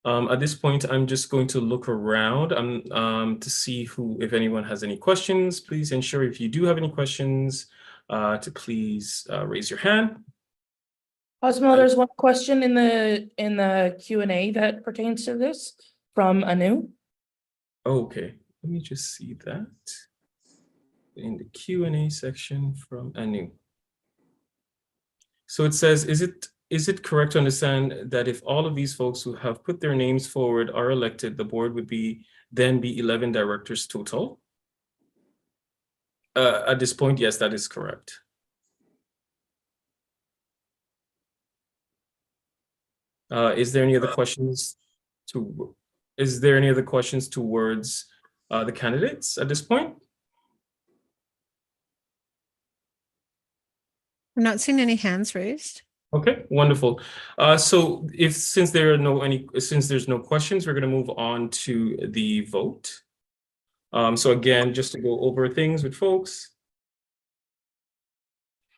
At this point, I'm just going to look around to see if anyone has any questions. Please ensure if you do have any questions to please raise your hand. Cosmo, there's one question in the Q&A that pertains to this from Anu. Okay, let me just see that in the Q&A section from Anu. So it says, is it correct to understand that if all of these folks who have put their names forward are elected, the board would then be 11 directors total? At this point, yes, that is correct. Is there any other questions towards the candidates at this point? I'm not seeing any hands raised. Okay, wonderful. So since there's no questions, we're going to move on to the vote. So again, just to go over things with folks.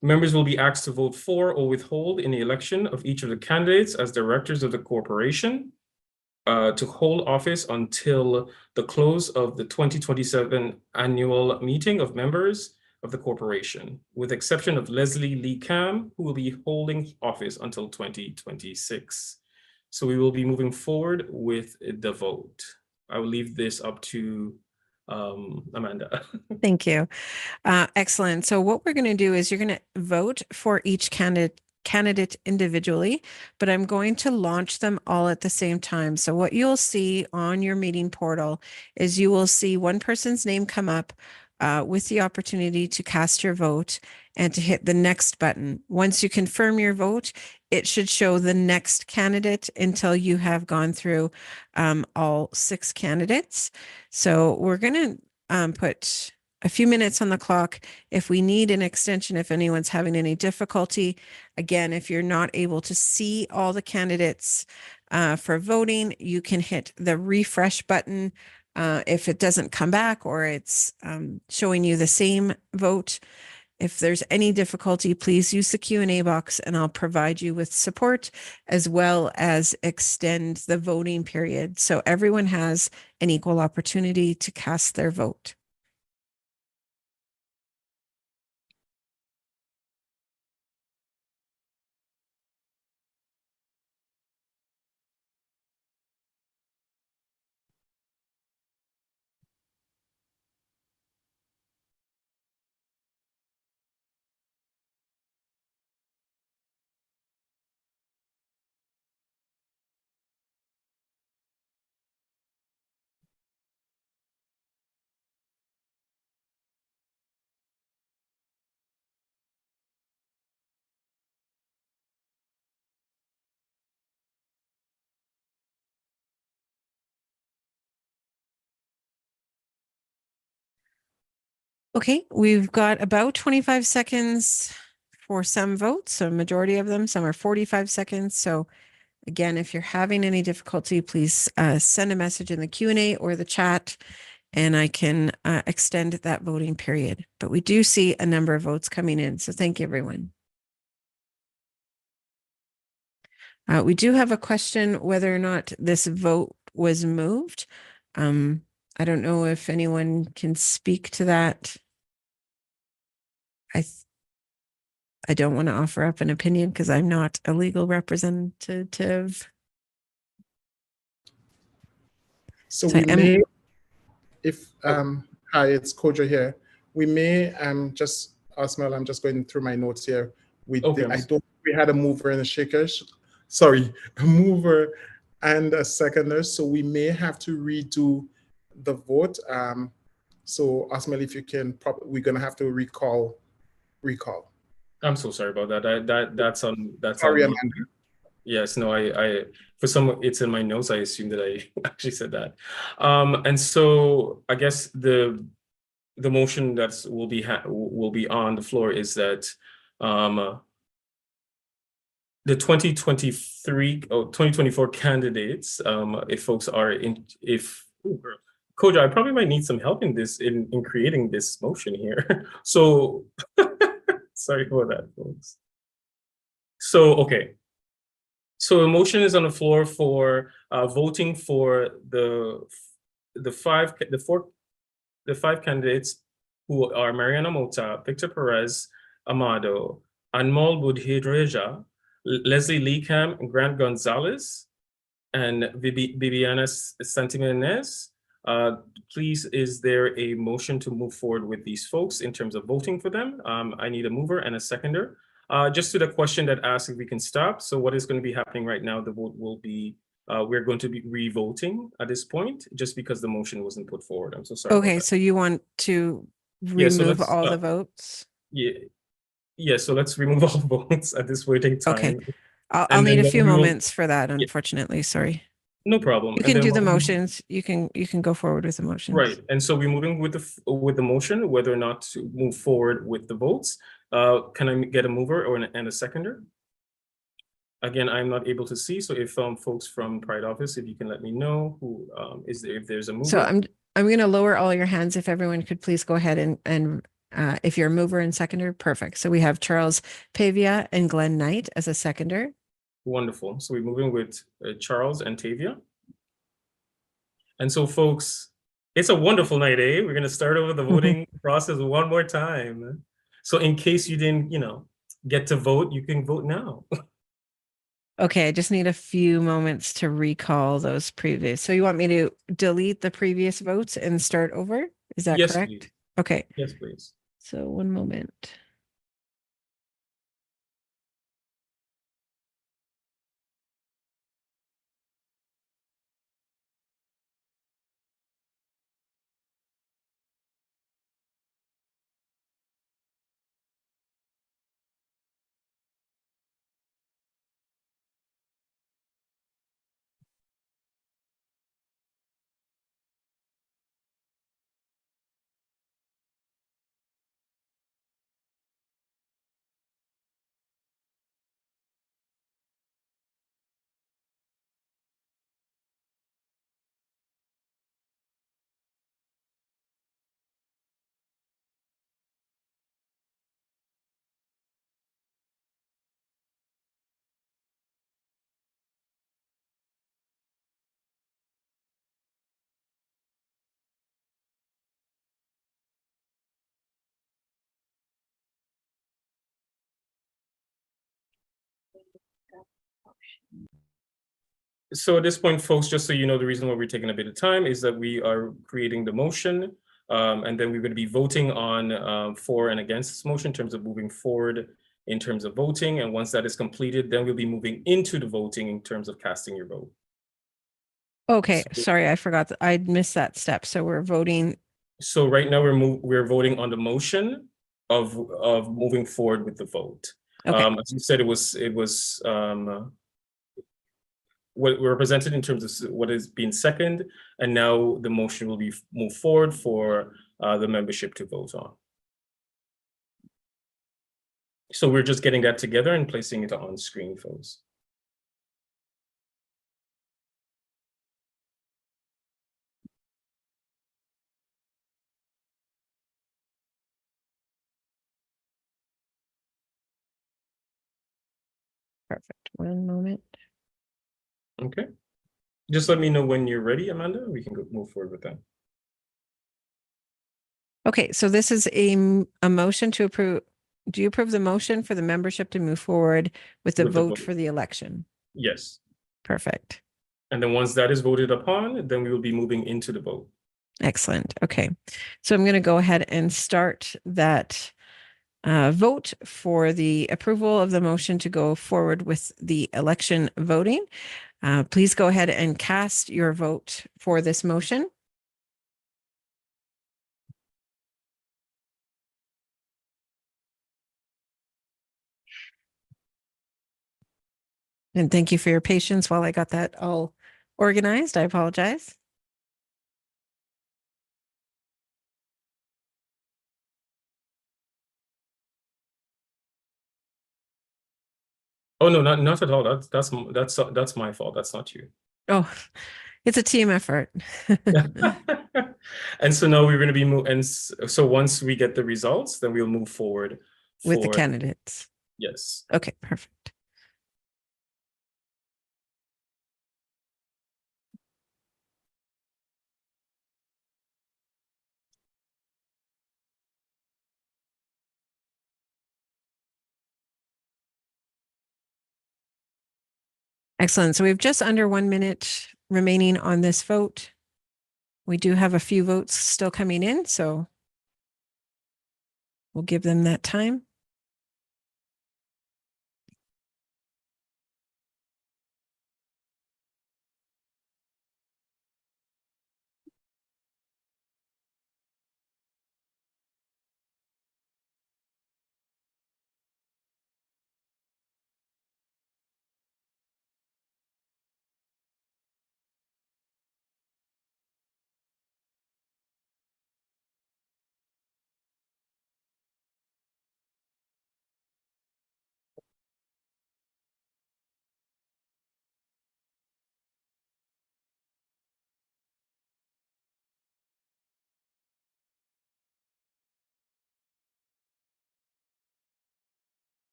Members will be asked to vote for or withhold in the election of each of the candidates as directors of the corporation to hold office until the close of the 2027 annual meeting of members of the corporation, with exception of Leslie Lee Cam, who will be holding office until 2026. So we will be moving forward with the vote. I will leave this up to Amanda. Thank you. Excellent. So what we're going to do is you're going to vote for each candidate individually, but I'm going to launch them all at the same time. So what you'll see on your meeting portal is you will see one person's name come up with the opportunity to cast your vote and to hit the next button. Once you confirm your vote, it should show the next candidate until you have gone through all 6 candidates. So we're going to put a few minutes on the clock. If we need an extension, if anyone's having any difficulty, again, if you're not able to see all the candidates for voting, you can hit the refresh button. If it doesn't come back or it's showing you the same vote. If there's any difficulty, please use the Q&A box and I'll provide you with support as well as extend the voting period. So everyone has an equal opportunity to cast their vote. Okay, we've got about 25 seconds for some votes, a majority of them, some are 45 seconds. So again, if you're having any difficulty, please send a message in the Q&A or the chat and I can extend that voting period. But we do see a number of votes coming in, so thank you, everyone. We do have a question whether or not this vote was moved. I don't know if anyone can speak to that. I don't want to offer up an opinion because I'm not a legal representative. So So we may, if hi, it's Kojo here. We may just Osmel, I'm just going through my notes here. We had a mover and a shaker. Sorry, a mover and a seconder. So we may have to redo the vote. So Osmel, if you can, we're gonna have to recall. I'm so sorry about that. That's Sorry, on me. Amanda. Yes, no, I for some it's in my notes. I assume that I actually said that. And so I guess the motion that will be on the floor is that the 2024 candidates, if folks are Koja, I probably might need some help in this in creating this motion here. So sorry for that, folks. So okay. So a motion is on the floor for voting for the five candidates who are Mariana Mota, Victor Perez, Amado, Anmol Budhidreja, Leslie Leacam, Grant Gonzalez, and Viviana Santimenez. Please, is there a motion to move forward with these folks in terms of voting for them? I need a mover and a seconder. Just to the question that asked if we can stop. So what is going to be happening right now, the vote will be, we're going to be re-voting at this point, just because the motion wasn't put forward. I'm so sorry. Okay, so you want to remove all the votes? Yeah, so let's remove all the votes at this waiting time. Okay, I'll need a few moments for that, unfortunately, sorry. No problem. You can do the motions. You can go forward with the motions. Right, and so we're moving with the motion, whether or not to move forward with the votes. Can I get a mover and a seconder? Again, I'm not able to see, so if folks from Pride Office, if you can let me know who is there, if there's a mover. So I'm going to lower all your hands. If everyone could please go ahead and if you're a mover and seconder, perfect. So we have Charles Pavia and Glenn Knight as a seconder. Wonderful. So we're moving with Charles and Tavia. And so folks, it's a wonderful night, eh? We're going to start over the voting process one more time. So in case you didn't, get to vote, you can vote now. Okay, I just need a few moments to recall those previous. So you want me to delete the previous votes and start over? Is that correct? Please. Okay. Yes, please. So one moment. So at this point, folks, just so you know, the reason why we're taking a bit of time is that we are creating the motion, and then we're going to be voting on for and against this motion in terms of moving forward in terms of voting. And once that is completed, then we'll be moving into the voting in terms of casting your vote. Okay, sorry, I forgot. I missed that step. So we're voting. So right now we're voting on the motion of moving forward with the vote. Okay. As you said, it was what we're presented in terms of what is being second, and now the motion will be moved forward for the membership to vote on. So we're just getting that together and placing it on screen, folks. Perfect. One moment. Okay. Just let me know when you're ready, Amanda. We can move forward with that. Okay, so this is a motion to approve. Do you approve the motion for the membership to move forward with the vote for the election? Yes. Perfect. And then once that is voted upon, then we will be moving into the vote. Excellent. Okay. So I'm going to go ahead and start that vote for the approval of the motion to go forward with the election voting. Please go ahead and cast your vote for this motion. And thank you for your patience while I got that all organized. I apologize. Oh no, not at all. That's my fault. That's not you. Oh, it's a team effort. And so now we're going to be and so once we get the results, then we'll move forward with the candidates. Yes. Okay, perfect. Excellent. So we have just under 1 minute remaining on this vote. We do have a few votes still coming in, so we'll give them that time.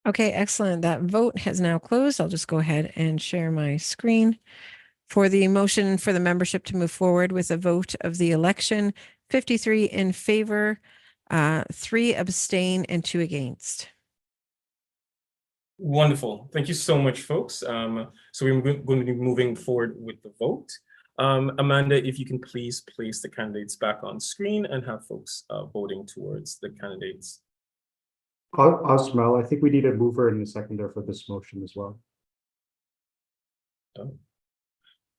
Okay, excellent. That vote has now closed. I'll just go ahead and share my screen. For the motion for the membership to move forward with a vote of the election, 53 in favor, 3 abstain, and 2 against. Wonderful. Thank you so much, folks. So we're going to be moving forward with the vote. Amanda, if you can please place the candidates back on screen and have folks voting towards the candidates. Osmel, I think we need a mover and a seconder for this motion as well.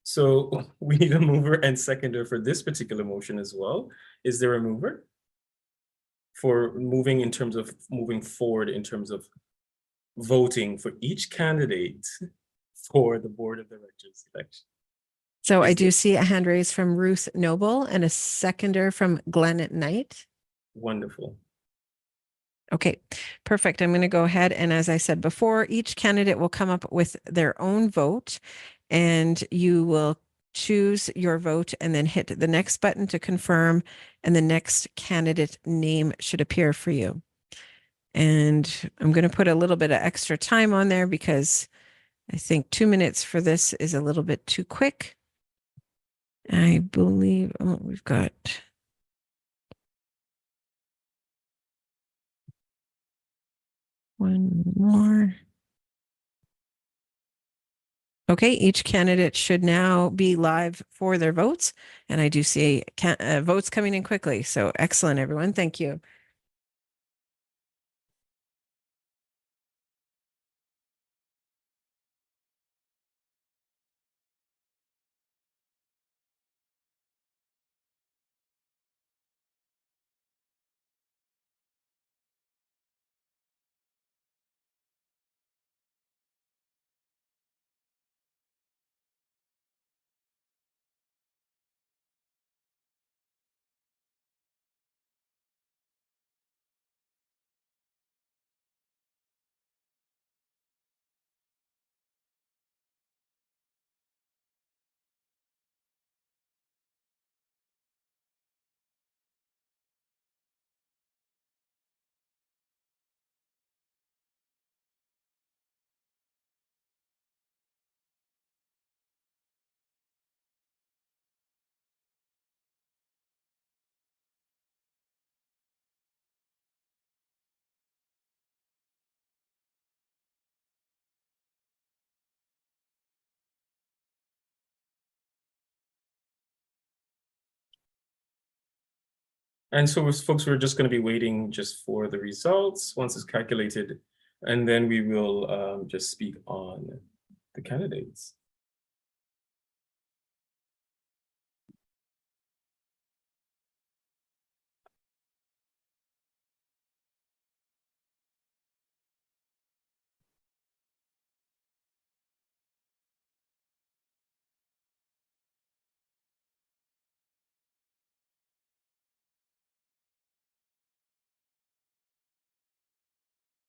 So we need a mover and seconder for this particular motion as well. Is there a mover for moving in terms of moving forward in terms of voting for each candidate for the Board of Directors election? So I do see a hand raised from Ruth Noble and a seconder from Glenn Knight. Wonderful. Okay, perfect. I'm going to go ahead. And as I said before, each candidate will come up with their own vote and you will choose your vote and then hit the next button to confirm, and the next candidate name should appear for you. And I'm going to put a little bit of extra time on there because I think 2 minutes for this is a little bit too quick. I believe we've got one more. Okay, each candidate should now be live for their votes. And I do see votes coming in quickly. So excellent, everyone. Thank you. And so folks, we're just going to be waiting just for the results once it's calculated, and then we will just speak on the candidates.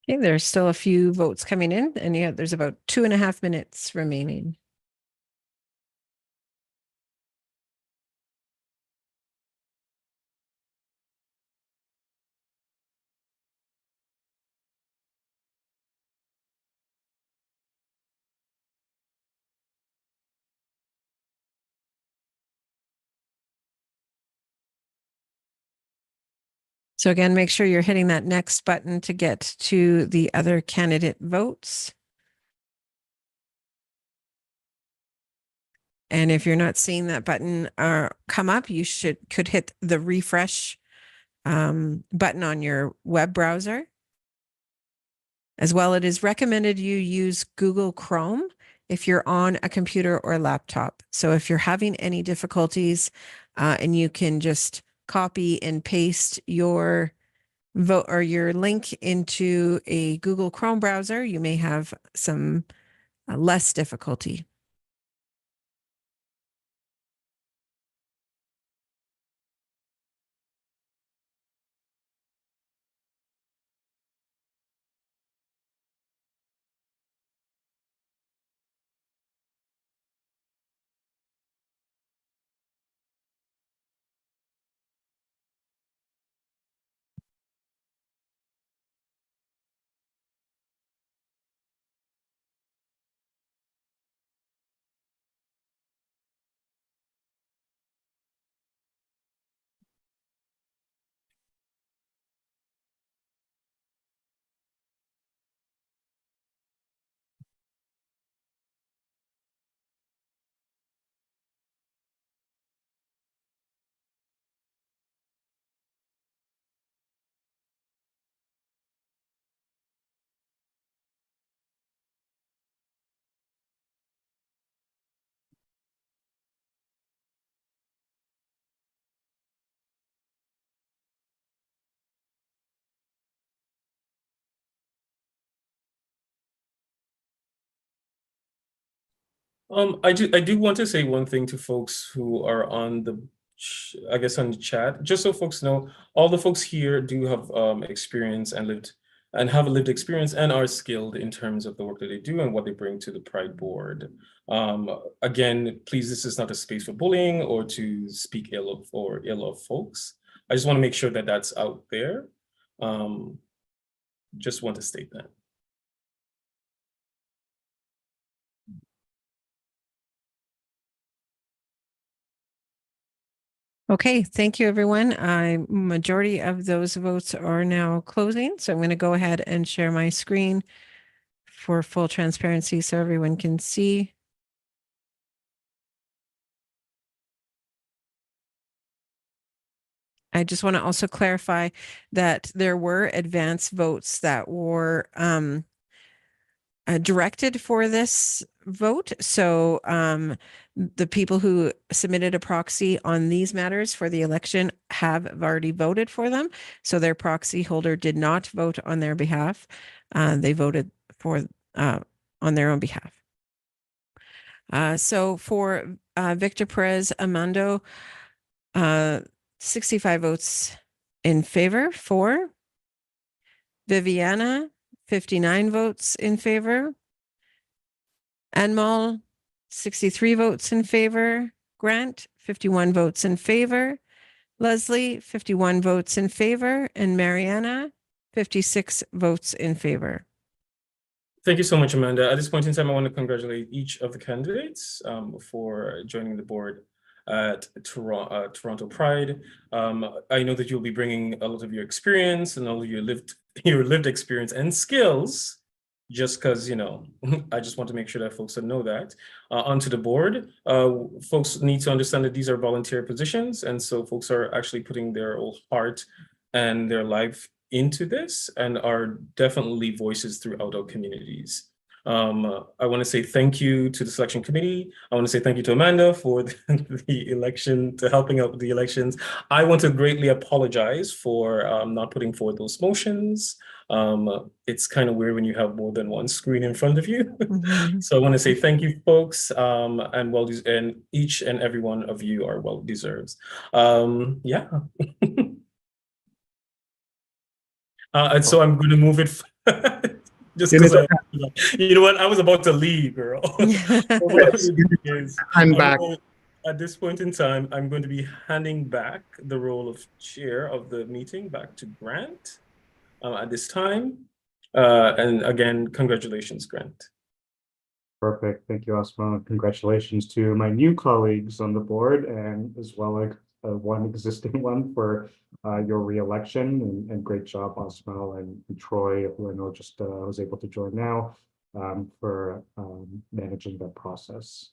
Okay, there's still a few votes coming in, and yeah, there's about 2.5 minutes remaining. So again, make sure you're hitting that next button to get to the other candidate votes. And if you're not seeing that button come up, you could hit the refresh button on your web browser. As well, it is recommended you use Google Chrome if you're on a computer or laptop. So if you're having any difficulties and you can just copy and paste your vote or your link into a Google Chrome browser, you may have some less difficulty. I do want to say one thing to folks who are on the, I guess on the chat, just so folks know, all the folks here do have experience and have a lived experience and are skilled in terms of the work that they do and what they bring to the Pride board. Again, please, this is not a space for bullying or to speak ill of folks. I just want to make sure that that's out there. Just want to state that. Okay, thank you, everyone. Majority of those votes are now closing. So I'm going to go ahead and share my screen for full transparency so everyone can see. I just want to also clarify that there were advance votes that were directed for this vote. So the people who submitted a proxy on these matters for the election have already voted for them. So their proxy holder did not vote on their behalf. They voted for on their own behalf. So for Victor Perez Amando, 65 votes in favor. For Viviana, 59 votes in favor. Anmol, 63 votes in favor. Grant, 51 votes in favor. Leslie, 51 votes in favor. And Mariana, 56 votes in favor. Thank you so much, Amanda. At this point in time, I want to congratulate each of the candidates for joining the board at Toronto Pride. I know that you'll be bringing a lot of your experience and all of your lived experience and skills, just because, you know, I just want to make sure that folks know that, onto the board. Folks need to understand that these are volunteer positions, and so folks are actually putting their whole heart and their life into this and are definitely voices throughout our communities. I want to say thank you to the selection committee. I want to say thank you to Amanda for the election, to helping out with the elections. I want to greatly apologize for not putting forward those motions. It's kind of weird when you have more than one screen in front of you. So I want to say thank you, folks, and each and every one of you are well deserved. Yeah. And so I'm going to move it just because you know what, I was about to leave, girl. I'm back. At this point in time, I'm going to be handing back the role of chair of the meeting back to Grant at this time. And again, congratulations, Grant. Perfect. Thank you, Asma. Congratulations to my new colleagues on the board, and as well as one existing one for your re-election. And great job, Asma and Troy, who I know just was able to join now, for managing that process.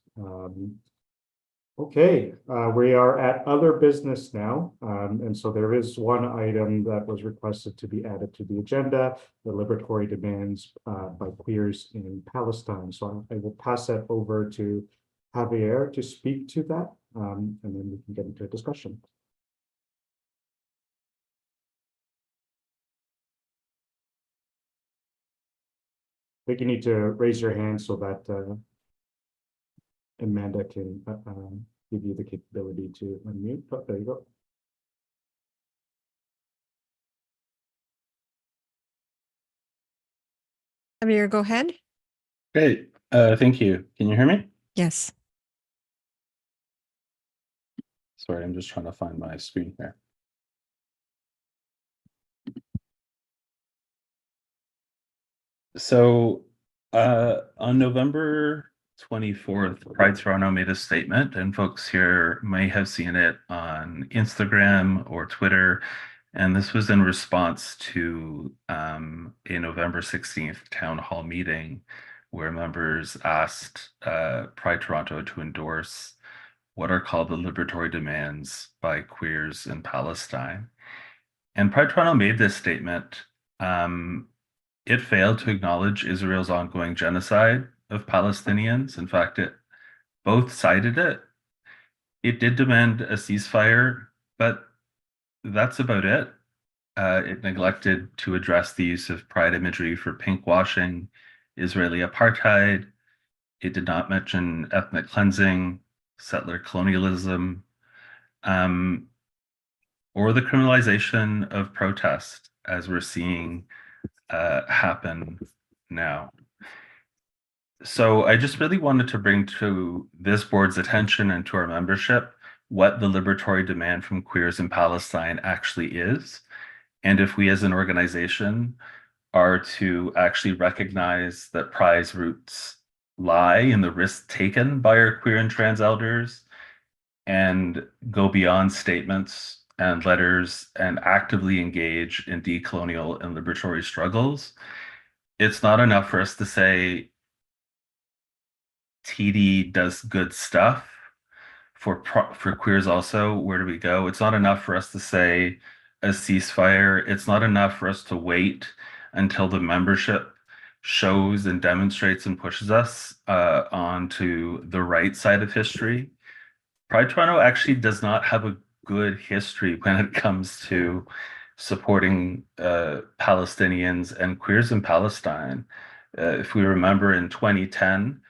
Okay, we are at other business now. And so there is one item that was requested to be added to the agenda, the liberatory demands by queers in Palestine. So I will pass that over to Javier to speak to that, and then we can get into a discussion. I think you need to raise your hand so that Amanda can give you the capability to unmute. Oh, there you go. Javier, go ahead. Great. Thank you. Can you hear me? Yes. Sorry, I'm just trying to find my screen here. So on November 24th, Pride Toronto made a statement, and folks here may have seen it on Instagram or Twitter. And this was in response to a November 16th town hall meeting where members asked Pride Toronto to endorse what are called the liberatory demands by queers in Palestine. And Pride Toronto made this statement. It failed to acknowledge Israel's ongoing genocide of Palestinians. In fact, it both cited it. It did demand a ceasefire, but that's about it. It neglected to address the use of pride imagery for pinkwashing Israeli apartheid. It did not mention ethnic cleansing, settler colonialism, or the criminalization of protest, as we're seeing happen now. So I just really wanted to bring to this board's attention and to our membership what the liberatory demand from queers in Palestine actually is, and if we as an organization are to actually recognize that Pride's roots lie in the risks taken by our queer and trans elders and go beyond statements and letters and actively engage in decolonial and liberatory struggles. It's not enough for us to say TD does good stuff. for queers also, where do we go? It's not enough for us to say a ceasefire. It's not enough for us to wait until the membership shows and demonstrates and pushes us onto the right side of history. Pride Toronto actually does not have a good history when it comes to supporting Palestinians and queers in Palestine. If we remember in 2010,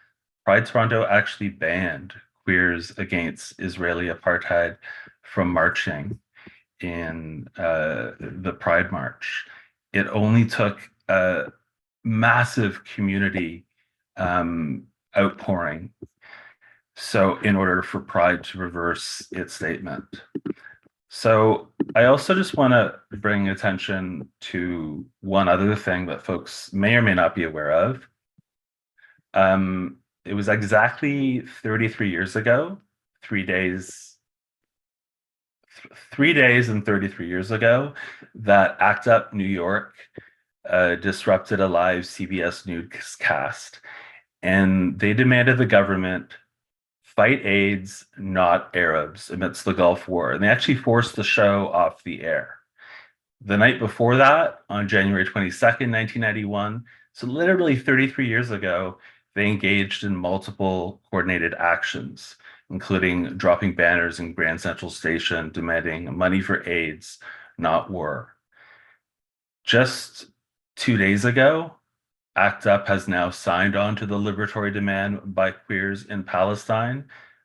Pride Toronto actually banned queers against Israeli apartheid from marching in the Pride March. It only took a massive community outpouring so in order for Pride to reverse its statement. So I also just want to bring attention to one other thing that folks may or may not be aware of. It was exactly 33 years ago, 3 days and 33 years ago, that ACT UP New York disrupted a live CBS newscast, and they demanded the government fight AIDS, not Arabs, amidst the Gulf War. And they actually forced the show off the air. The night before that, on January 22nd, 1991, so literally 33 years ago, they engaged in multiple coordinated actions, including dropping banners in Grand Central Station demanding money for AIDS, not war. Just 2 days ago, ACT UP has now signed on to the liberatory demand by queers in Palestine.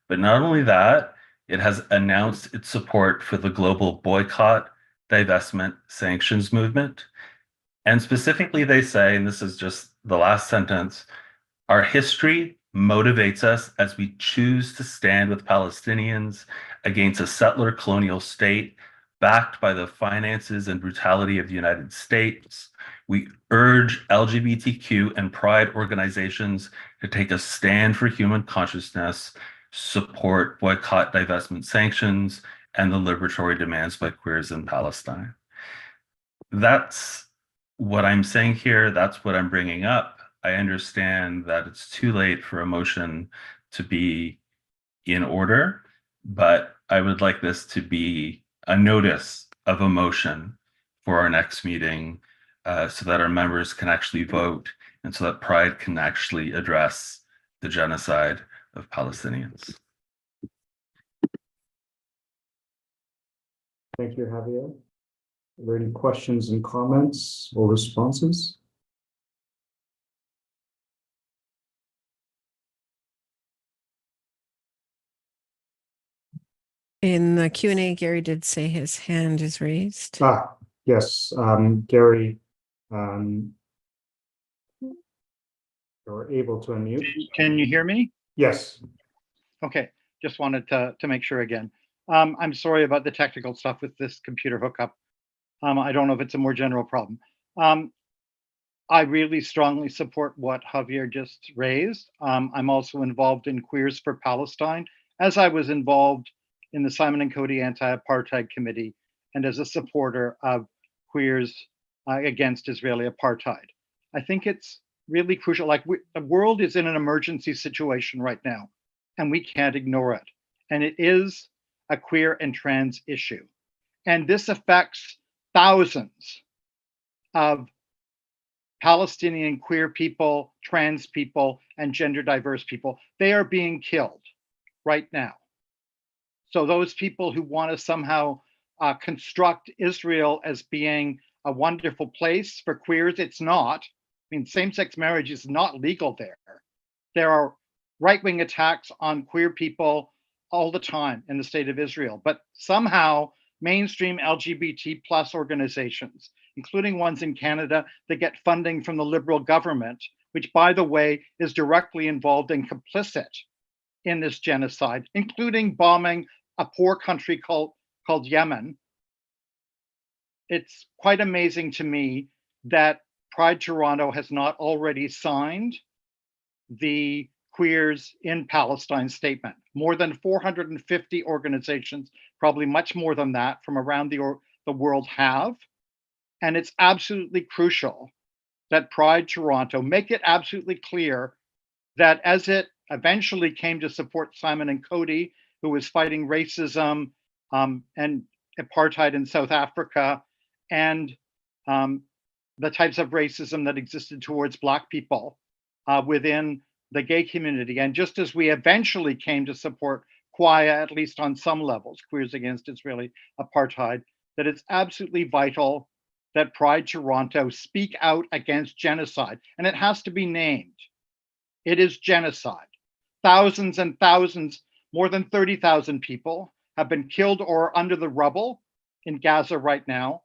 But not only that, it has announced its support for the global boycott, divestment, sanctions movement. And specifically, they say, and this is just the last sentence, our history motivates us as we choose to stand with Palestinians against a settler colonial state backed by the finances and brutality of the United States. We urge LGBTQ and Pride organizations to take a stand for human consciousness, support boycott, divestment, sanctions, and the liberatory demands by queers in Palestine. That's what I'm saying here. That's what I'm bringing up. I understand that it's too late for a motion to be in order, but I would like this to be a notice of a motion for our next meeting so that our members can actually vote and so that Pride can actually address the genocide of Palestinians. Thank you, Javier. Are there any questions and comments or responses? In the Q&A, Gary did say his hand is raised. Yes, Gary, you're able to unmute. Can you hear me? Yes. Okay, just wanted to make sure again. I'm sorry about the technical stuff with this computer hookup. I don't know if it's a more general problem. I really strongly support what Javier just raised. I'm also involved in Queers for Palestine, as I was involved in the Simon and Cody Anti-Apartheid Committee and as a supporter of Queers against Israeli apartheid. I think it's really crucial. Like the world is in an emergency situation right now, and we can't ignore it. And it is a queer and trans issue. And this affects thousands of Palestinian queer people, trans people, and gender diverse people. They are being killed right now. So those people who want to somehow construct Israel as being a wonderful place for queers, it's not. I mean, same-sex marriage is not legal there. There are right-wing attacks on queer people all the time in the state of Israel, but somehow mainstream LGBT plus organizations, including ones in Canada that get funding from the Liberal government, which by the way, is directly involved and complicit in this genocide, including bombing a poor country called Yemen. It's quite amazing to me that Pride Toronto has not already signed the Queers in Palestine statement. More than 450 organizations, probably much more than that from around the world have. And it's absolutely crucial that Pride Toronto make it absolutely clear that as it eventually came to support Simon and Cody who was fighting racism and apartheid in South Africa, and the types of racism that existed towards Black people within the gay community. And just as we eventually came to support QAIA, at least on some levels, Queers Against Israeli Apartheid, that it's absolutely vital that Pride Toronto speak out against genocide. And it has to be named. It is genocide. Thousands and thousands, more than 30,000 people have been killed or under the rubble in Gaza right now.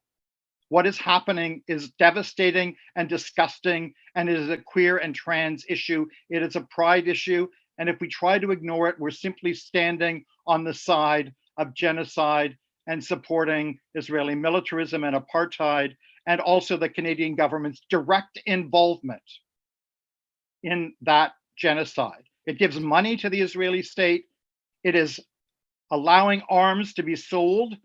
What is happening is devastating and disgusting, and it is a queer and trans issue. It is a pride issue. And if we try to ignore it, we're simply standing on the side of genocide and supporting Israeli militarism and apartheid, and also the Canadian government's direct involvement in that genocide. It gives money to the Israeli state. It is allowing arms to be sold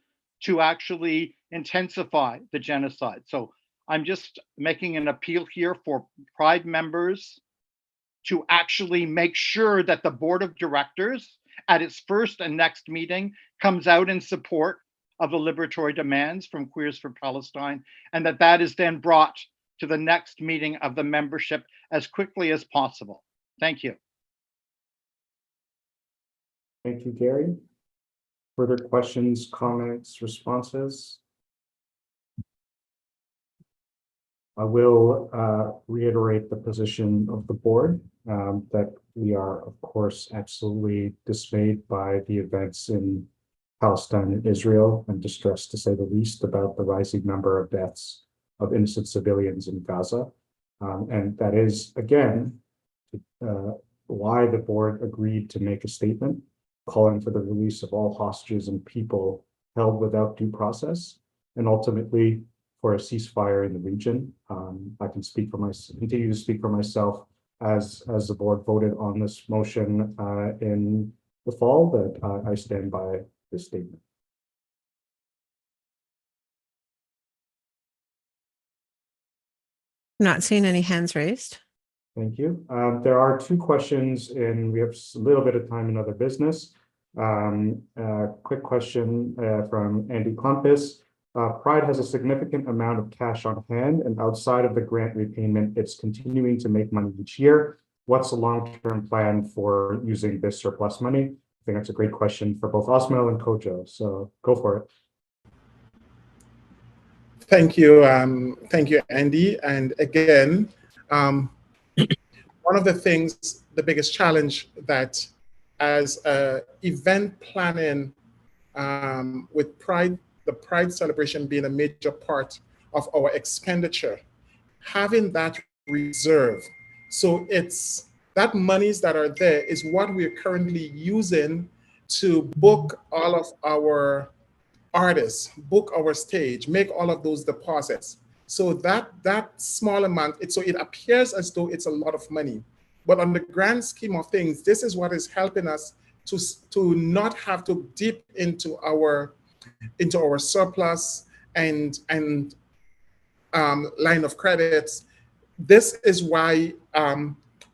to actually intensify the genocide. So I'm just making an appeal here for Pride members to actually make sure that the board of directors at its first and next meeting comes out in support of the liberatory demands from Queers for Palestine, and that is then brought to the next meeting of the membership as quickly as possible. Thank you. Thank you, Gary. Further questions, comments, responses? I will reiterate the position of the board that we are, of course, absolutely dismayed by the events in Palestine and Israel, and distressed, to say the least, about the rising number of deaths of innocent civilians in Gaza. And that is, again, why the board agreed to make a statement calling for the release of all hostages and people held without due process, and ultimately for a ceasefire in the region. I can continue to speak for myself as the board voted on this motion in the fall, that I stand by this statement. Not seeing any hands raised. Thank you. There are two questions, and we have a little bit of time in other business. Quick question from Andy Klumpus. Pride has a significant amount of cash on hand, and outside of the grant repayment, it's continuing to make money each year. What's the long-term plan for using this surplus money? I think that's a great question for both Osmel and Kojo, so go for it. Thank you, Andy. And again, one of the things, the biggest challenge that as event planning with Pride, the Pride celebration being a major part of our expenditure, having that reserve. So it's that monies that are there is what we're currently using to book all of our artists, book our stage, make all of those deposits. So that small amount, so it appears as though it's a lot of money. But on the grand scheme of things, this is what is helping us to not have to dip into our surplus and line of credits. This is why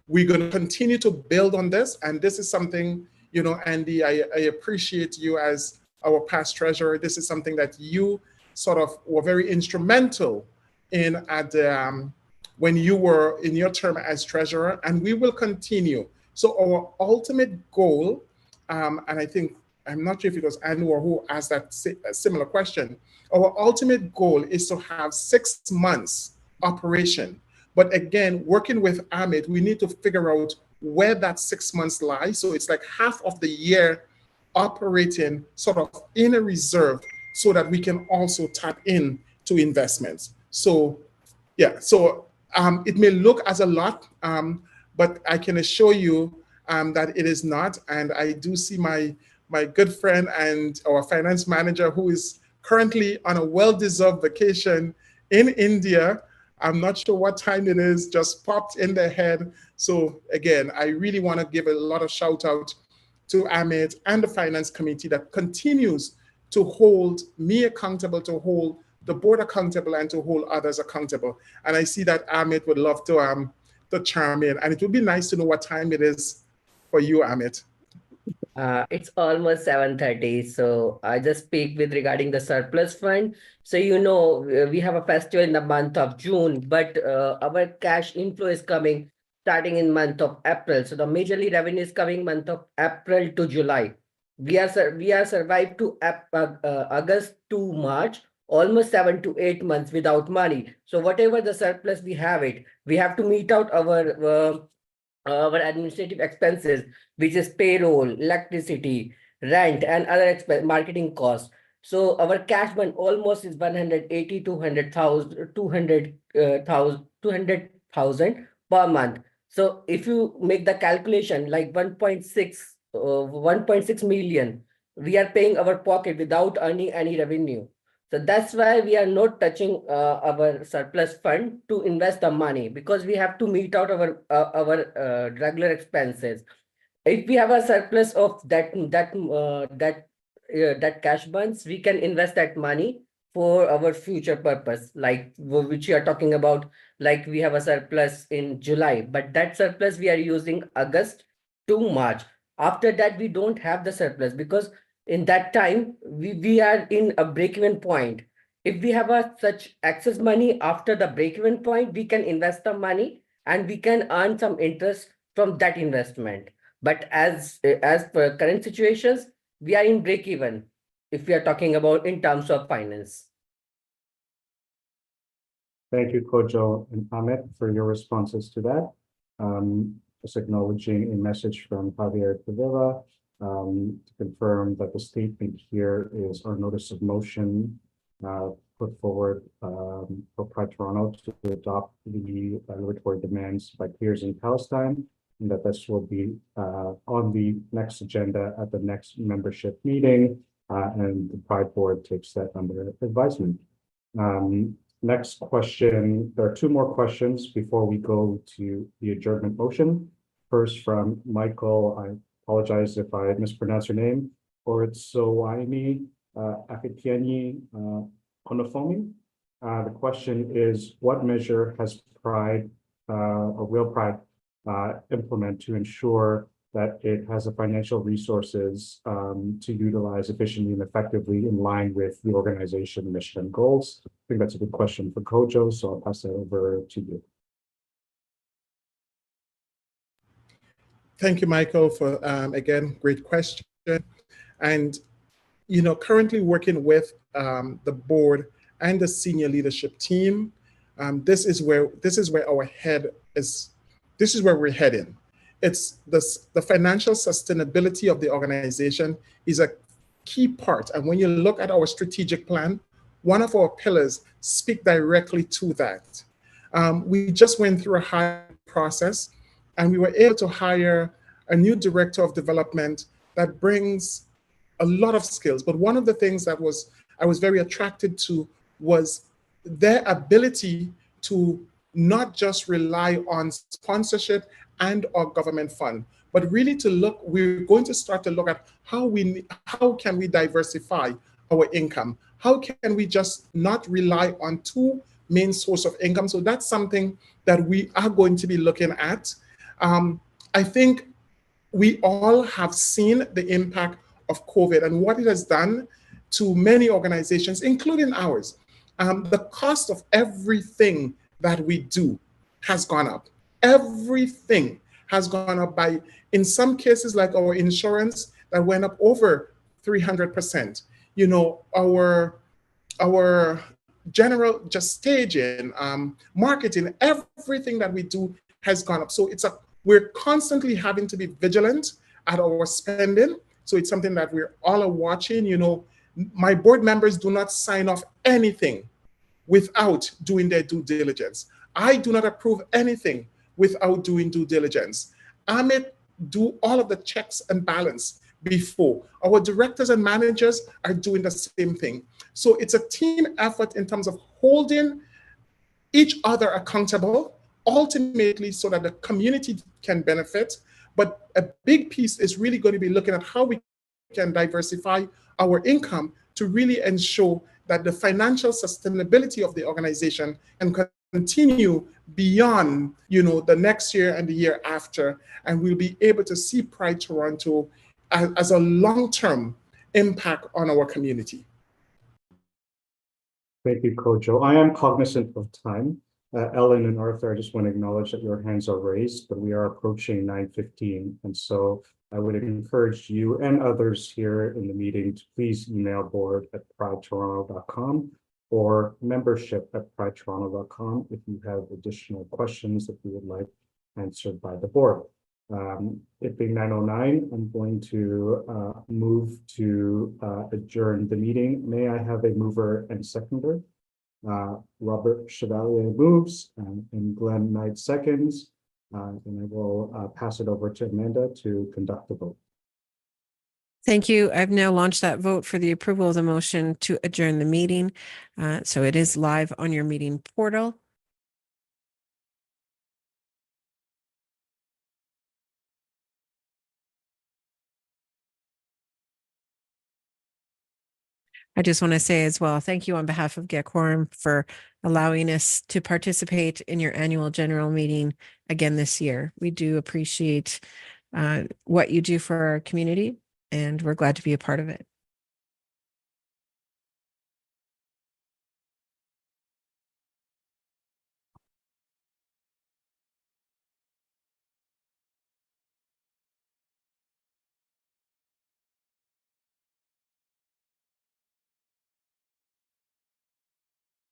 we're going to continue to build on this. And this is something, you know, Andy, I appreciate you as our past treasurer. This is something that you sort of were very instrumental in when you were in your term as treasurer, and we will continue. So our ultimate goal, and I think, I'm not sure if it was Anu or who asked that similar question. Our ultimate goal is to have 6 months operation. But again, working with Amit, we need to figure out where that 6 months lies. So it's like half of the year operating sort of in a reserve so that we can also tap in to investments. So yeah, so it may look as a lot, but I can assure you that it is not. And I do see my good friend and our finance manager, who is currently on a well-deserved vacation in India. I'm not sure what time it is, just popped in their head. So again, I really want to give a lot of shout out to Amit and the finance committee that continues to hold me accountable, to hold the board accountable, and to hold others accountable. And I see that Amit would love to chime in. And it would be nice to know what time it is for you, Amit. It's almost 7:30, so I just speak with regarding the surplus fund. So we have a festival in the month of June, but our cash inflow is coming starting in month of April. So the majorly revenue is coming month of April to July. We are survived to August to March, almost 7 to 8 months without money. So whatever the surplus we have it, we have to meet out our administrative expenses, which is payroll, electricity, rent, and other marketing costs. So our cash burn almost is 180 to 200,000, 200,000 per month. So if you make the calculation like 1.6 million, we are paying our pocket without earning any revenue. So that's why we are not touching our surplus fund to invest the money, because we have to meet out our regular expenses. If we have a surplus of that cash burns, we can invest that money for our future purpose, like which you are talking about. Like we have a surplus in July, but that surplus we are using August to March. After that, we don't have the surplus, because in that time we are in a break-even point. If we have such excess money after the break-even point, we can invest the money and we can earn some interest from that investment. But as per current situations, we are in break-even if we are talking about in terms of finance. Thank you, Kojo and Amit, for your responses to that. Just acknowledging a message from Javier Padilla to confirm that the statement here is our notice of motion put forward for Pride Toronto to adopt the regulatory demands by peers in Palestine, and that this will be on the next agenda at the next membership meeting, and the Pride Board takes that under advisement. Next question. There are two more questions before we go to the adjournment motion. First from Michael. I apologize if I mispronounce your name. Oritsowaimi Akitiani Onofomi. The question is, what measure has Pride or will Pride implement to ensure that it has the financial resources to utilize efficiently and effectively in line with the organization mission and goals? I think that's a good question for Kojo, so I'll pass that over to you. Thank you, Michael, for again, great question. And currently working with the board and the senior leadership team, this is where our head is. This is where we're heading. It's the financial sustainability of the organization is a key part. And when you look at our strategic plan, one of our pillars speak directly to that. We just went through a hiring process, and we were able to hire a new director of development that brings a lot of skills. But one of the things that I was very attracted to was their ability to not just rely on sponsorship and or government fund, but really to look, we're going to start to look at how can we diversify our income? How can we just not rely on two main source of income? So that's something that we are going to be looking at. I think we all have seen the impact of COVID and what it has done to many organizations, including ours. The cost of everything that we do has gone up. Everything has gone up by, in some cases, like our insurance that went up over 300%. Our general just staging, marketing, everything that we do has gone up. So we're constantly having to be vigilant at our spending. So it's something that we're all watching. My board members do not sign off anything without doing their due diligence. I do not approve anything without doing due diligence. Amit do all of the checks and balance before. Our directors and managers are doing the same thing. So it's a team effort in terms of holding each other accountable, ultimately so that the community can benefit. But a big piece is really going to be looking at how we can diversify our income to really ensure that the financial sustainability of the organization can continue beyond, the next year and the year after, and we'll be able to see Pride Toronto as a long-term impact on our community. Thank you, Kojo. I am cognizant of time. Ellen and Arthur, I just want to acknowledge that your hands are raised, but we are approaching 9:15. And so I would encourage you and others here in the meeting to please email board@pridetoronto.com or membership@pridetoronto.com if you have additional questions that you would like answered by the board. It being 9:09, I'm going to move to adjourn the meeting. May I have a mover and seconder? Robert Chevalier moves and Glenn Knight seconds. And I will pass it over to Amanda to conduct the vote. Thank you. I've now launched that vote for the approval of the motion to adjourn the meeting. So it is live on your meeting portal. I just want to say as well, thank you on behalf of Get Quorum for allowing us to participate in your annual general meeting again this year. We do appreciate what you do for our community, and we're glad to be a part of it.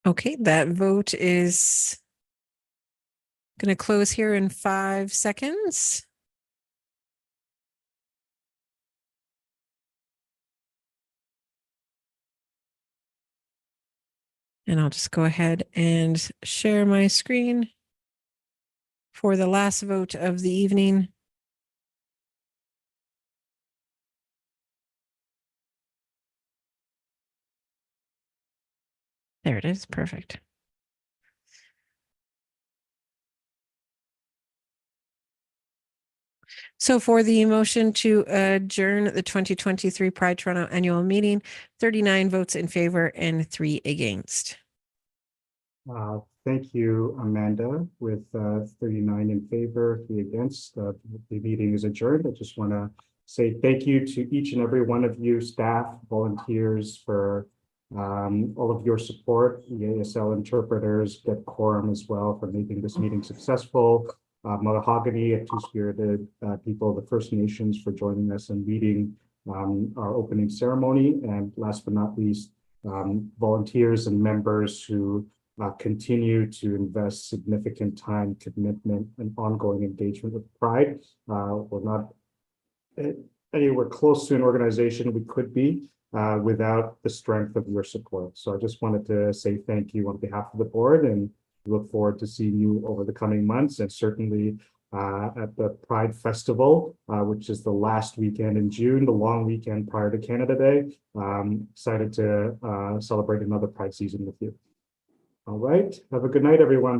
Okay, that vote is going to close here in 5 seconds. And I'll just go ahead and share my screen for the last vote of the evening. There it is. Perfect. So for the motion to adjourn the 2023 Pride Toronto annual meeting, 39 votes in favor and 3 against. Thank you, Amanda, with 39 in favor, 3 against. The meeting is adjourned. I just want to say thank you to each and every one of you, staff, volunteers, for all of your support, the ASL interpreters, Get Quorum as well, for making this meeting successful. Mahogany, a two-spirited people, the First Nations, for joining us and leading our opening ceremony. And last but not least, volunteers and members who continue to invest significant time, commitment, and ongoing engagement with Pride. We're not anywhere close to an organization we could be without the strength of your support. So I just wanted to say thank you on behalf of the board, and look forward to seeing you over the coming months, and certainly at the Pride Festival, which is the last weekend in June, the long weekend prior to Canada Day. Excited to celebrate another Pride season with you. All right, have a good night, everyone.